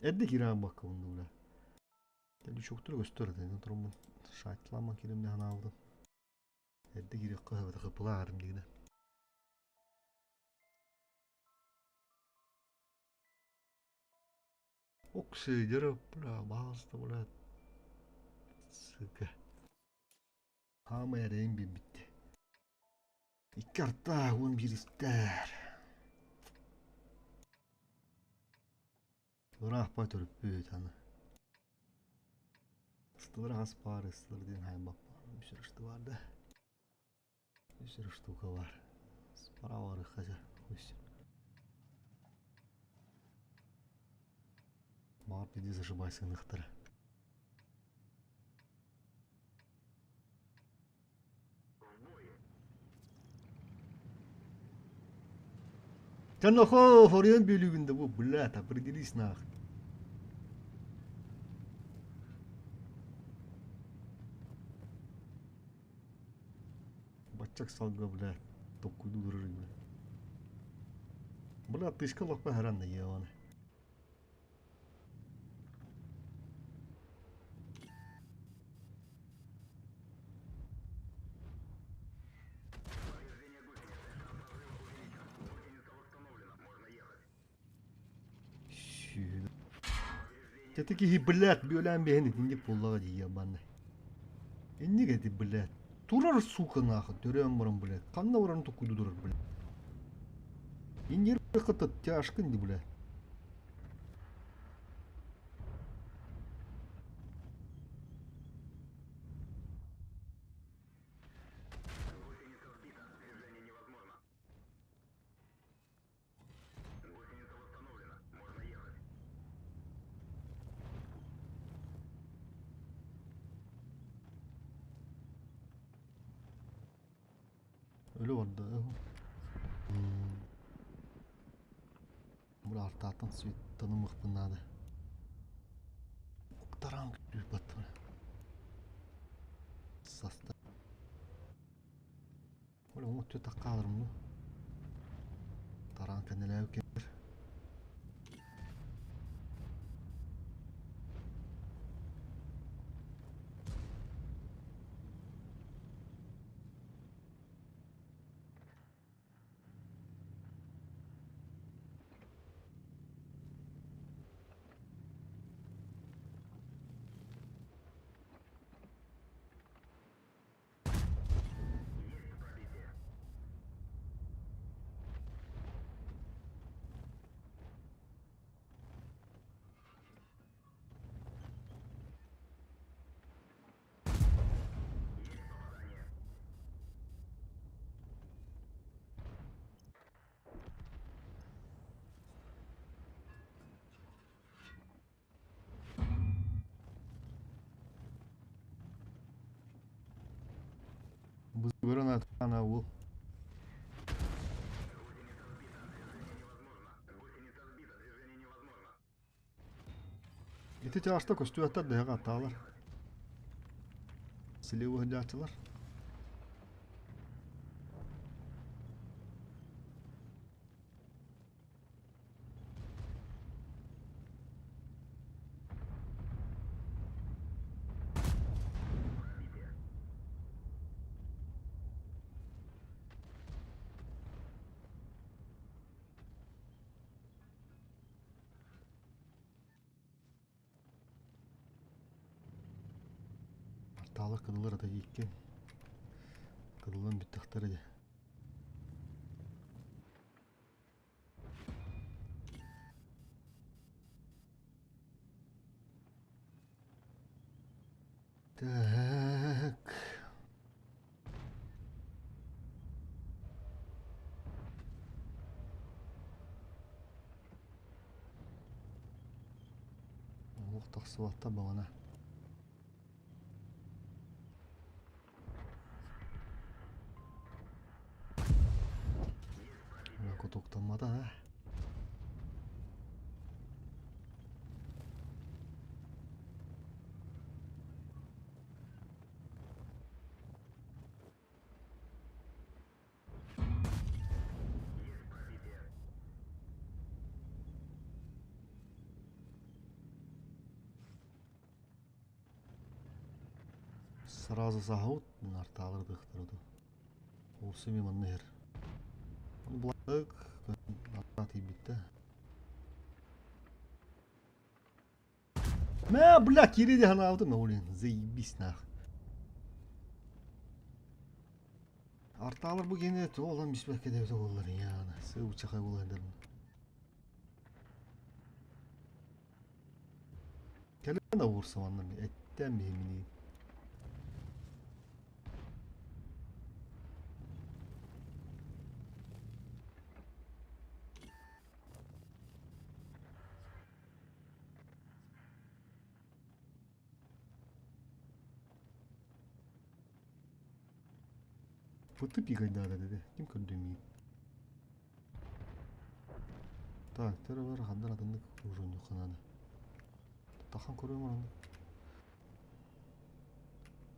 Edde kiran bakka bunda bula. Dedi çoktur gösterdi. Oturum şahitlama kirimde hana aldım. Edde girek kahvede kapılarım digine. Okşay jarap bula bazda bula. Sıkı. Hama yarayın bir bitti. İki artta un bir ister. Orah patörüp büyüt anı. Istıları has par ıstıları diyen hayın bakma. Bir sürü ıştı vardı. Bir sürü ştuka var. Para var kaca. Мар иди зашибайся на хтара. Жанохо хорьон бөлүгүндө бу блядь, определись нах. Бачак салга, блядь, токуйду дурыр, блядь. Блядь, тышка лапа харанна ебаный. Все-таки, блядь, бюлям бегнет, не пулага ебаный. И не гэти, блядь. Турар, сука, нахуй, дөрем барам, блядь. Канна барам токуйду дурыр, блядь. И нервы хата тяжко, не, блядь. Öyle vardı. Бұл артатын светтаны мықпынады. Таран күтіп баттым. Саста. Бұл ұмытты таққалырым. Таран кәнелі әукендір. Біз көрін атқана ол. Эти тяжта көстүөттөр дэга аталар. Силеу хыдачылар. Арталар кыдылар да ийиккен. Кыдылын бүттактар эди. Так. Улук таксыбатта багана. Тоқтамады, а? сразу сахут нарталыр дыхтырды. Орсы мен манны хер. Он блак нартати битте. Мә, бля, киреде хана алды мә олен. Заебись нах. Арталыр bu gene oğlan bisbek edevde olurlar yani. Sığ uçakay olaylar. Kelime de vursam anlamı. Etten mi yemineyim. Fıtı pigayda dedi. Kim kördüğümü. Так, terör хандар адымдык ужон юкананы. Тахан көрөм аны.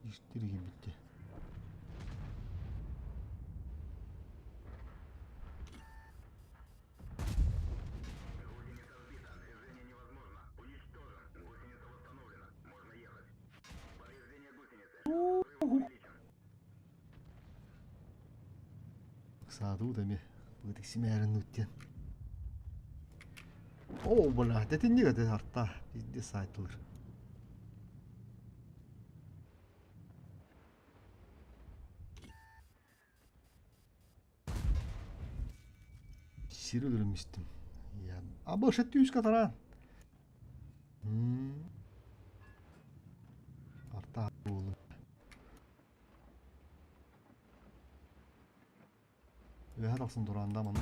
Иштери келбитти. Саду деме. Быдык симерин үттен. О, бля, детинниге де артта. Бизде сайтылыр. Сирі өлімістім. Абы шетті үз катаран. Артта болу. Өйәт алсын дұранда маны.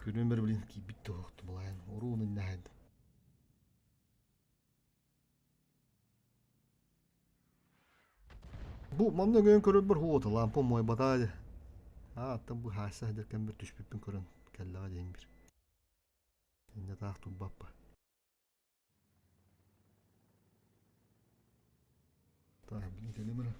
Көрген бір білін ки бітті оқты бұлайын. Оруының нәхеді. Бұл мамна көйін көріп бір хуоты. Лампом мой батайды. Аттан бұл хаса деркен бір түшпіппін көрін. Кәллаға дейін бір. Енді тақ тұлбаппа. Тағы білін келемір.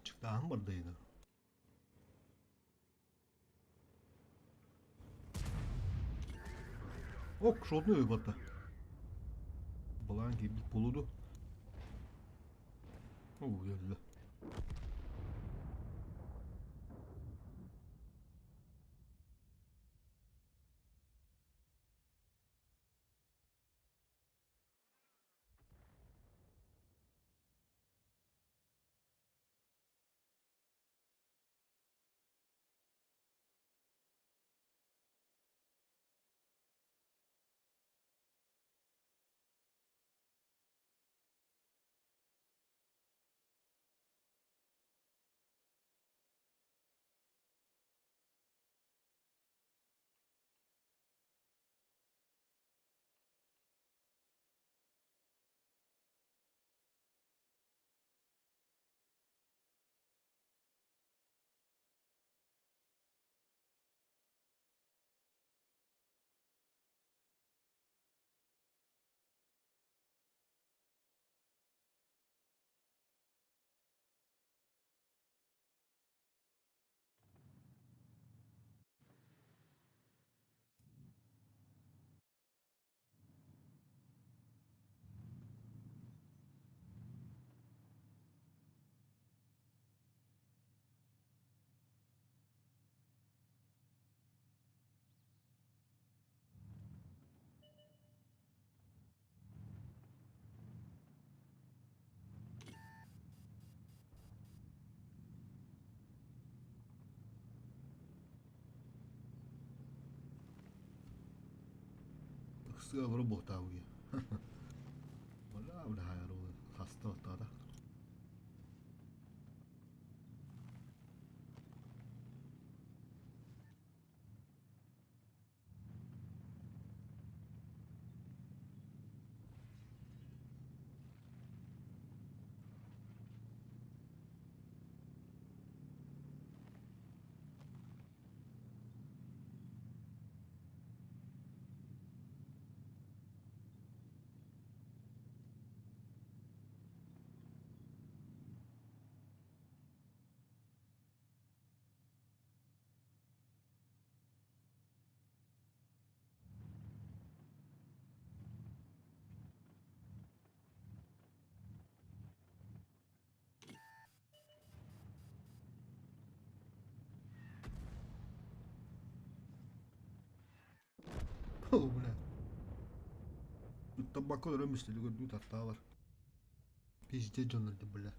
Çıktağım buradaydı. Ok, şodunu öğbattı. Balan gibi buludu. Geldi. Kısığa vurup bohta uya. Valla udah hayal oldu. Hasta hatta da. Oh bu ne? Tabak kadar ölmüştü. Gördüğü hatta var. Pizce canlıydı böyle.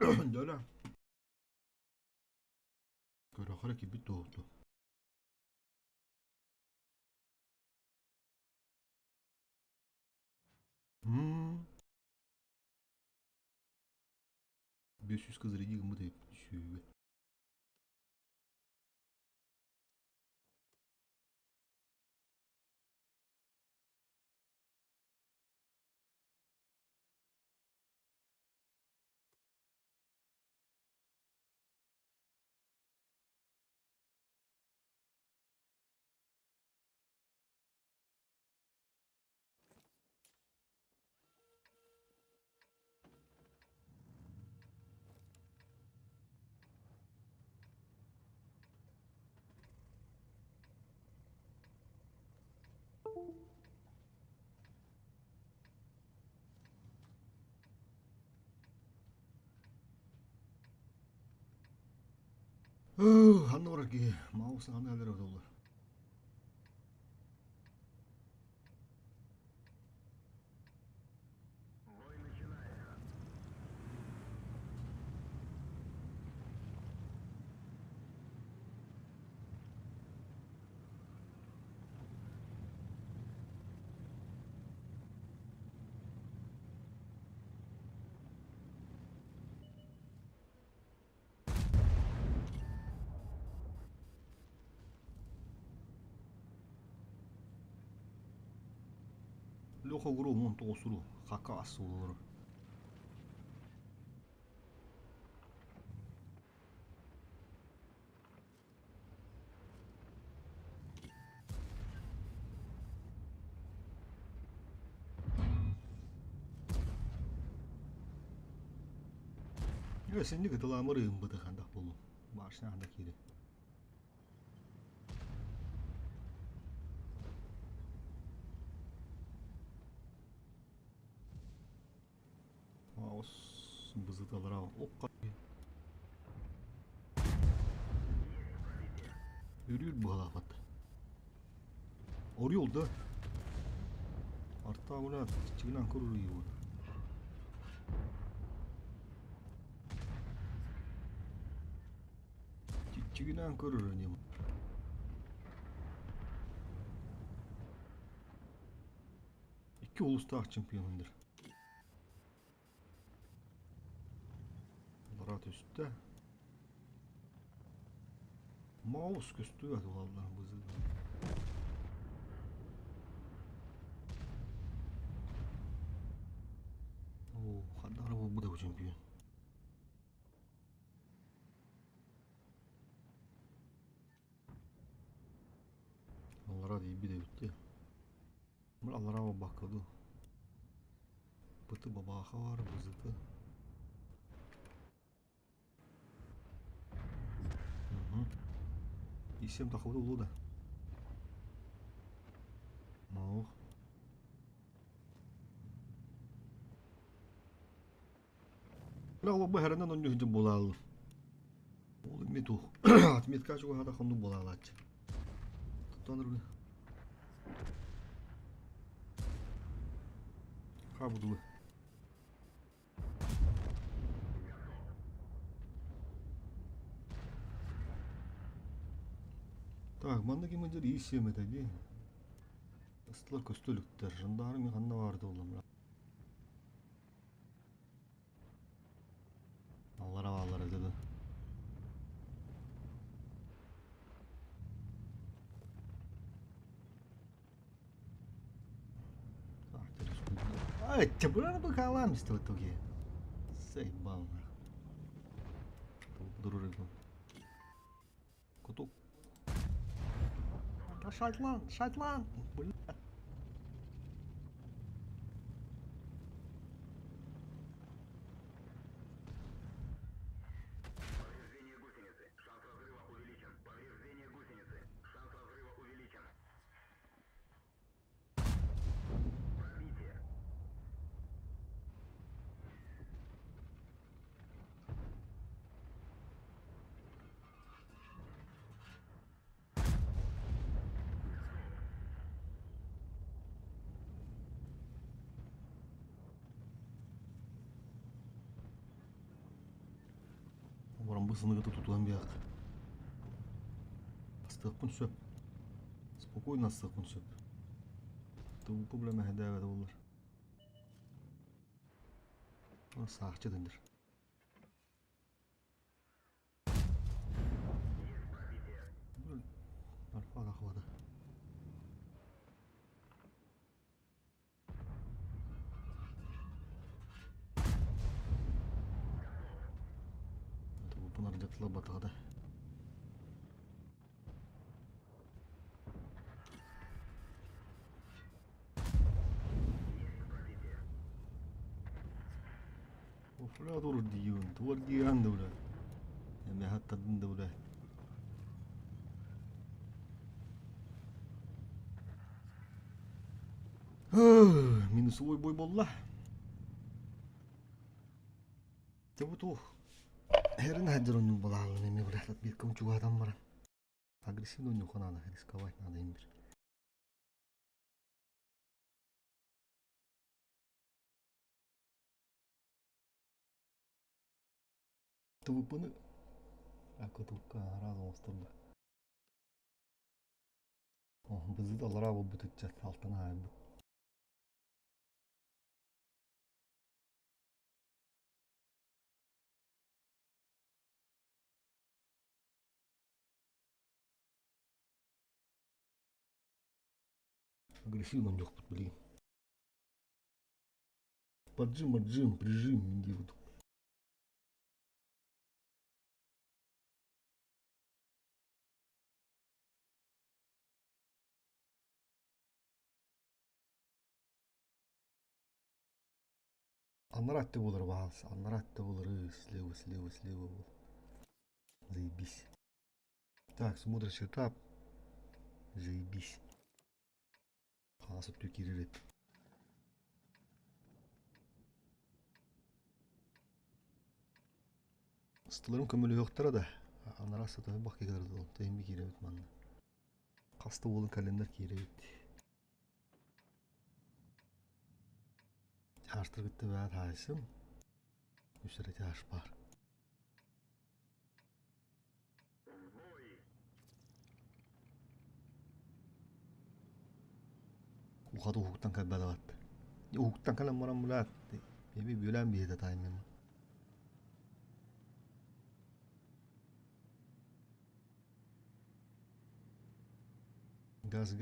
Öyle. Göre hareket bir doğdu. Hmm. 500 kız rengi gımı da düşüyor. Hanno oraki maussan hanno alder oldu. Lokoguru mun tosuru kaka asur. Ya seni ketelamır yımbıdı kandak bulu. Başına kandak yeri. Maus bızıtalara okka. Yürüyor bu halafat. Oraya oldu. Artta buna çıkınan kurur iyi oldu. Çıkınan kurur önemli. İki uluslar şampiyonundur. Murat üstte. Mouse küstü ya vallahi bızı. Kadar bu da şampiyon. Onlara da iyi bir de bitti. Bunlar Allah'a bakıldı. Bıtı babaha var bızıtı. İsim takıldı ulu da. No. لا bu herenden onu hücum bulalı. Oğlum ne tu? Atmet kaç o hada konu bulalı. Tutanır mı? Kabudu. Так, мандагы мыжыр ий семедеги. Ыстылар көстөлүктөр. Жындары мен канда барды улам. Аллара баллар dedi. Ay, çabuk bakalım işte o toki. Sei bom. Durur bu. Kutu. Şaytlan, şaytlan. Buram bu sınırda tutulan bir yak. Astıkpın söp. Spokojno astıkpın söp. To bu probleme hedeve olur. O sağçı döndür. Arpa havada. Bunlar jatıla batağda. Ufla doğru diyorsun. Duvar giyan da bura. Yani hatta da bura. Minus oy boy bolla. Çabuk Herin hajar onu bulalım emi bırakıp bir kım çuğa adam var. Agresif oynuyor kanada рисковать надо им bir. Тупыны. Акı tupka razı olsun. Oh, bizi de alara bu bütücet altına ayırdı. Агрессивно он yok блин. Поджим, прижим, иди вот. Анрат olur bazı. Анрат olur. Слева. Заебись. Так, смотришь этап. Заебись. Hasıp tükürür. Стыларым көмөлө yoktara da. Анарасы да бак кегер дол. Тайми киребит манна. Касты болун календар киребит. Çarştır gitti be taysım. Üstüne çarş var. Ukadı hukuktan kaybada battı. Hukuktan kalan maram mulat. Bebi bölen bir yerde taymim. Gaz.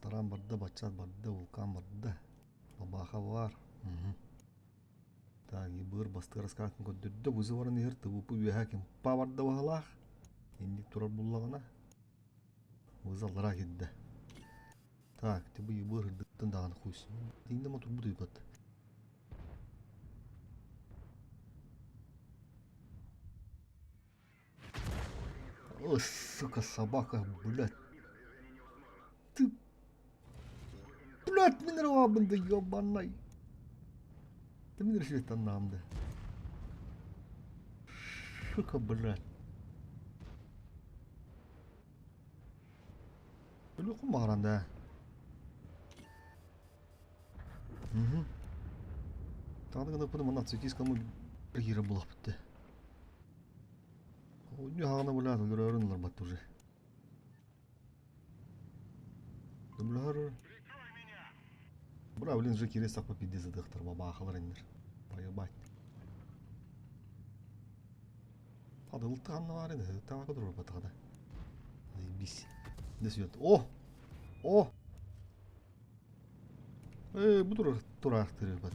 Taran barda, bachat barda, vulkan barda. Babaha var. Tagi bır bastı raskatın köddürdü. Bu zavarın yırtı. Bu bir hakim. Pa barda vahalah. İndik turar bullağına. Bu zallara gitti. Так, ты бы ебал рыдыктан даган хуйсын. Динде мотор буду ебат. О, сука, собака, блядь. Ты... Блядь, мен равабында ебаный. Ты мен решетан намды. Сука, блядь. Блядь, кумаран да. Тағы да бұны мына цветискамы бір кері бұлақ бітті. Ойны ағына бұлады, өлір өрінлер бәтті уже. Дүмлер. Бұра өлін же керес сақпа пидесі дықтыр, баба ақылыр ендер. Байыбайт. Қады ұлтты қанна бар еді, тава қыдыр бәтті қада. Заебись. Не сүйет. О! Bu duraktır bak.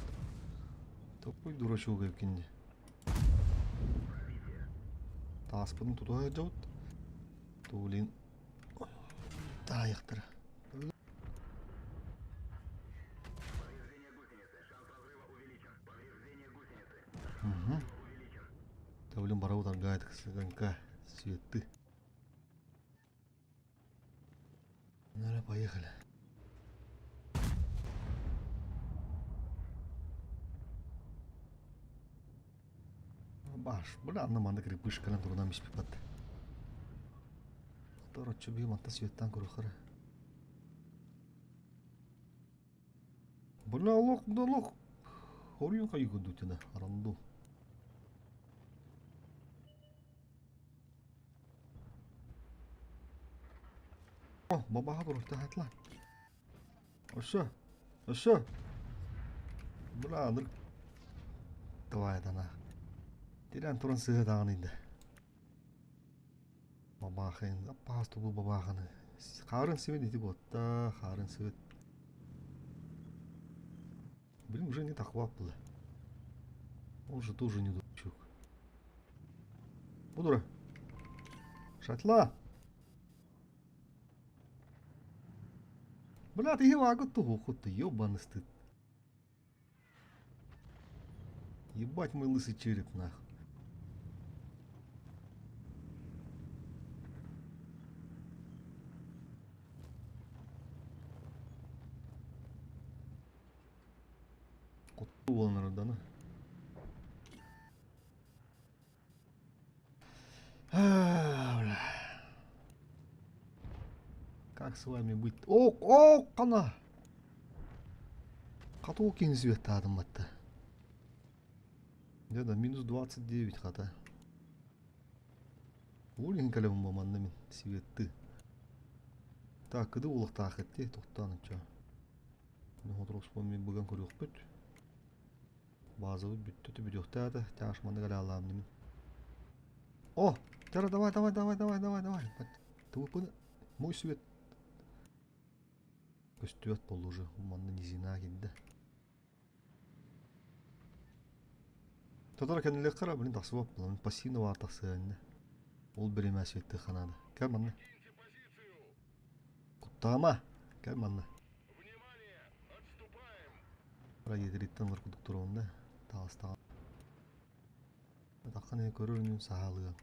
Topu duruşu gevkinde. Taspın tutuğa cavut. Tuğlin. Daha yaktır. Tuğlin bara utargaydı kısıkanka. Süyetti. Nere поехали. Баш, бля, манда крепышкалан турдан биш пипат. Тора чуби манта светтан курухара. Бля, лох. Хорюн кайгы дутина, аранду. О, бабаха турухта хатла. Ошо. Бля, андыр. Давай дана. Тирен туран сыгы дағанıydı. Babakın, apastı bu babakını. Харын сывет ети готта, харын сывет. Блин, уже не так было. Он же тоже не дурачок. Будура. Шатла. Бля, ты его агату, хоть ты ёбаный стыд. Ебать мой лысый череп, нахуй. Волнар да. Бля. Как с вами быть? О, қана! Қату екен светті адым батты. Да, минус 29 қата. Өлген кәлемім боманды мен светті. Так, кіді олық тақетте, тоқтаны ча. Отырық споммен бұған көрі өкпет. Базы бүтті бүдіқті ады, таңышманды кәлі аламды мен. О, Тара, давай. Ты выпыны. Мой свет. Көстует болу уже. Уманды низина келді. Татар кәнелер қара, білін тақсы бап бұла. Пассивны бар тақсы әнді. Ол біреме светті қанады. Кәл манны. Құттама. Кәл манны. Внимание! Отступаем! Бұра едіреттен ұрқыдық тұрауында. Тағыстаған. Таққан әне көрірінен сағалыған.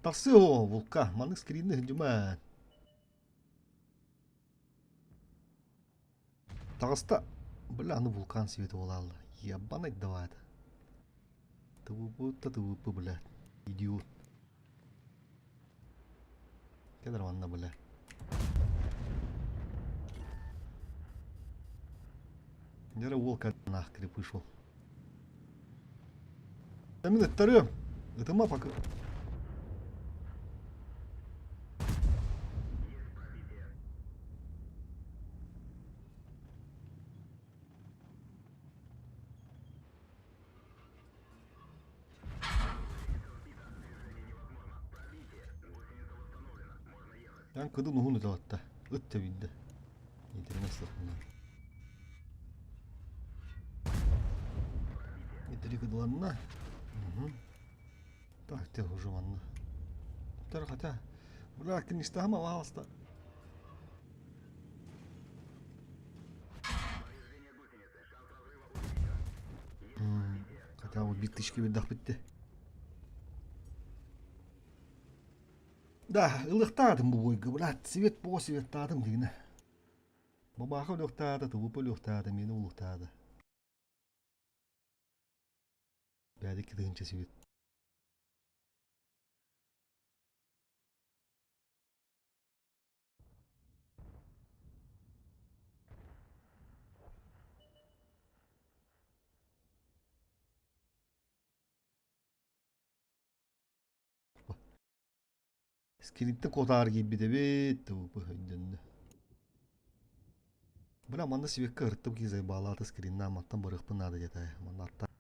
Тақсы о, вулка. Манның скринді хүнжімән. Тағыста. Білі аны вулкан светі олалды. Ебан айдавайды. Тывыпы, блядь. Идиот. Кедір ванна, блядь. Нері волка нах кіріп ұшыл. Әмін әттәрі. Үтіма пақы. Yani kadın uhunu da hatta. Öt de bildi. Yedirmez bunlar. Yediri kıdılanına. Tahte hucumanına. Tarıkata. Bırakın istahama vahasta. Хотя вот биттишки бедах битти. Да, ылықтадым бұл ойғы, блядь, свет по светтадым дегені. Бабақы өліқтады, тұвыпы өліқтады, мені өліқтады. Бәді кедігінші свет. Скелетті қотар кейбі де бет, тұвыпы өйденді. Бұна маңда светкі ұрттып кезай балаты скринна аматтан бұрықпын ады детай. Маңда арттар.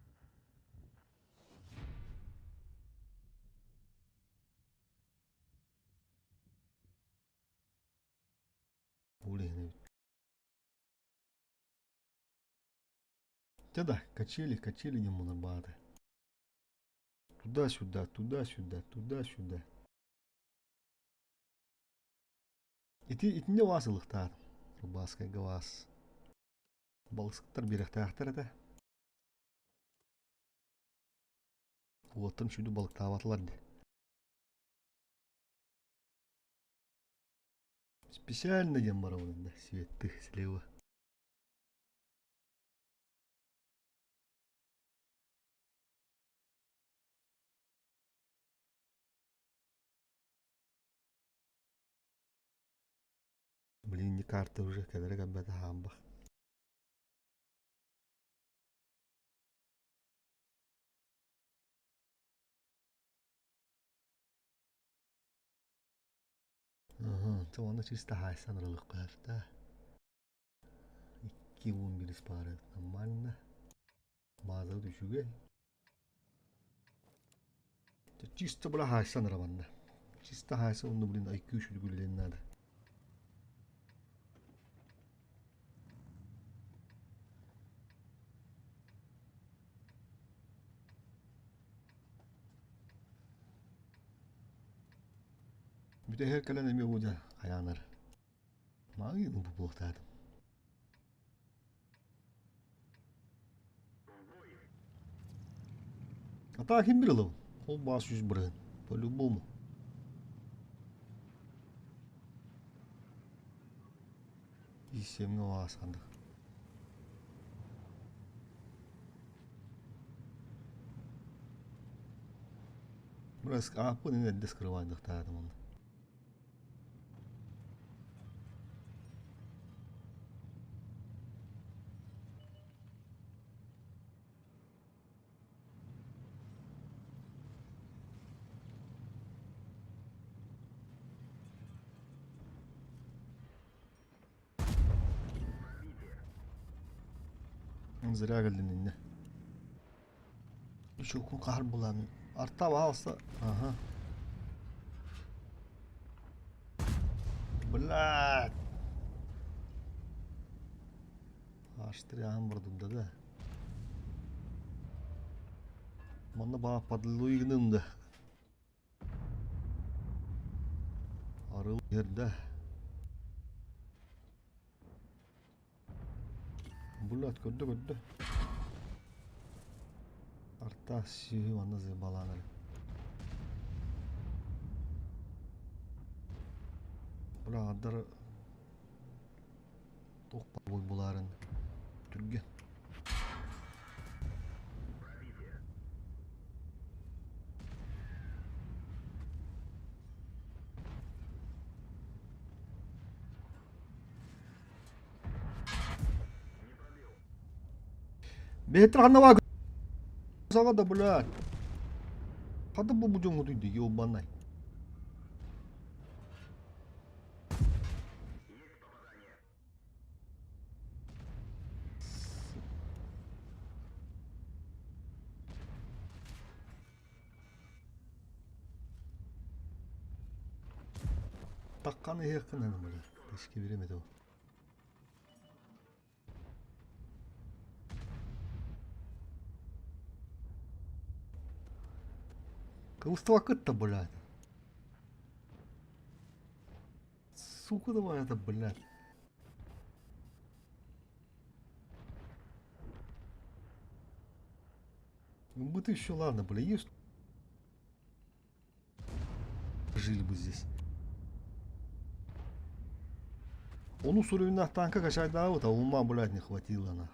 Улегіне бет. Теда, качели не мұны бады. Туда-сюда. Итінде васылықтар. Рубаскай гавас. Балықсықтар беректі ақтар әді. Оттан шүді балықта аватыларды. Специально дем бар онында. Светті слева. Блин, не карта уже, когда ребята хамбах. Ага, то чисто хайсан ролик кафта. 2-11 пары нормально. База düşüge. Чисто бля хайсан раванна. Чисто хайсан onu блин IQ şudu güllenler. Bir de her kalan emi hoca hayanar. Mağın bu buluktadım. Ata kim bilir lan? O bas yüz bırakın. По-любому. И 7 var sandık. Bunu nerede скрывайдық тағдым оны. Зря geldiğinde. Hiç okun kahır bulamıyorum. Artta bağırsa. Aha. Блядь. Аштыряғым бұрдымда да. Мана баға падылу егінімді. Арыл жерді. Блядь, көрді. Арта сүйі мана зебаланыр. Бұлағадар тоқпа бой бұларын түрген. Бетір ғанава саға да, блядь. Қады бұл бұжың ұдыйды, еубанай. Таққаны еқін әні, блядь. Тешке беремеді о. Кылыстыва кытта, блядь. Сука давай это, блядь. Ну бы ты еще ладно, блядь, есть. Жили бы здесь. Он уровень на танка качать да, вот, а ума, блядь, не хватило на.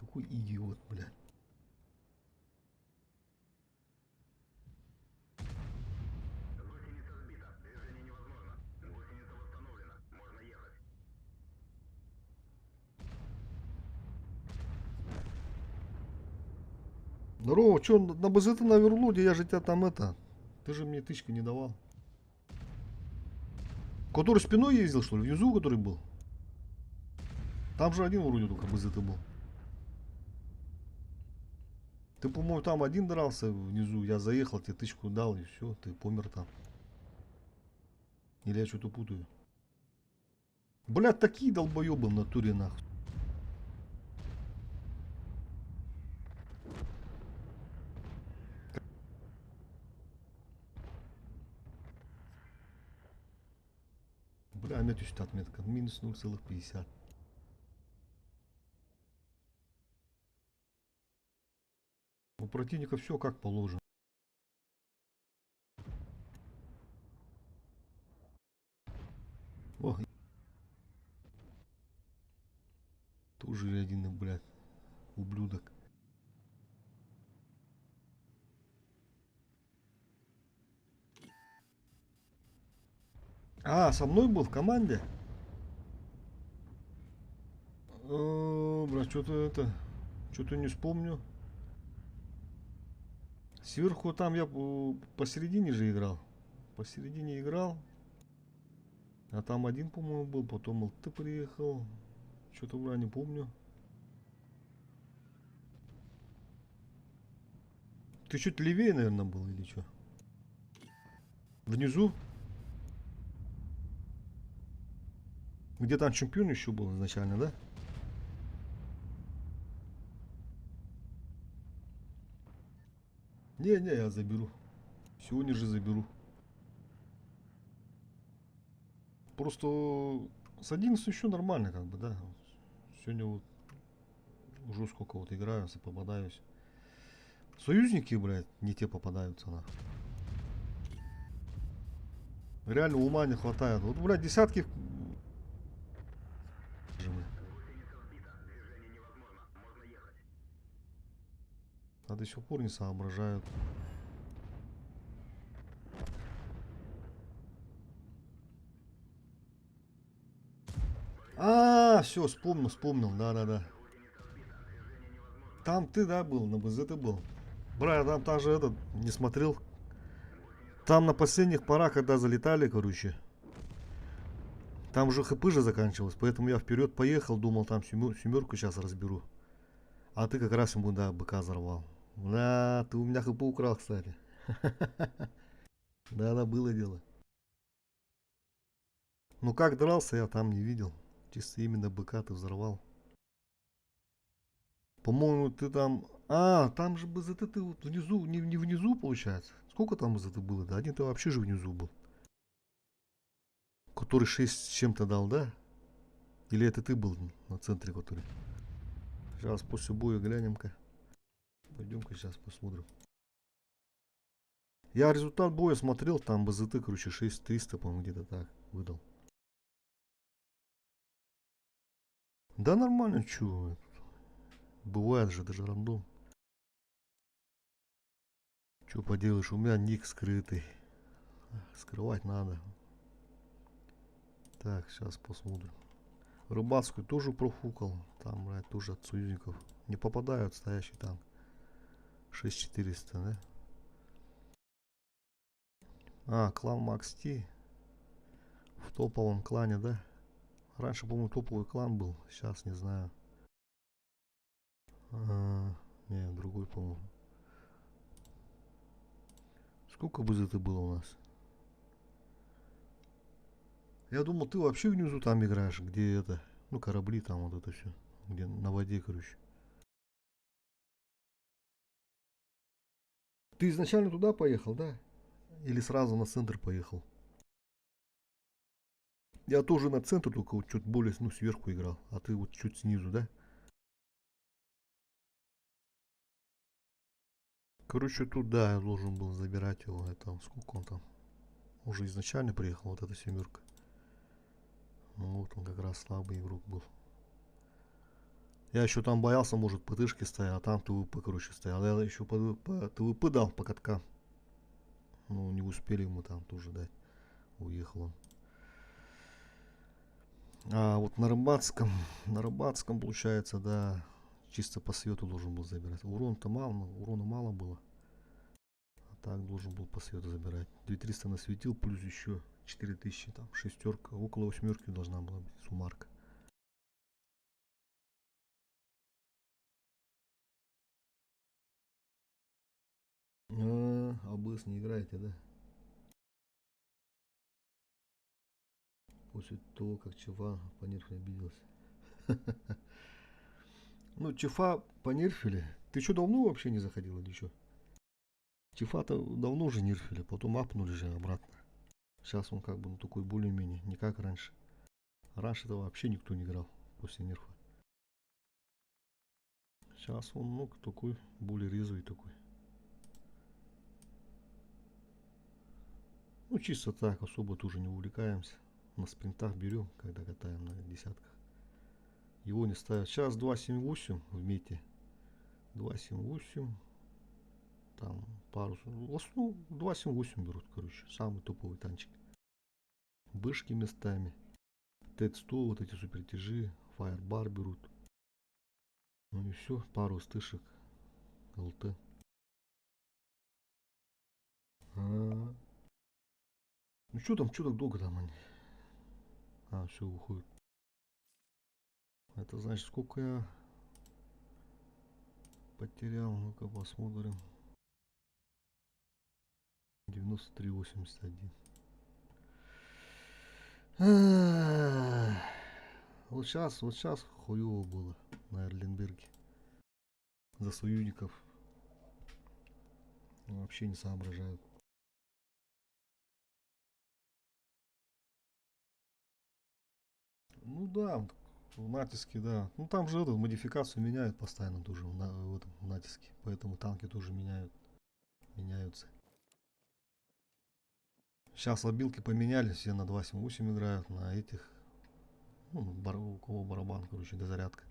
Такой идиот, блядь. Здорово, чё, на БЗ-то на верлоде, я же тебя там это... Ты же мне тычки не давал. Который спиной ездил, что ли? Внизу, который был? Там же один вроде только БЗ-то был. Ты, по-моему, там один дрался внизу. Я заехал, тебе тычку дал, и все, ты помер там. Или я что-то путаю? Блядь, такие долбоебы в натуре, нахуй. Бля, опять еще отметка. Минус 0,50. У противника все как положено. О, тоже один, блядь, ублюдок. А, со мной был в команде? Бля, что-то это... Что-то не вспомню. Сверху там я посередине же играл. Посередине играл. А там один, по-моему, был. Потом ЛТ приехал. Что-то бля, не помню. Ты чуть левее, наверное, был или что? Внизу? Где там чемпион еще был изначально, да? Не, я заберу. Сегодня же заберу. Просто с 11 еще нормально, как бы, да. Сегодня вот уже сколько вот играю, попадаюсь. Союзники, блядь, не те попадаются, на. Реально ума не хватает. Вот, блядь, десятки. А до сих пор не соображают. все, вспомнил, да. Там ты, да, был, на БЗ ты был. Бра, я там же этот, не смотрел. Там на последних порах, когда залетали, короче, там уже ХП же заканчивалось, поэтому я вперед поехал, думал, там семерку сейчас разберу. А ты как раз ему, да, быка взорвал. Да, ты у меня ХП украл, кстати. Да, было дело. Ну как дрался, я там не видел. Чисто именно быка ты взорвал. По-моему, ты там... А, там же БЗТ ты вот внизу, не внизу, получается. Сколько там БЗТ было? Да, один ты вообще же внизу был. Который 6 с чем-то дал, да? Или это ты был на центре, который? Сейчас после боя глянем-ка. Пойдем-ка сейчас посмотрим. Я результат боя смотрел, там БЗТ, короче, 6300, по-моему, где-то так выдал. Да нормально, чё. Бывает же, даже рандом. Чё поделаешь, у меня ник скрытый. Скрывать надо. Так, сейчас посмотрим. Рыбацкую тоже профукал. Там, блядь, тоже от союзников. Не попадают стоящий танк. 6400, да? А, клан Макс Ти. В топовом клане, да? Раньше, по-моему, топовый клан был. Сейчас не знаю. Не, другой, по-моему. Сколько бы это было у нас? Я думал, ты вообще внизу там играешь, где это, ну, корабли там, вот это все, где на воде, короче. Ты изначально туда поехал, да? Или сразу на центр поехал? Я тоже на центр, только вот чуть более, ну, сверху играл, а ты вот чуть снизу, да? Короче, тут, да, я должен был забирать его, это, сколько он там? Уже изначально приехал, вот эта семерка. Ну, вот он как раз слабый игрок был. Я еще там боялся, может, ПТшки стоят, а там ТВП, короче, стоял. Я еще по ТВП дал по каткам. Ну, не успели ему там тоже дать. Уехал он. А вот на рыбацком получается, да, чисто по свету должен был забирать. Урон-то мало, урона мало было. А так должен был по свету забирать. 2300 насветил, плюс еще 4000, там, шестерка, около восьмерки должна была быть суммарка. АБС не играете, да? После того, как Чефа понерфили обиделся. Ну, Чефа понерфили. Ты что, давно вообще не заходил или что? Чефа-то давно уже нерфили, потом апнули же обратно. Сейчас он как бы, ну, такой более-менее, не как раньше. Раньше-то вообще никто не играл после нерфа. Сейчас он, ну, такой, более резвый такой. Ну, чисто так, особо тоже не увлекаемся. На спринтах берем, когда катаем на десятках. Его не ставят. Сейчас 2.7.8 в мете. 2.7.8. Там пару. В основном 2.7.8 берут, короче. Самый топовый танчик. Бышки местами. Т-100, вот эти супертяжи. Фаербар берут. Ну и все. Пару стышек. ЛТ. Ну что там, что так долго там они? А, все, уходит. Это значит, сколько я потерял? Ну-ка посмотрим. 93.81. Вот сейчас хуево было на Эрленберге. За союзников вообще не соображают. Ну да, в натиске, да. Ну там же эту модификацию меняют постоянно тоже в этом натиске. Поэтому танки тоже меняются. Сейчас обилки поменяли, все на 2.7.8 играют, на этих, ну, у кого барабан, короче, дозарядка.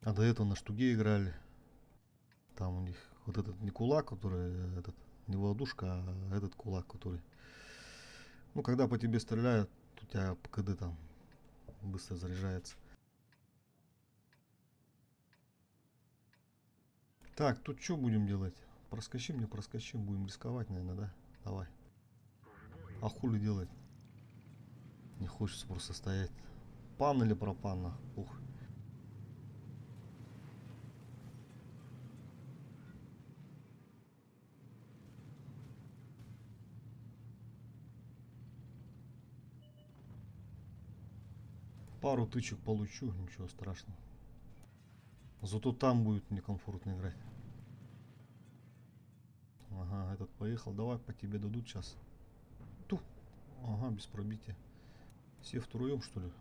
А до этого на штуге играли. Там у них вот этот не кулак, который, этот, не володушка, а этот кулак, который. Ну, когда по тебе стреляют, у тебя ПКД там быстро заряжается. Так, тут что будем делать? Проскочим, не проскочим, будем рисковать, наверное, да? Давай. А хули делать? Не хочется просто стоять. Пан или пропан, нахуй? Ух. Пару тычек получу, ничего страшного. Зато там будет некомфортно играть. Ага, этот поехал. Давай по тебе дадут сейчас. Ту. Ага, без пробития. Все втроем, что ли?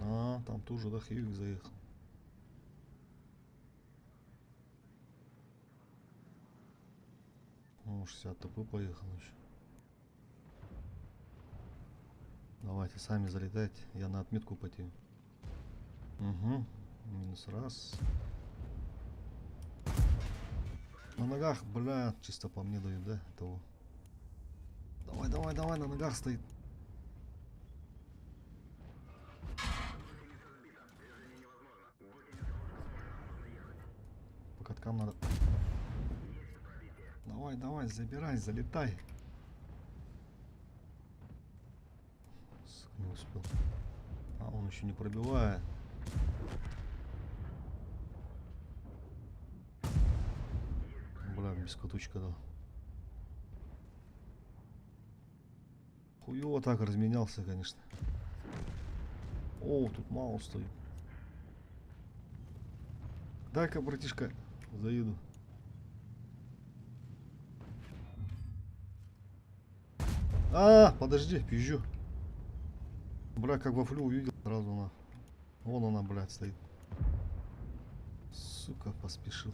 А, там тоже, да, Хьюик заехал. О, 60 ТП поехал еще. Давайте сами залетайте. Я на отметку потею. Угу. Минус раз. На ногах, бля, чисто по мне дают, да? Того. Давай, давай, давай, на ногах стоит. По каткам надо. Давай, давай, забирай, залетай. Сука, не успел. А, он еще не пробивает. Бля, без катучка дал. Хуёво так разменялся, конечно. О, тут мало стоит. Дай-ка, братишка, заеду. А, подожди, пизжу. Бля, как вафлю увидел, сразу она. Вон она, блядь, стоит. Сука, поспешил.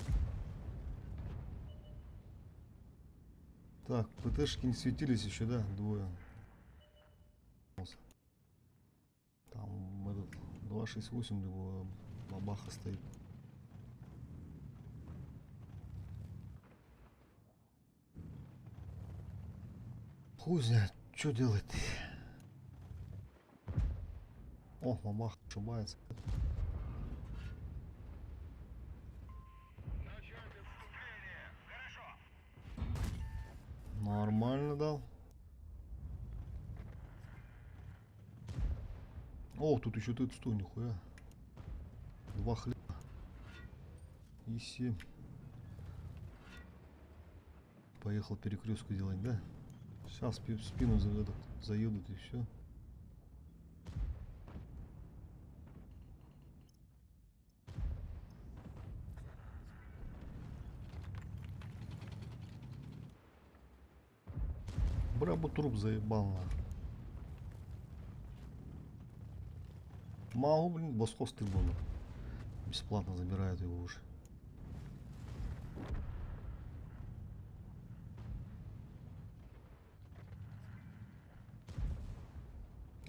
Так, ПТшки не светились еще, да? Двое. Там этот 268 либо бабаха стоит. Хуй знает, что делать. О, бабаха ошибается. Нормально дал. О, тут еще ты что, нихуя. 2 хлеба. И 7. Поехал перекрестку делать, да? Сейчас в спину заедут и все. Бля, бы труп заебал на. Могу, блин, босхоз ты буду. Бесплатно забирают его уже.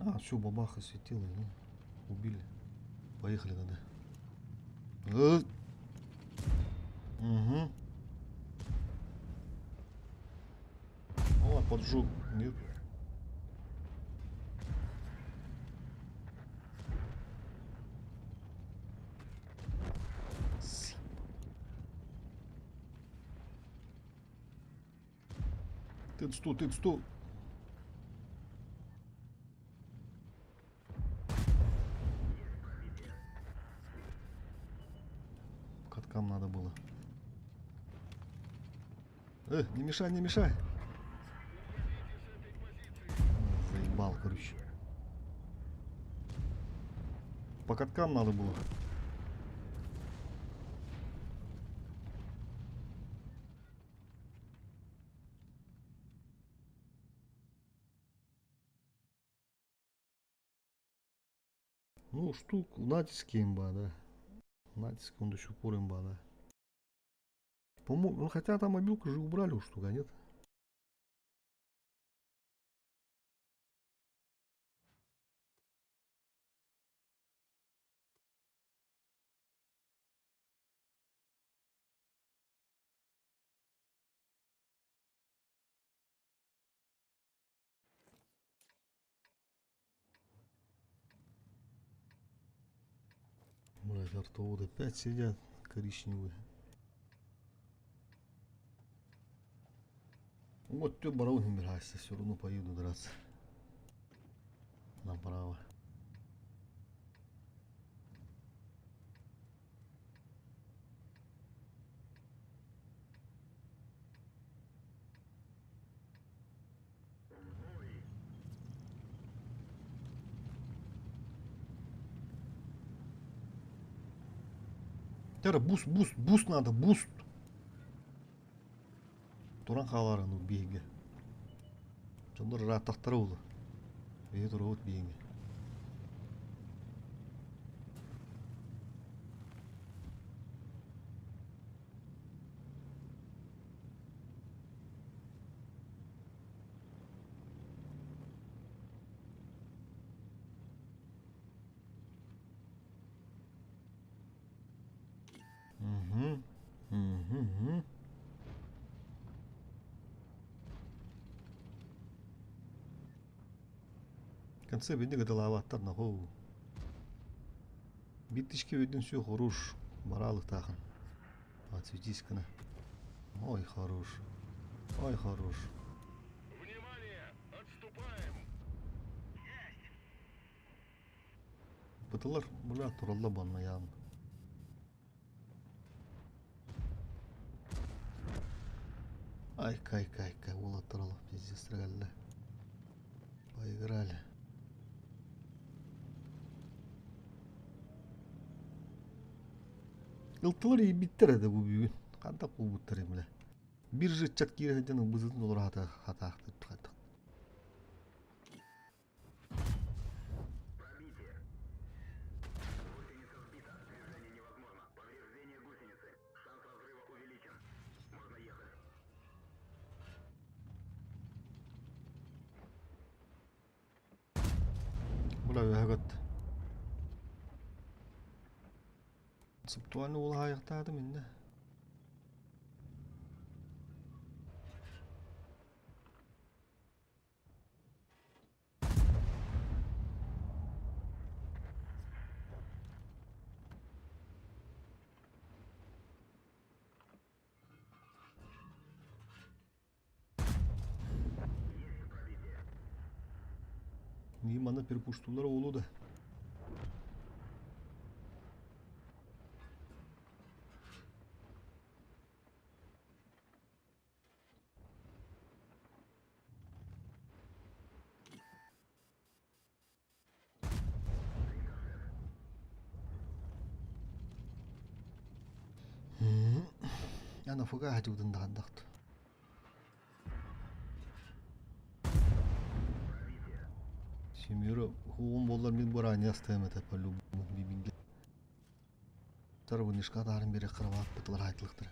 А, все, бабаха светила, ну, убили. Поехали тогда. Угу. О, поджог. Нет. Ты что, ты что? Каткам надо было. Не мешай, не мешай. Заебал, короче. По каткам надо было. Ну, штук, натиск имба, да. Натиск, он до сих пор имба, да. По-моему, ну, хотя там мобилку же убрали у штука, нет? Вертоводы опять сидят коричневые. Вот ты барон не мирайся, все равно поеду драться. Направо. Тера буст надо, буст. Туран халарын у бейге. Сонда раттақтар олы. Бейге тұра от бейге. В конце видно, когда лаваттар на хол. Биттишки виден все хорош. Баралых тахан. Отсветись-ка. Ой, хорош. Ой, хорош. Внимание! Отступаем! Бытылар бұла туралла банна ян. Ай, кай, ола турала. Пиздец стрелялі. Поиграли. Ылтылар iyi bittiredi bu büyün. Kandak bu bittirim bile. Bir jıtçat girehedinin bızıdın olur hata aktır tıkadık. Bula öğret. Sıptuğanı ola ayaktadım indi. Мана перепуштулар олу да. أنا فوق حدود الضغط. Семьюра хуун боллар мен бора анястайм это по-любому бибинге. Тарабы нишка дарын бере кырабат бытылар айтылыктыр.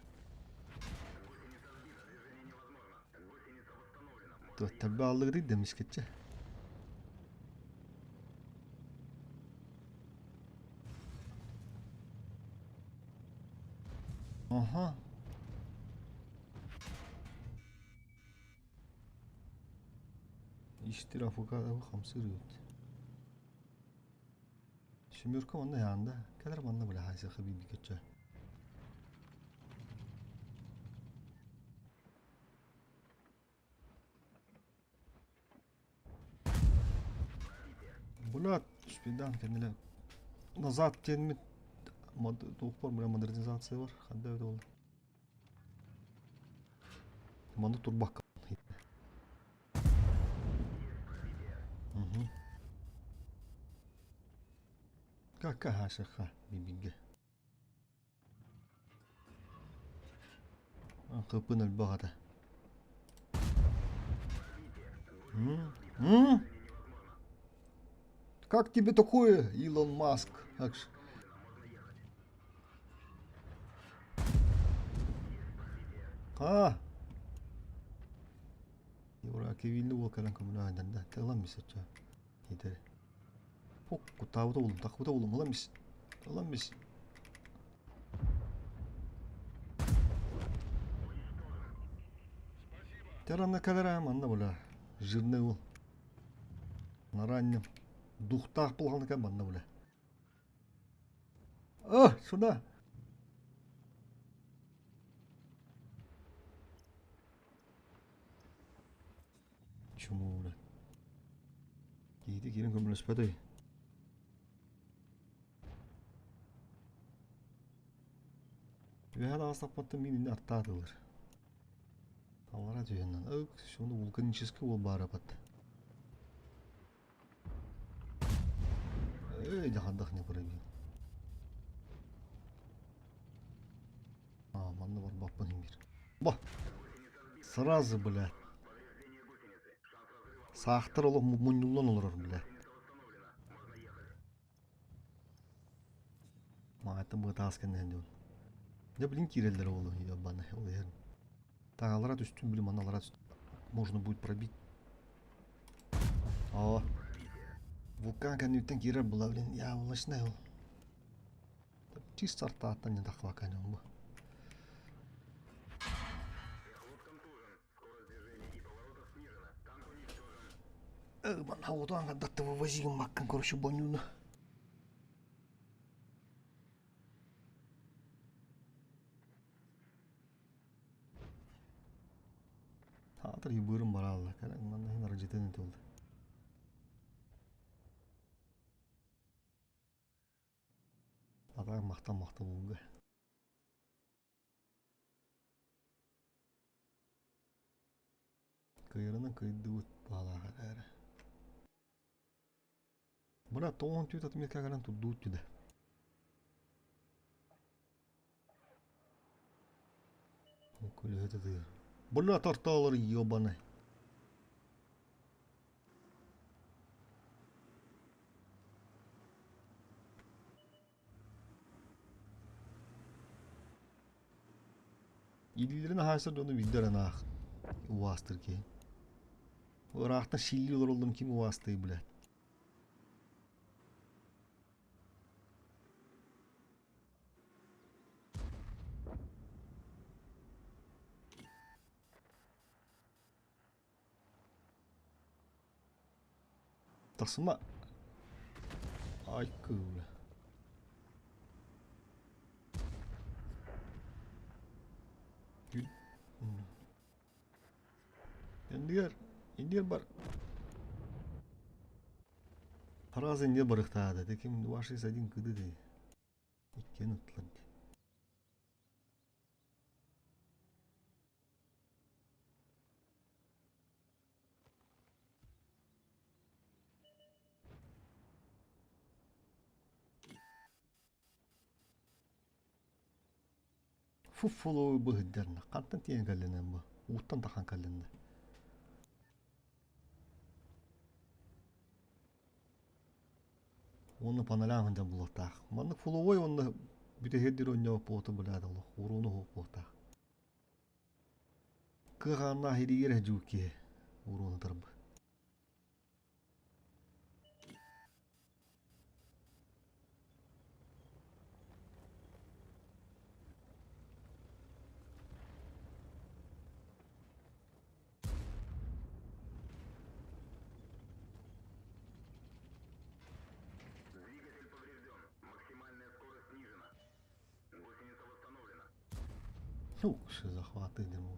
Төттөрбө аллык дейт демишкетче. Aha. İşte afukada hamsır yut. Şimürka onda yanında. Kadar bana bile hayse habibi geçe. Bulat спидан kendine назад тенми doktor böyle modernizasyonu var. Hadi öyle oldu. Manda turbak. Какая хашаха бибиге. Кыпын албагада. Как тебе такое, Илон Маск? Евраки вилли волкаран коммунайдан да. Тэлам мисача. Идере. Покку тавда улум, такуда улум, оламис. Оламис. Терана кадарам анда була. Жирный ул. На раннем. Духтах булганга банда була. Сюда. Чему, блядь? Кейді келін көміліспеді. Вяда астаппатты мен артадылыр. Алара жүйеннен. Шуны вулканический ол бары апат. Жахандақ не көрейін. Манны бар баппын емдер. Ба! Сразу, блядь. Сақтыр олық мұнюлан олар, блядь. Мағайтын бұғы тағыскенден деуін. Не блин кирелдер олы, ебаны, ол ерін. Так, аларат үстін білім, ана аларат можно будет пробить. О, вулкан кәнеттен кирер бұла, блин, я улашнай ол. Чисто артаттан не тақва кәнен бұл. Мана одан қадатты вывозиген маққан, короче, бонюны. Тағатыр ебірім бар алла, кәлің манда хен ара жетен еті олды. Адағы мақтан болуға. Кайырынан кайды өт бағалаға әрі. Бұна тоғын түйет атымет кәгәрін тұрды өтті. Көлі өті дұйыр. Бұна тарталар ебаны. Елілерін хасыр доны виддерін ақ. Уастыр ке. Орақтың шилли олар олдың кем уасты, блядь. Тасыма. Ай, көві. Ендер бар. Параз ендер барықтады. Текем ваши садин күді де. Еккен ұтлады. Фуффолу бұғыддарына. Қанттан тиен кәлінен бұ. Уттан таққан кәлінді. Оны паналамында бұлықтақ. Манық фуловой оны бүтегеддер өнне опуоты бұлады олық. Уруны опуотақ. Кығанна херигер әжуке. Уруны тұрбы. Ну, что захваты дыму.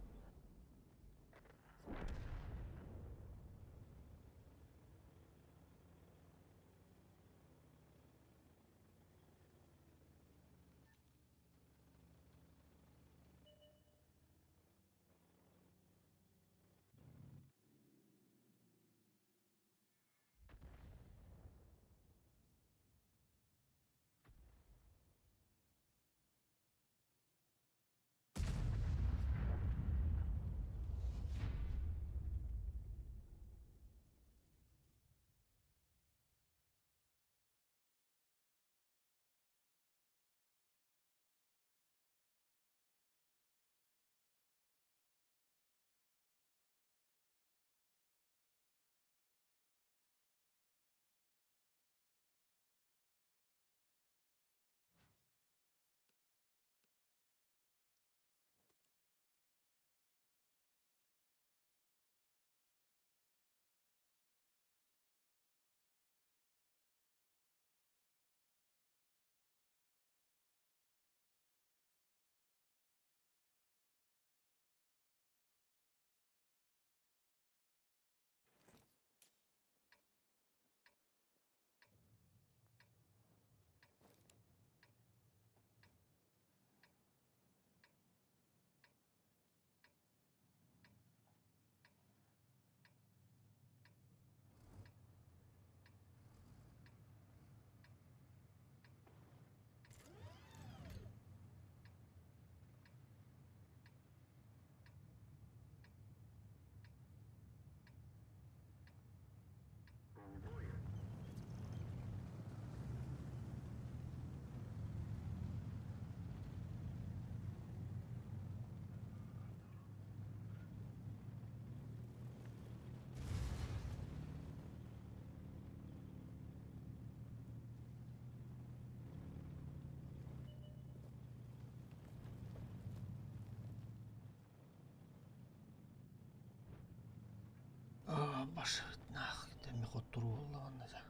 Башы нах теме хоттуру боллаганда жа.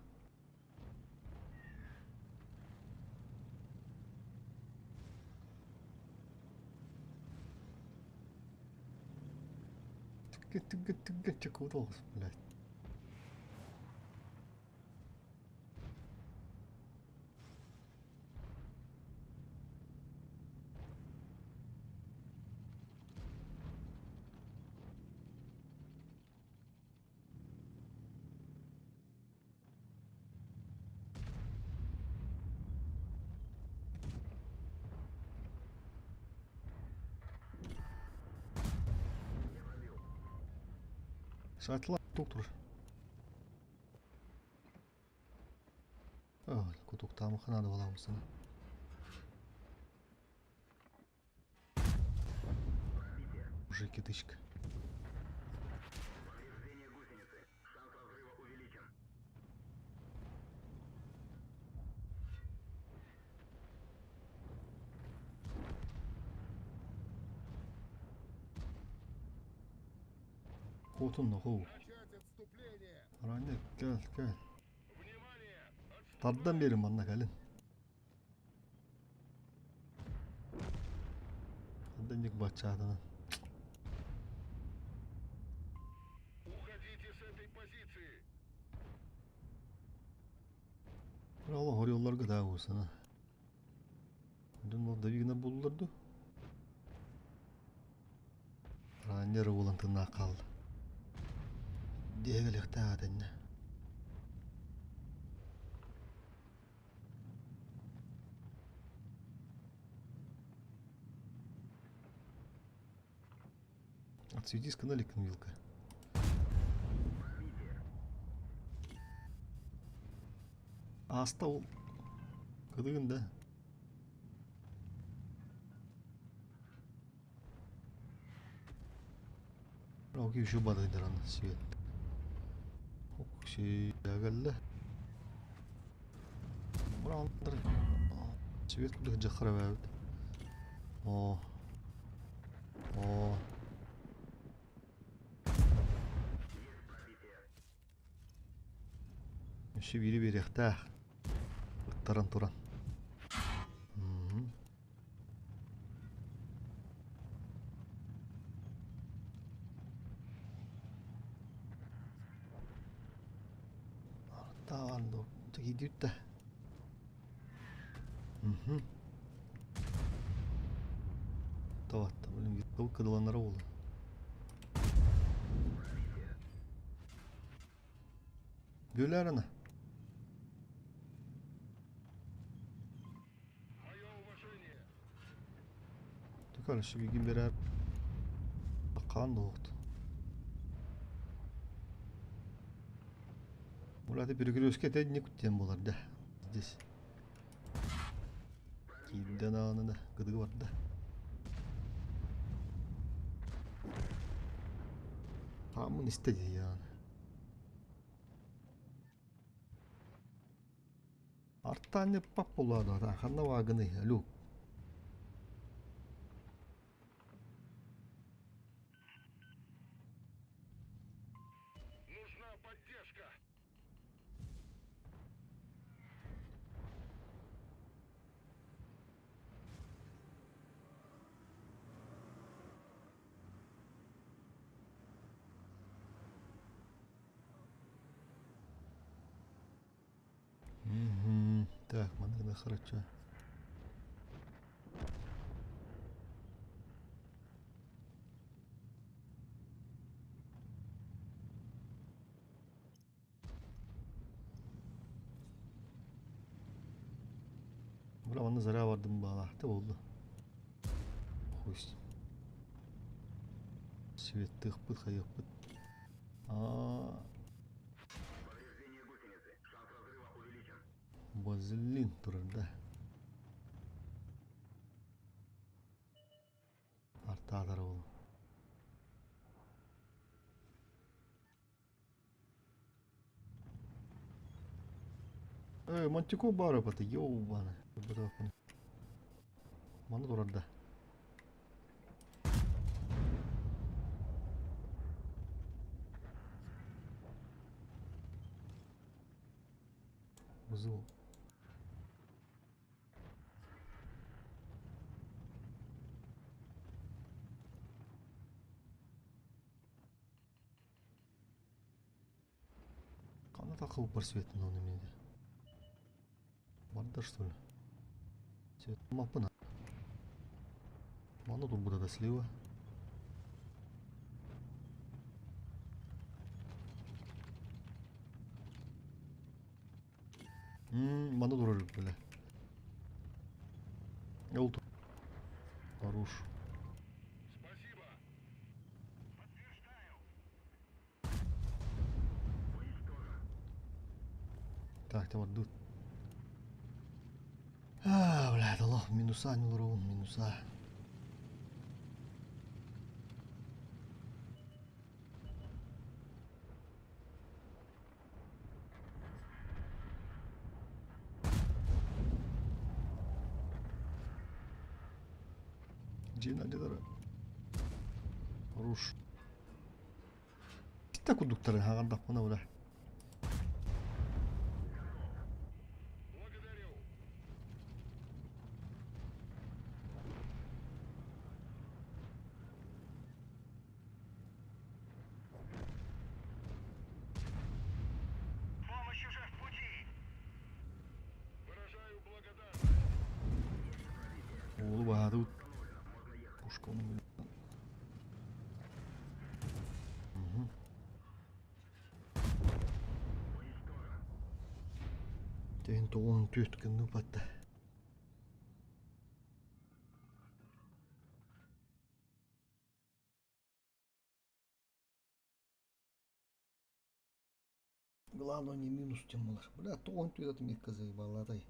Тыгга чекут олгус, блядь. Шатла туктур. Кутук тамаханада боламысың. Мужики тычка. Котун наху. Начать отступление! Ранне гel. Внимание! Тардан бери манна келин. Аденник бачадан. Уходите с этой позиции! Bravo horiyollarga da olsana. Dün bu davigna bulurdu. Ranyer bulantına kaldı. Degelikte adenne. Отсвети с каналиком, Вилка. Аста ул. Кыдыгында. Окей, şu badaydır anı свет. Şey geldi. Burandır. Свет куда жахырабайт. О. Еще бери яхта. Таран-туран. Tamam, da gidiyor da. Tamam, блин, тылка кадаланара болду. Бөләріні. Мое уважение! Түкәлі шыбеген берәр. Баққан да оқты. Олады перегрузке тәдіне күттен болар да. Здесь. Кейден ағаны да гыдығы бар да. Хамын істеді яғаны. Арттан не пап болады, қанна вағыны, әлу. Нужна поддержка! Так, манагда хорошо. Buramanda zara vardım bağlahtı oldu. Hoş. Светтых пыт, хаек пыт. Базилин турында. Артадыр ол. Мантико бары баты, ёбаны. Маны турында. Вызов. Кана такыл бар свет на немене. Барда что ли? Свет мапына. Мана тут буде слева. Мана дурак, бля. Я улту. Хорош. Спасибо. Так, давай тут. А, блядь, Allah, минуса не урон, минуса. Джина, дедара. Хорош. Китта кудуктары, хаганда, мына бля. Благодарю. Помощь уже в пути. Выражаю благодарность. Oğlu bayağı da puşka onu böyle. Tein tuon tytkän nupatta. Главное не минус тем малыш. Бля, туон түйдәтім екка заебаладай.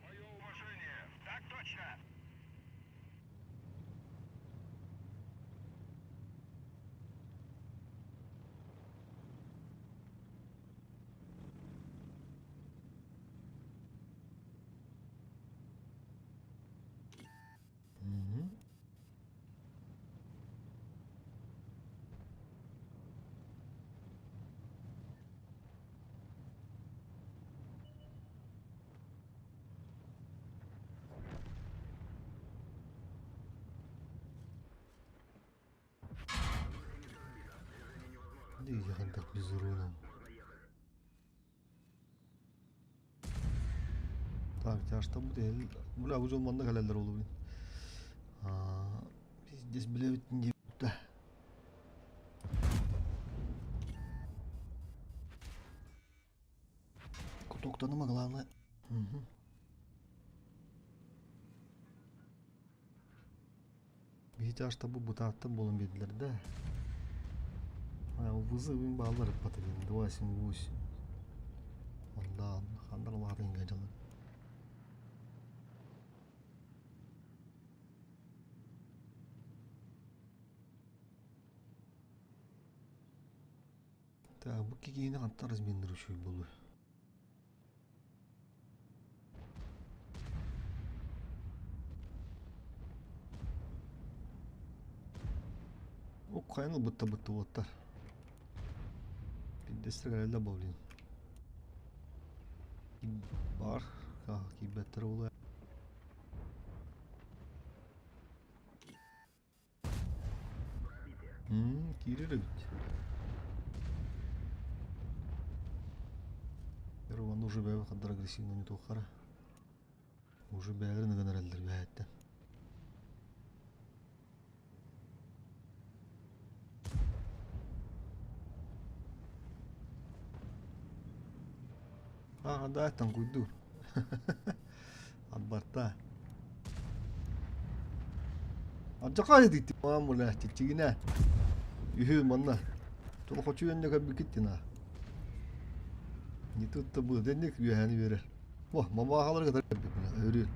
Мое уважение. Так точно. Değil yakında biz uğrayalım. Так, тяжта буде. Бля, уже манда галелер болу блин. Biz здесь бля бүтін да. Кутоктаныма главное. Bir тяжта bu tarafta bolun bediler de. Вызовым баллар потом 28. Валла, хандарларын гажалы. Так, bu kekini kantar размендирушуй болу. O kaynağı bıtta bottар. Destek herhalde bowling. Бар, кибеттер улы. Yürü. Роман уже бәбі қаддар агрессивно не тоқара. Уже бәлір нығын әрелдер бәйттен. Да, айттан қойды. Адбарта. Аджақай дейті мамыла тетчігіне. Үйі манна. Тұлы қочу енне кәбі кеттіна. Не тут-то был, да не күйе әні берер. О, мама ағалар қадар кәбі бұна, өрер.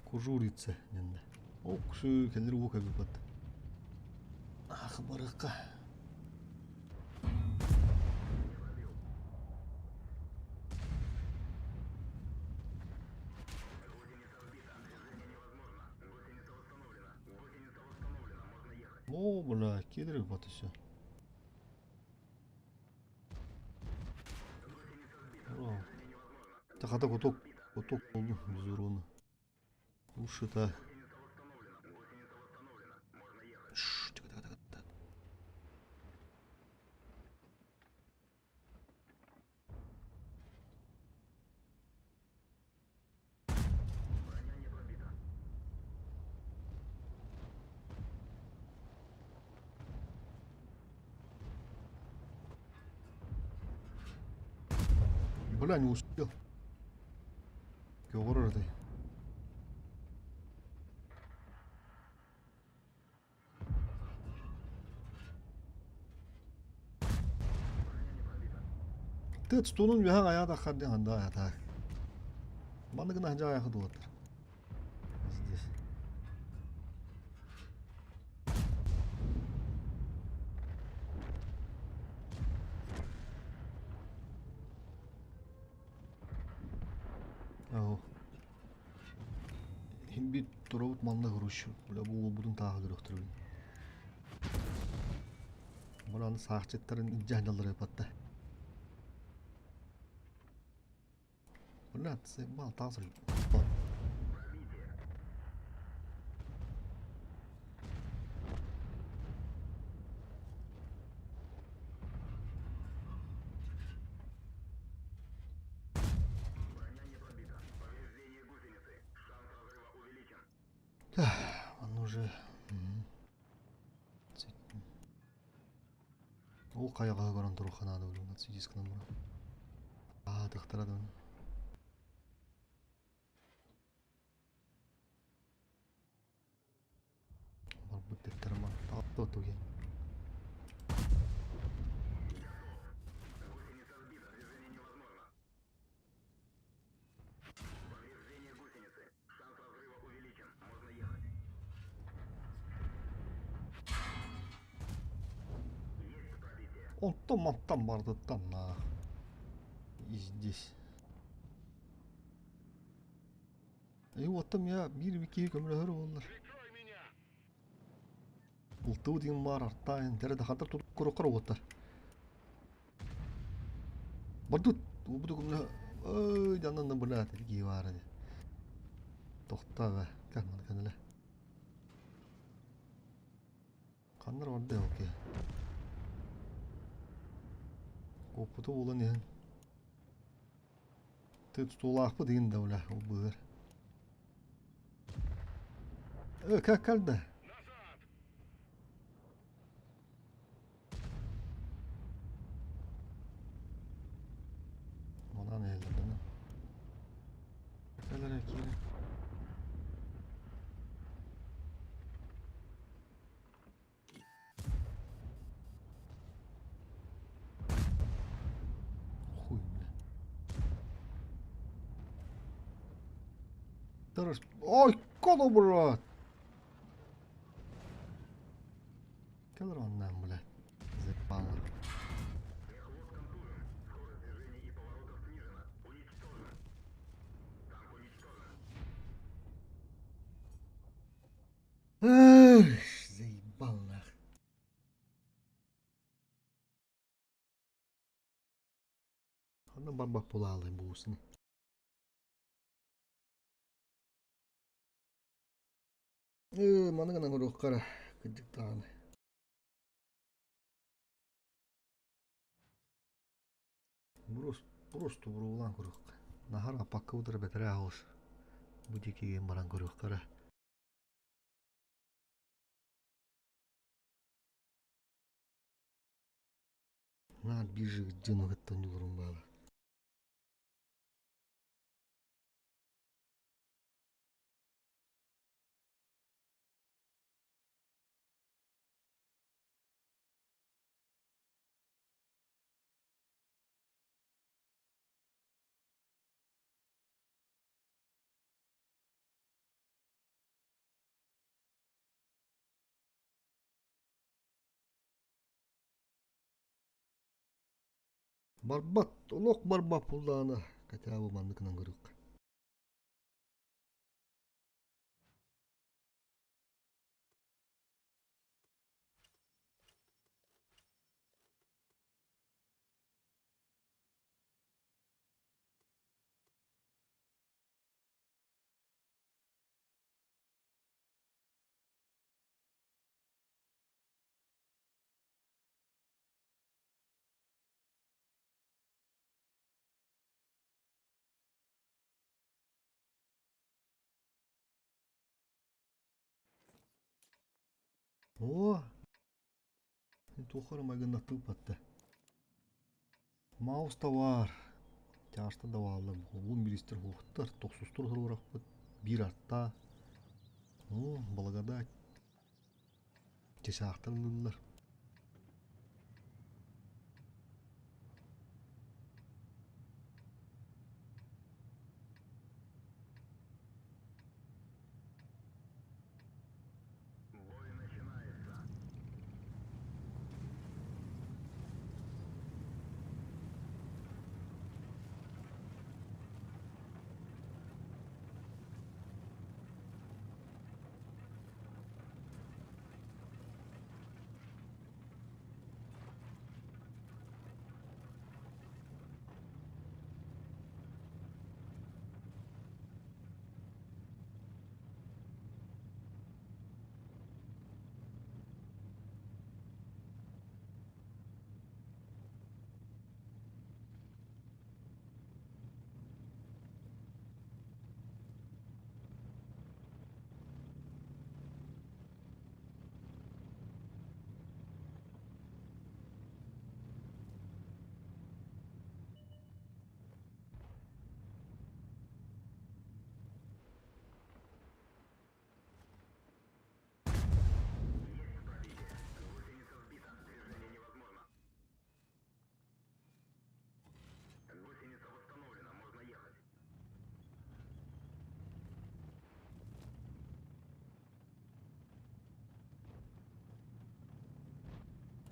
Кужурица, ненде. О, куши келер о кәбі бат. Ах, барыққа. О, бля, кедерек бат еще. Так, а так вот болду без урона. Уж это... Бля, не успел. Говорю это. Ты стунун вяга аяда хаддин ханда аята. Маны гына ханжа аяқы дуатыр. Здесь. Ау. Химби туравут манна грушу. Бля бу будун тағы көрөктүрүн. Буланы саакчеттарын ижаналары патта. Бля, це бал тазыр. Он уже... Ол қайға көрін тұру қанады өлің. Атсы дискінің бұра. Тықтырады оны. Бар бұттеттері ма? Тағытты өтуге. Он там барды там на и здесь. И вот там я бир бики көмөлөр болдур. Ултуу деген бар артайын тереде хатыр тутуп корокор оттар. Бардут убуду көмөлө ой жанынан булат ки бар. Токта ба, канал канале. Кандар орде окей. Опыты olan yani. Tutulaq mı deyin de ola o bığır. Kaldı. Ona ne eldi lan? Neler ekili? Ой, кону, брат! Кэлэр он нам, блядь, запало. барбак болалай буусуну. Маны гана көрөккара кыдыктааны. Просто бурулан көрөк. Нахар апакка утыр бетере агыс. Бутикиген баран көрөккара. На бижи жыны гыттан югурун баала. Барбат, олок барбат пулдааны. Катябы мандыкынан көрөк. О, тухары магында тыпатты. Мауста бар. Чашта да валды. Бул министр хулуктар 90 турурак бут. Бир атта. Благодать. Чешактылдылар. Бой начинается.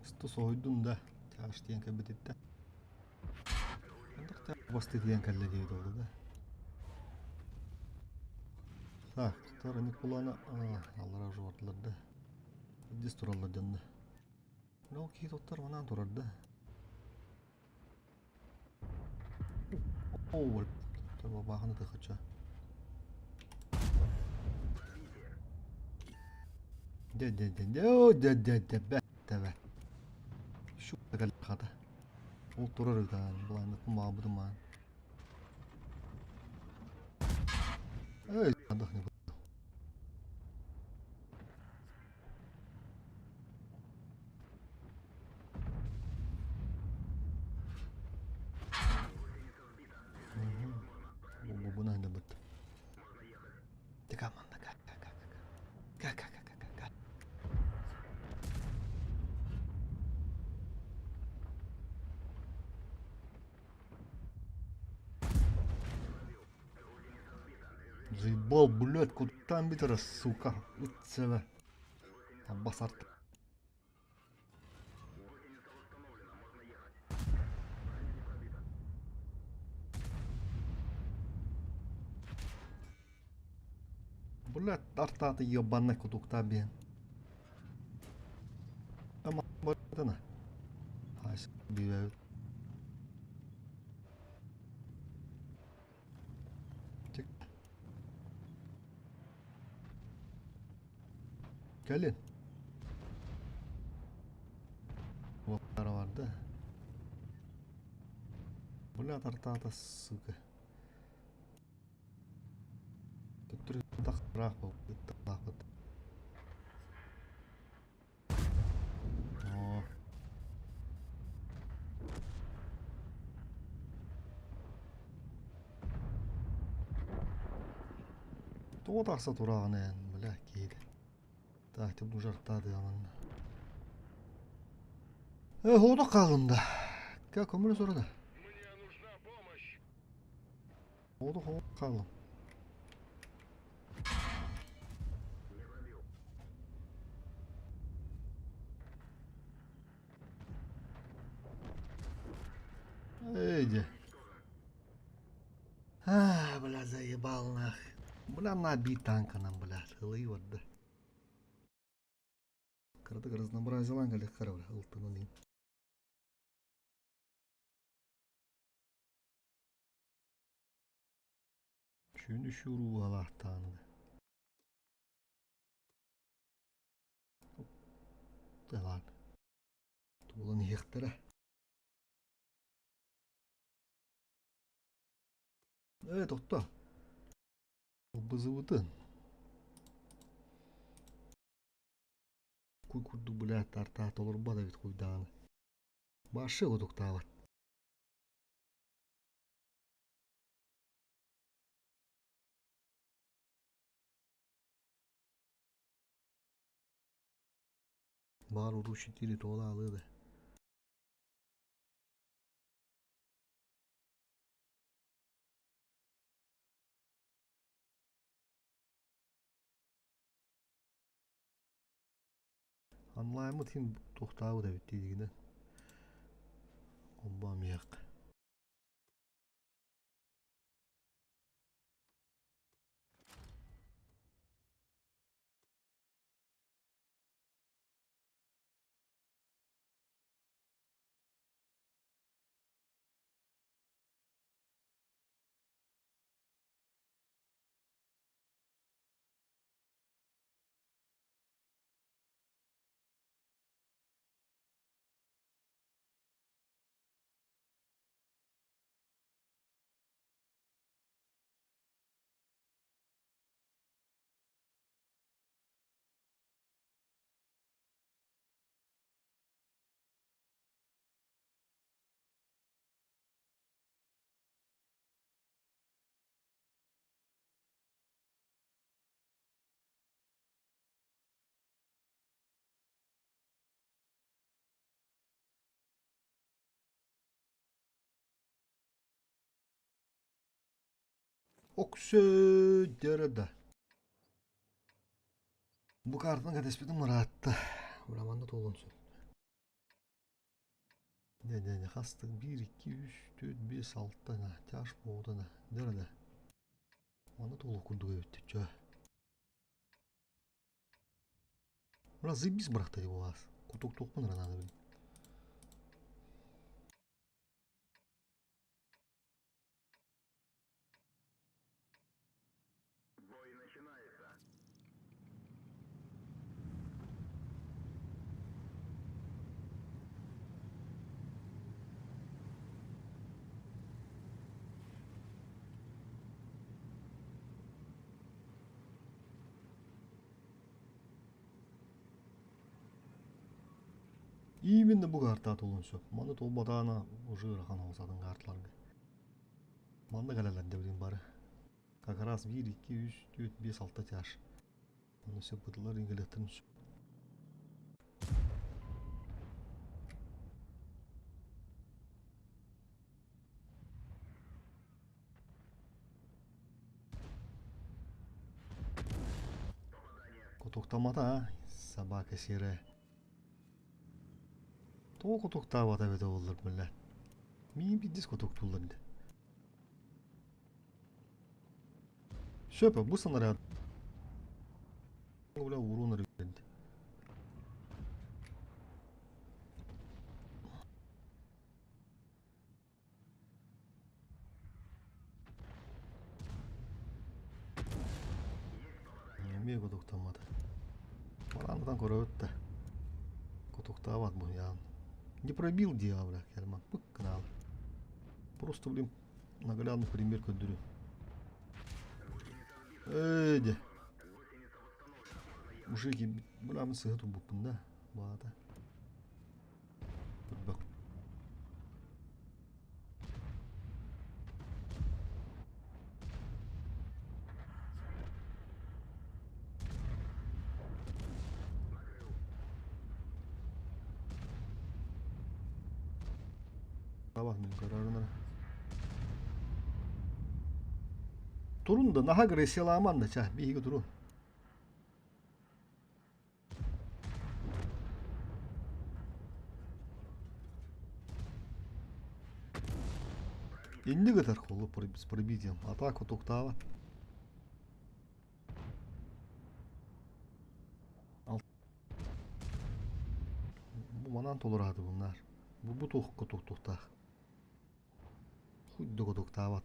Сто сойдун да. Чаш тиен кебетитте. Андакта басты тиен келле дейт oldu да. Так, тары Николана алара жортулар да. Дис туралар жанды. Ну, кит оттар манан турар да. О, таба баханы тахача. Де. Şu kadar kata. O durur da bulanık mağbudu ma. Evet, kandak ne bu? Bu ne bu? Tıkaman da kak. Заебал, блядь, куда там битера, сука, уцева. Там басарт. Блядь, артата ебаный кутук таби. Ama bana. Haş, bir Gelin. Vakara vardı. Bu ne tartata sıkı. Tuttur takrak bu. Takrak. Oo. Tuo taksa turaan bile kiidi. Tähti bu jarttaati yaman. Hoda kalında. Gel komunu sonra da. Hoda kalın. Ейди. Бля, заебал нах. Бля, набит танканом, бля, хылый варды. Кырдык разнообразиялан келек кара бля, ылтыны нейм. Шүні шүру алақтаны. Делан. Тулын ектірі. Тоқта. Бызывытын. Куй курду, блядь, тартат олар бада бит куйданы. Башы го тоқтават. Бар уру 4 тола алыды. Анлаймы тин тоқтауы да бит дейдігінен. Обам яқ. Okşö derede. Bu kartın kadespedim mırattı. Buramanda tolunsun. Ne hastık 1, 2, 3, 4, 5, 6 tane. Taş boğdana. Derede. Manda tolu kurdu öttü. Çö. Burası zibis bıraktı bu az. Kutuk tokman ranada benim. Бой начинается. Именно bu kartta tolunsun. Manda tol badana уже рахан olsadın kartlarga. Manda galalanda bilin bari. Как раз 1, 2, 3, 4, 5, 6 taş. Onu sepıtlar ingelettirmiş. Kutuktamadı ha. Sabah serая. То kutuktava da bede olur millet. Min bir disk kutuktullardı. Şöpe bu sanırım. Bula vurunur bildi. Niye kutuktamadı? Bana Yandan korötte. Котухтават был я. Не пробил дьявола, Херман. Пык канал. Просто, блин, наглядный пример көндүрү. Эйди. Мужики, бля, мы сыгыту буппун да. Баата. Бак. Табах мен карарына. Турун да наха кыре селаман да ча, биги турун. Инди кытар колу с пробитием. Атаку токтава. Bu manant oluradu bunlar. Bu tohukku toktah. Huddu toktavat.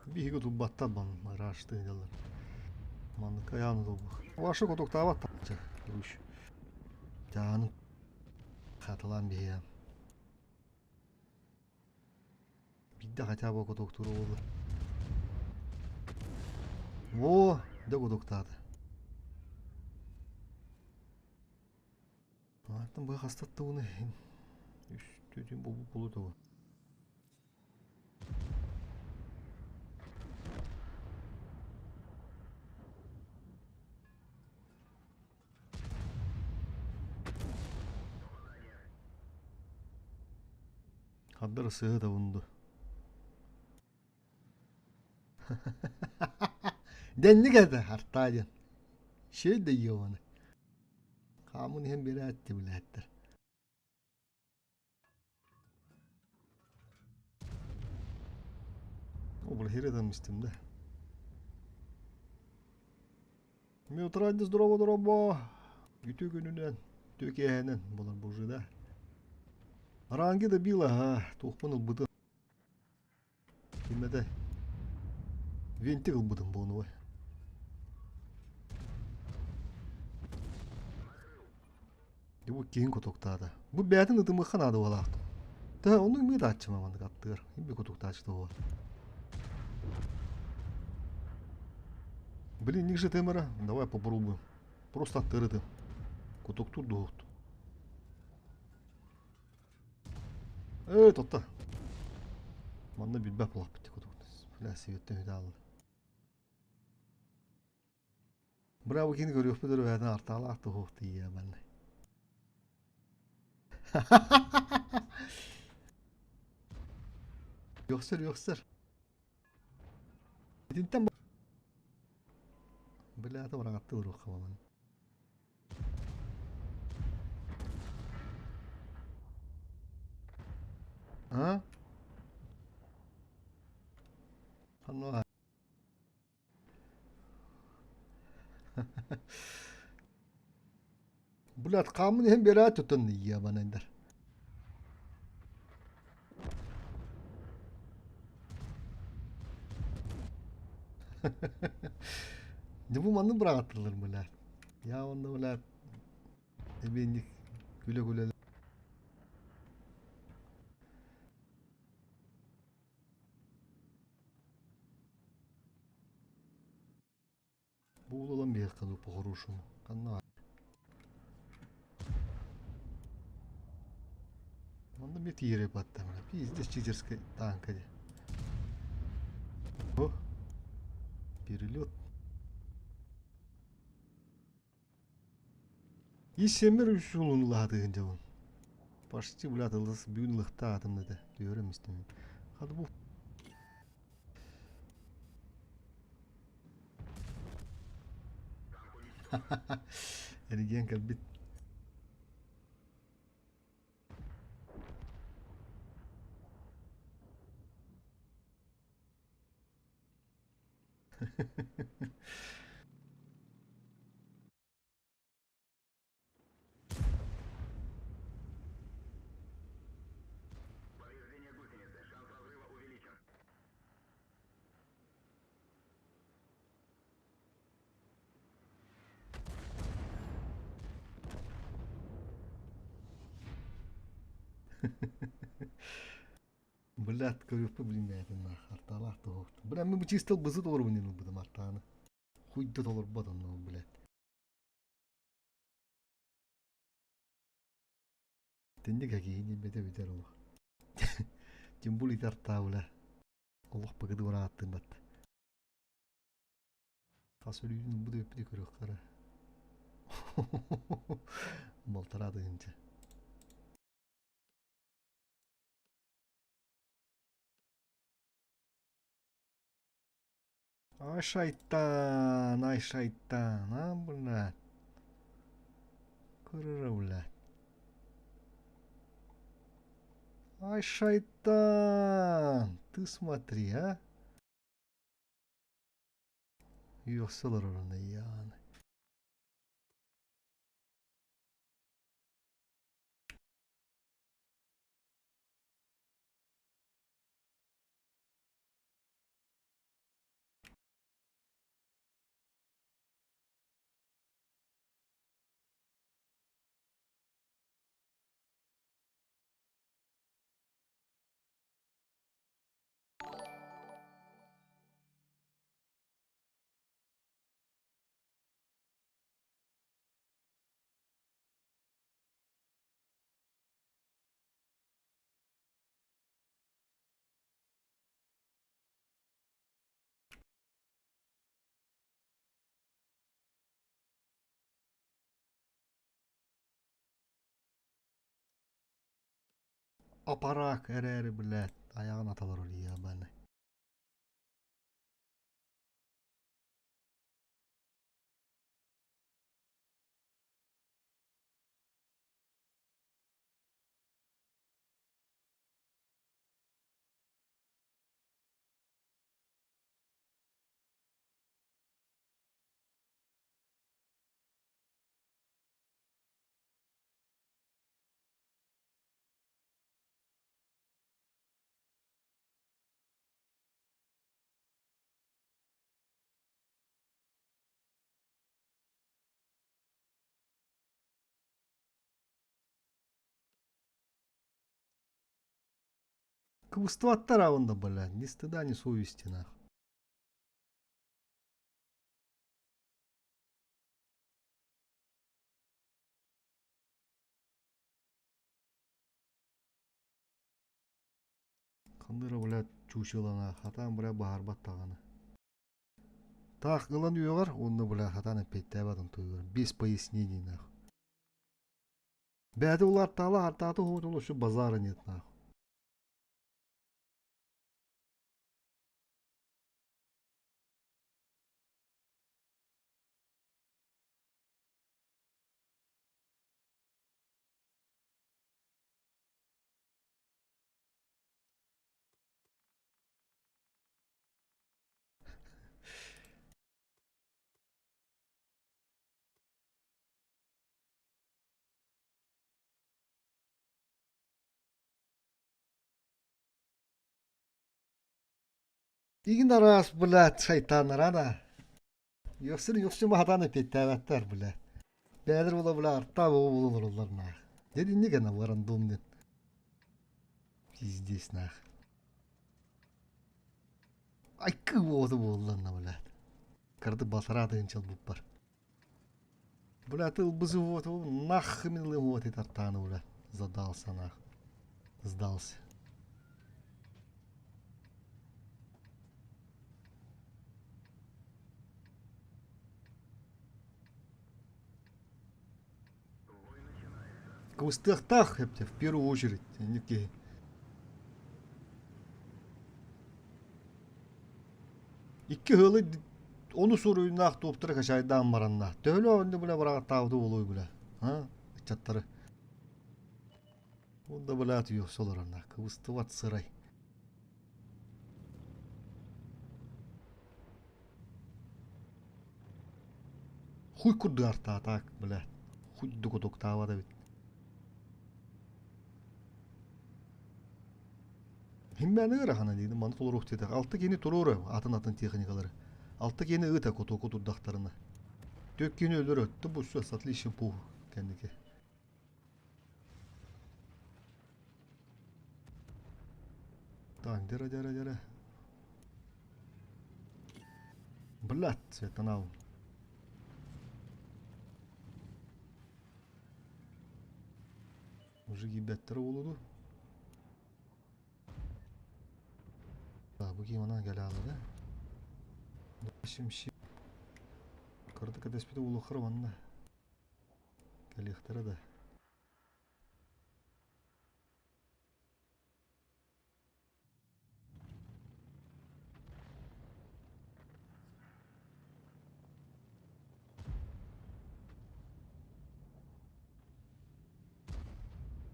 Биги тут баттабан рашты делар. Манны каяны да bu. Вашы токтават тапчы. Руш. Жаным хатылан бия. Бидде хотя бы токтуру болду. Во, да токтады. Артын бай хастатты уны. Үстүден болду. Хаддар сыгы да бунду. Денни кәді артаден. Шей да йоаны. Камын hem beri әтті біләттір. Обыл хереден мистімді. Меутрайды здорово. Үті күнінен, төкеәнен болар бұл жыда. Аранги да била, тоқпын ұлбыды. Кемеді вентик ұлбыдым бұны бай. Бұл кейін көтоқтады. Бұл бәтін ұтымы қанады олақты. Да, оның мейді атчы маманды қаттығыр. Ембе көтоқтачыды ол. Блин, ник же темера. Давай попробуем. Просто attırdım. Көтоқтур доғықты. Тотта. Манда билбеп болуп битти көтөктүс. Фляси өттөн үйдө алды. Браво кини көрүп бедер өйдөн артала атты хоқты ия бәлне. Yoksur. Dinten Bela ta orang atur kawan. Ha? Hanno. Bulat kamu hem bera tutun ya bana ender. Ne bu manı bıraktılar mı ya onda ulan ebendik güle bu olan bir yakaladı по-хорошему канал onda bir tire battı mı пиздец читерской танкаде о перелет Есемір үш жылын ұладығын жауын. Почти бұлатылыз бүгін лықта атымды да. Дөрім істемін. Қады бұл. Әрген кәлбет. Повреждение гусеницы. Шанс разрыва увеличен. Блядь, говорю, блин, нахер, талах то. Бля, мы бы чисто бызы доллар бы не будем артаны. Хуй да доллар бадан, ну, блядь. Тенде какие не бете бетер олох. Тем более тарта, бля. Олох пагады вара аттын бат. Фасолүйдүн буду өппү көрөк кара. Болтарады инче. Ай шайтан, а, блядь. Кырыра, блядь. Ай шайтан, ты смотри, а. Ёсылар ораны яны. Апарак, әрі, блядь. Аяғын аталар өл ябаны. Кыбыστываттар ауында, блядь. Ни стыда, ни совести, нахуй. Кандыра, блядь, чушылана. Хатан, блядь, бахар баттағаны. Так, гылан үйеғар, онны, блядь, хатан әппетті әбадын тойгыр. Без пояснений, нахуй. Бәді олар тала, артаты хоғыт олы шу базары нет, нахуй. Igen aras, блядь, шайтанlar, ana. Yoksun hatan әппетті әбәттер, блядь. Бәдір ола, блядь, арта болулар олар, нахуй. Dedi ne gana varan domden. Пиздец, нахуй. Ай, кыводы болларна, блядь. Карды басарады инчал буппар. Блядь, ыл бызы вот, нахуй мен лым вот это артаны, блядь. Задался, нахуй. Сдался. Кустах, в первую очередь. Неке. Икки хылы onu soruyunaq toptırı kaşaydan baranna. Töyle önde bile bırağa tavdı oluyor bile. Ha? Çatları. Onda bile atıyor solarına. Kıvıstı vat sıray. Хуй курды арта так, блядь. Хуй докоток тава да бит. Химмәне рахана дейді, маны толырук деді. Алты кені тұруры, атын техникалары. Алты кені ыта котоку турдақтарына. Тök кені өлір өтті, бұл сөз отличен пу кәндеке. Так, дера. Блядь, цветан ау. Уже гибеттері олуду. Bu kim ana gel aldı. Şimdi kardı kadespide ulu kırmandı. Gel ihtara da.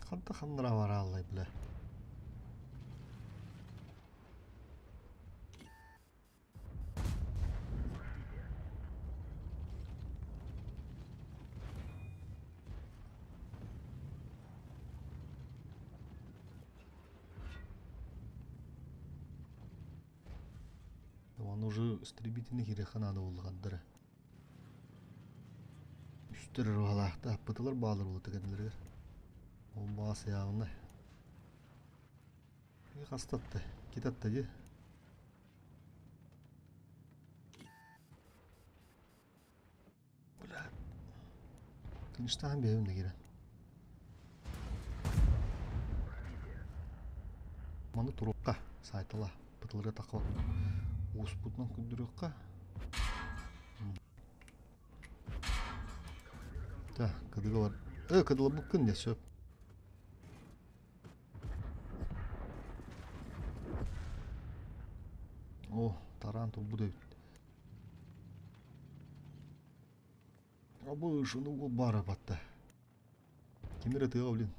Kadda kandıra var Allah'ı bile. Он уже истребительный хирехана да oldu kaddıra. Üstleri ruhalakta apıtılar bağlar oldu tekendiler. O bağısı yağında. Kastattı. Kitattı diye. Bırak. Kılıçtan bir evimde giren. Manı turukka saytala. Pıtılara takıp. Успутнан күндүрөкка. Да, кыдыгы бар. Кыдылы бүккін де сөп. О, таран турбу да бит. Абы шуну бара батта. Кимере тыга блин.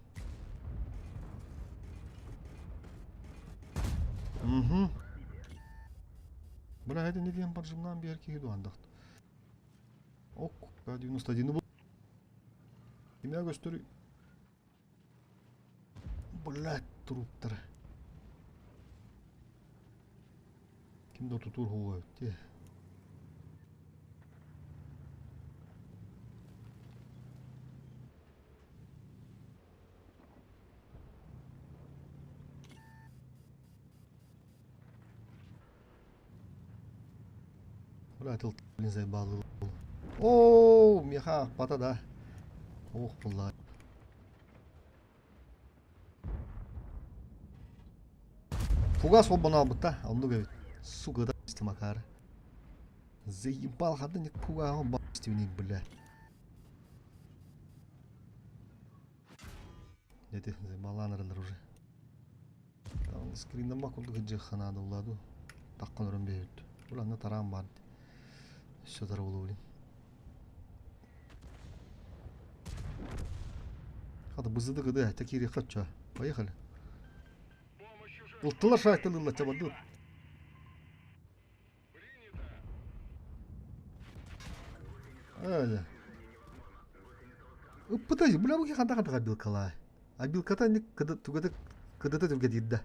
Бля, это не дем поджимнам берки иду андахт. Ок, 91 был. Kimya gösteriyor. Блядь, труптар. Kimde tutur huwa diye. Блядь, блин, заебал. О, меха, патада. Ох, блядь. Фугас обана быта, онду говорит. Сука, да, стимакар. Заебал, хада не куга, он бastивни, блядь. Дети, заебаланырылар уже. Там скринда макулду гыджаханада уладу. Таккан өрөнбөйт. Буланы тарам бар. Все дорогу, блин. Хада бызыды гыды, такие рехатча. Поехали. Ултыла шайтылыла чабаду. Аля. Пытайся, бля, буги ханда билкала. А билката не кыдыта түрге дидда.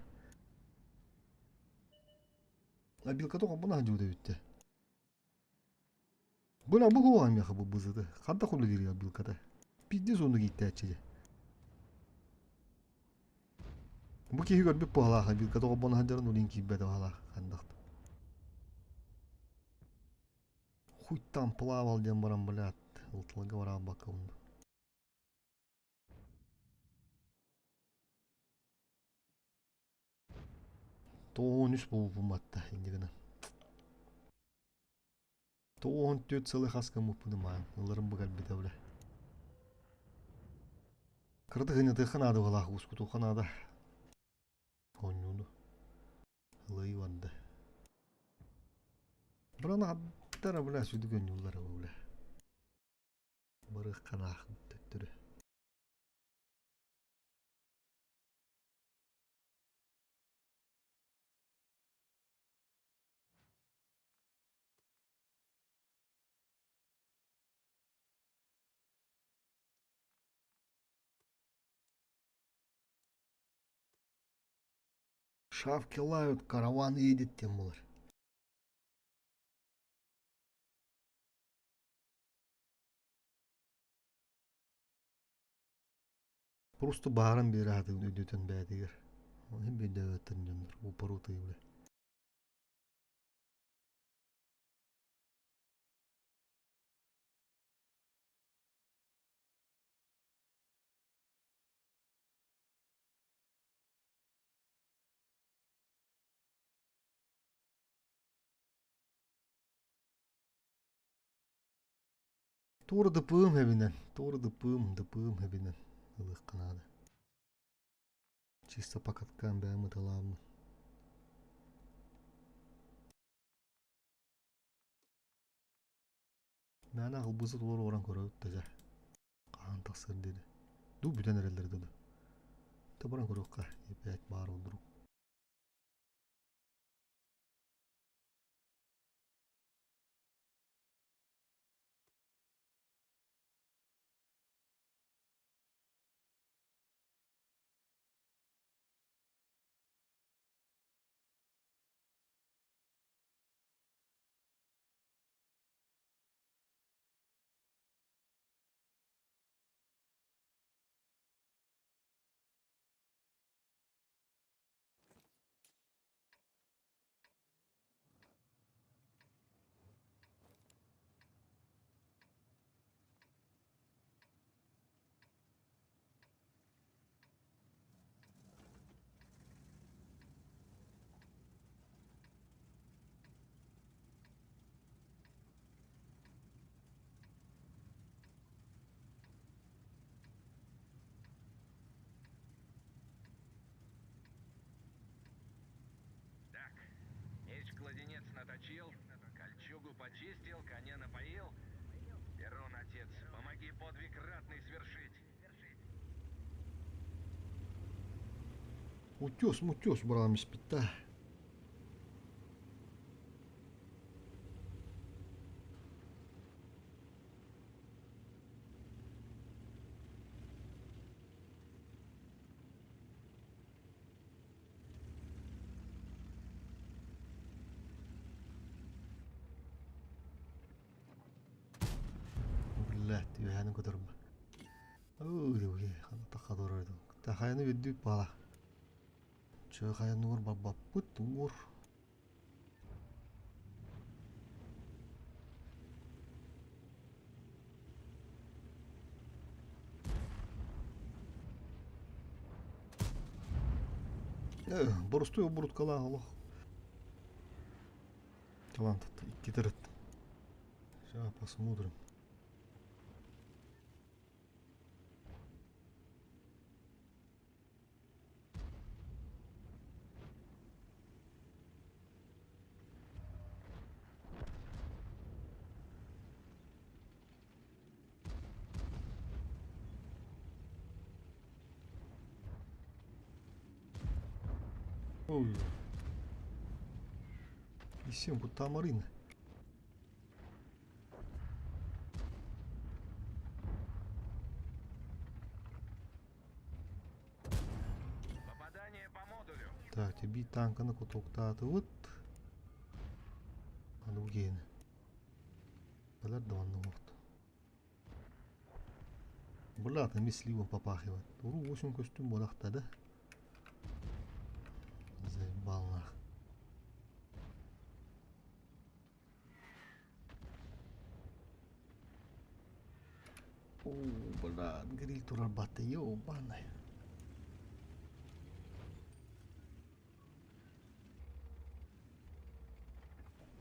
А билката бuna жууда битте. Бля, бугу амяха бу бызыды. Ханда хулу дирия билката. Пиздец онду гитте ачыжы. Bu ki gör bir pahala bir kato bana hajaran ulin ki beda hala kandak. Хуйтан плавал дем барам блядь, ултлага вара бакам. Тоон үс бул буматта индигена. Тоон төт целый хаска мупудыман, ылырым быгал бите бля. Кырдыгыны тыханады вала ускуту ханада. Онюну лайванда. Брана хаттара бля сүдүгөн юллары бля. Барык канах төттүрү. Шавки лают, караван едет тем болар. Просто бааран бері аты өдөтен бәдігер. Оны беде өттен жондар. Упару тыйбылы. Тур дыпым хебинен. Тур дыпым хебинен. Ылық қанады. Чисто покаткан бәмі таламы. Мәні ақыл бұзы толыр оран көрі өттәзі. Қаған тақсыр деді. Ду бүтен әрелдер деді. Табаран көрі өққа. Епәйт бар олдыру. Меч кладенец наточил, кольчугу почистил, коня напоил. Перун, отец, помоги подвиг ратный свершить. Мутёс, брамис пита. Блядь, яханы көтеріп. Ой, қана таққа дұрайды. Тақайыны өддіп бала. Чö қайын ұғыр баппыт ұғыр. Борыстой обұрыт қала ғалық. Талант кетірет. Сейчас посмотрим. Ой. И всем будто тамарин. Попадание по модулю. Так, тебе танканы кутоктаты вот. Ану гейн. Балар даванны вақт. Блядь, на мисливо попахивает. Уру 8 костюм болақта да. Заебал. О, блядь, гриль турабаты, ёбаный.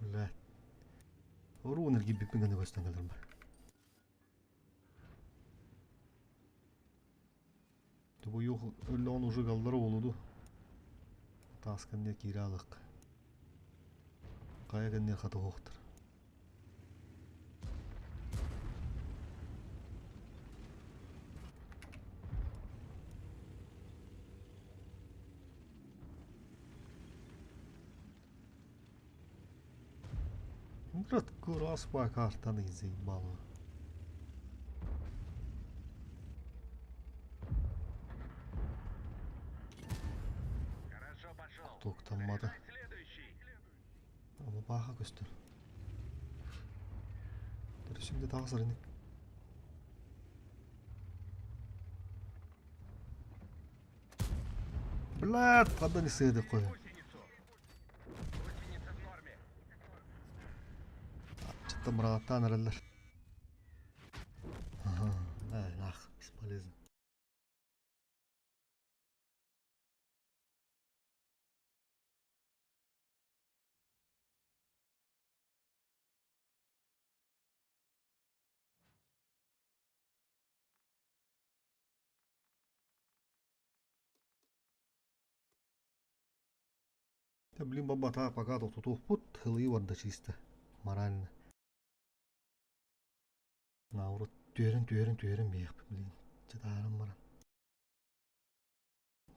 Блядь. Уру энергии биппинганы бастан калдырма. Бу yok öyle onu уже kalları oldu. Taskan diye kiralık. Kaya kendine katı hoqtur. Брат, курас по картаны заебало. Хорошо пошел. Ток. Olmadı. Следующий. Ama baha göster. Dur şimdi daha sarı inek. Блядь, подо не сыды кой. Гусеницу. Гусеница в норме. Çıktı mırağıttan herhalde. Aha, nah, бесполезно. Да блин, баба та пока тут пут, хылы чисто. Морально. Наурут түйерін бейіп, блин. Чатарым баран.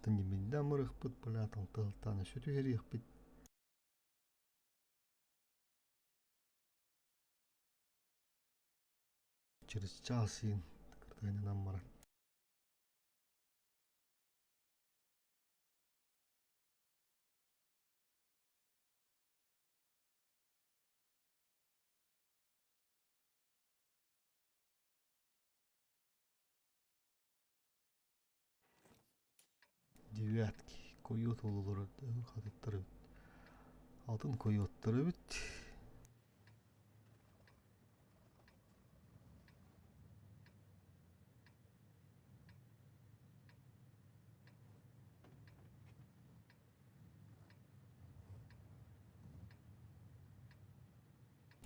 Тын еменден мырық бұд, бля, тылтаны сөті ерек бит. Через час ен, кырдайнынан баран. Девятки, койот олулары, кадыттары бит. Алтын койоттары бит.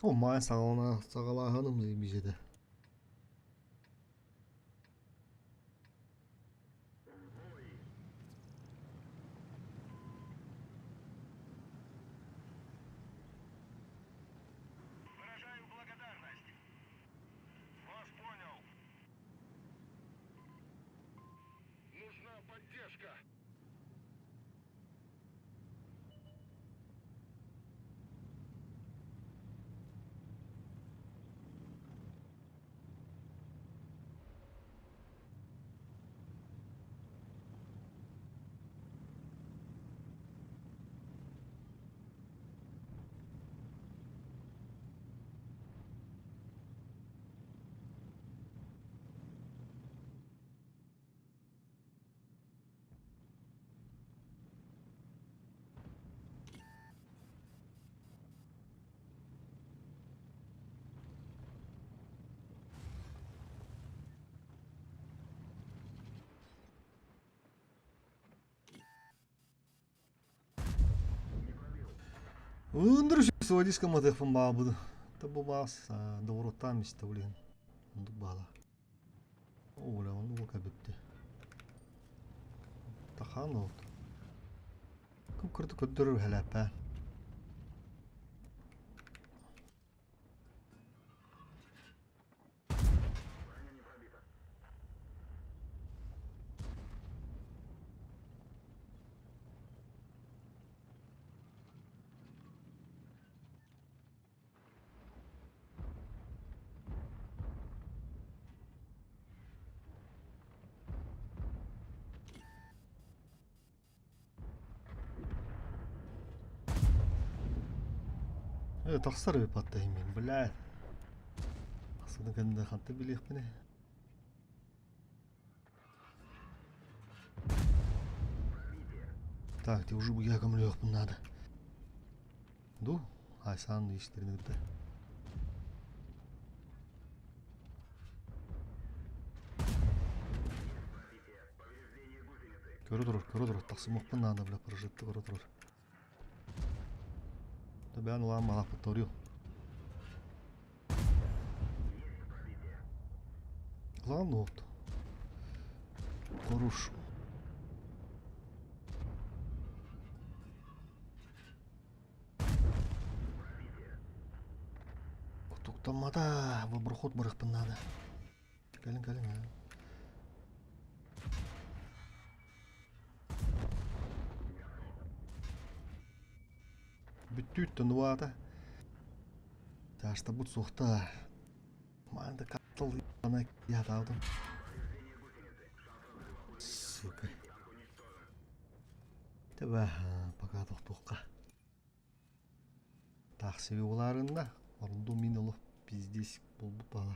О, май сағалағаным деймейжеді. Выражаю благодарность. Вас понял. Нужна поддержка. Өндіріш водиска матефін бабыды. Табу бас, доворотан мисті блин. Ондық бала. Оля, оны ол кәбітті. Тақан олды. Кім күрді көддірір әләпә. تخسر ببطة يمين بالله أصلا كان خانت بليخ بني Так, ты уже буяком лег надо. Ду, Айсан işlerini bitti. Көрі тұрыр, тақсымықпын надо, бля, прожитті көрі тұрыр. Да бән ұлан мағақ бұттарю. Ладно, опты. Хорош. Туктамада, в обраход барықпын надо. Кәлін, ә. Бүттүйт тынуата. Ташта бұт соқта. Маңда қаттыл ана ят алдым. Сука. Таба, пока тоқтуққа. Тақсыбы оларында, орынду мен олық біздес болбу бала.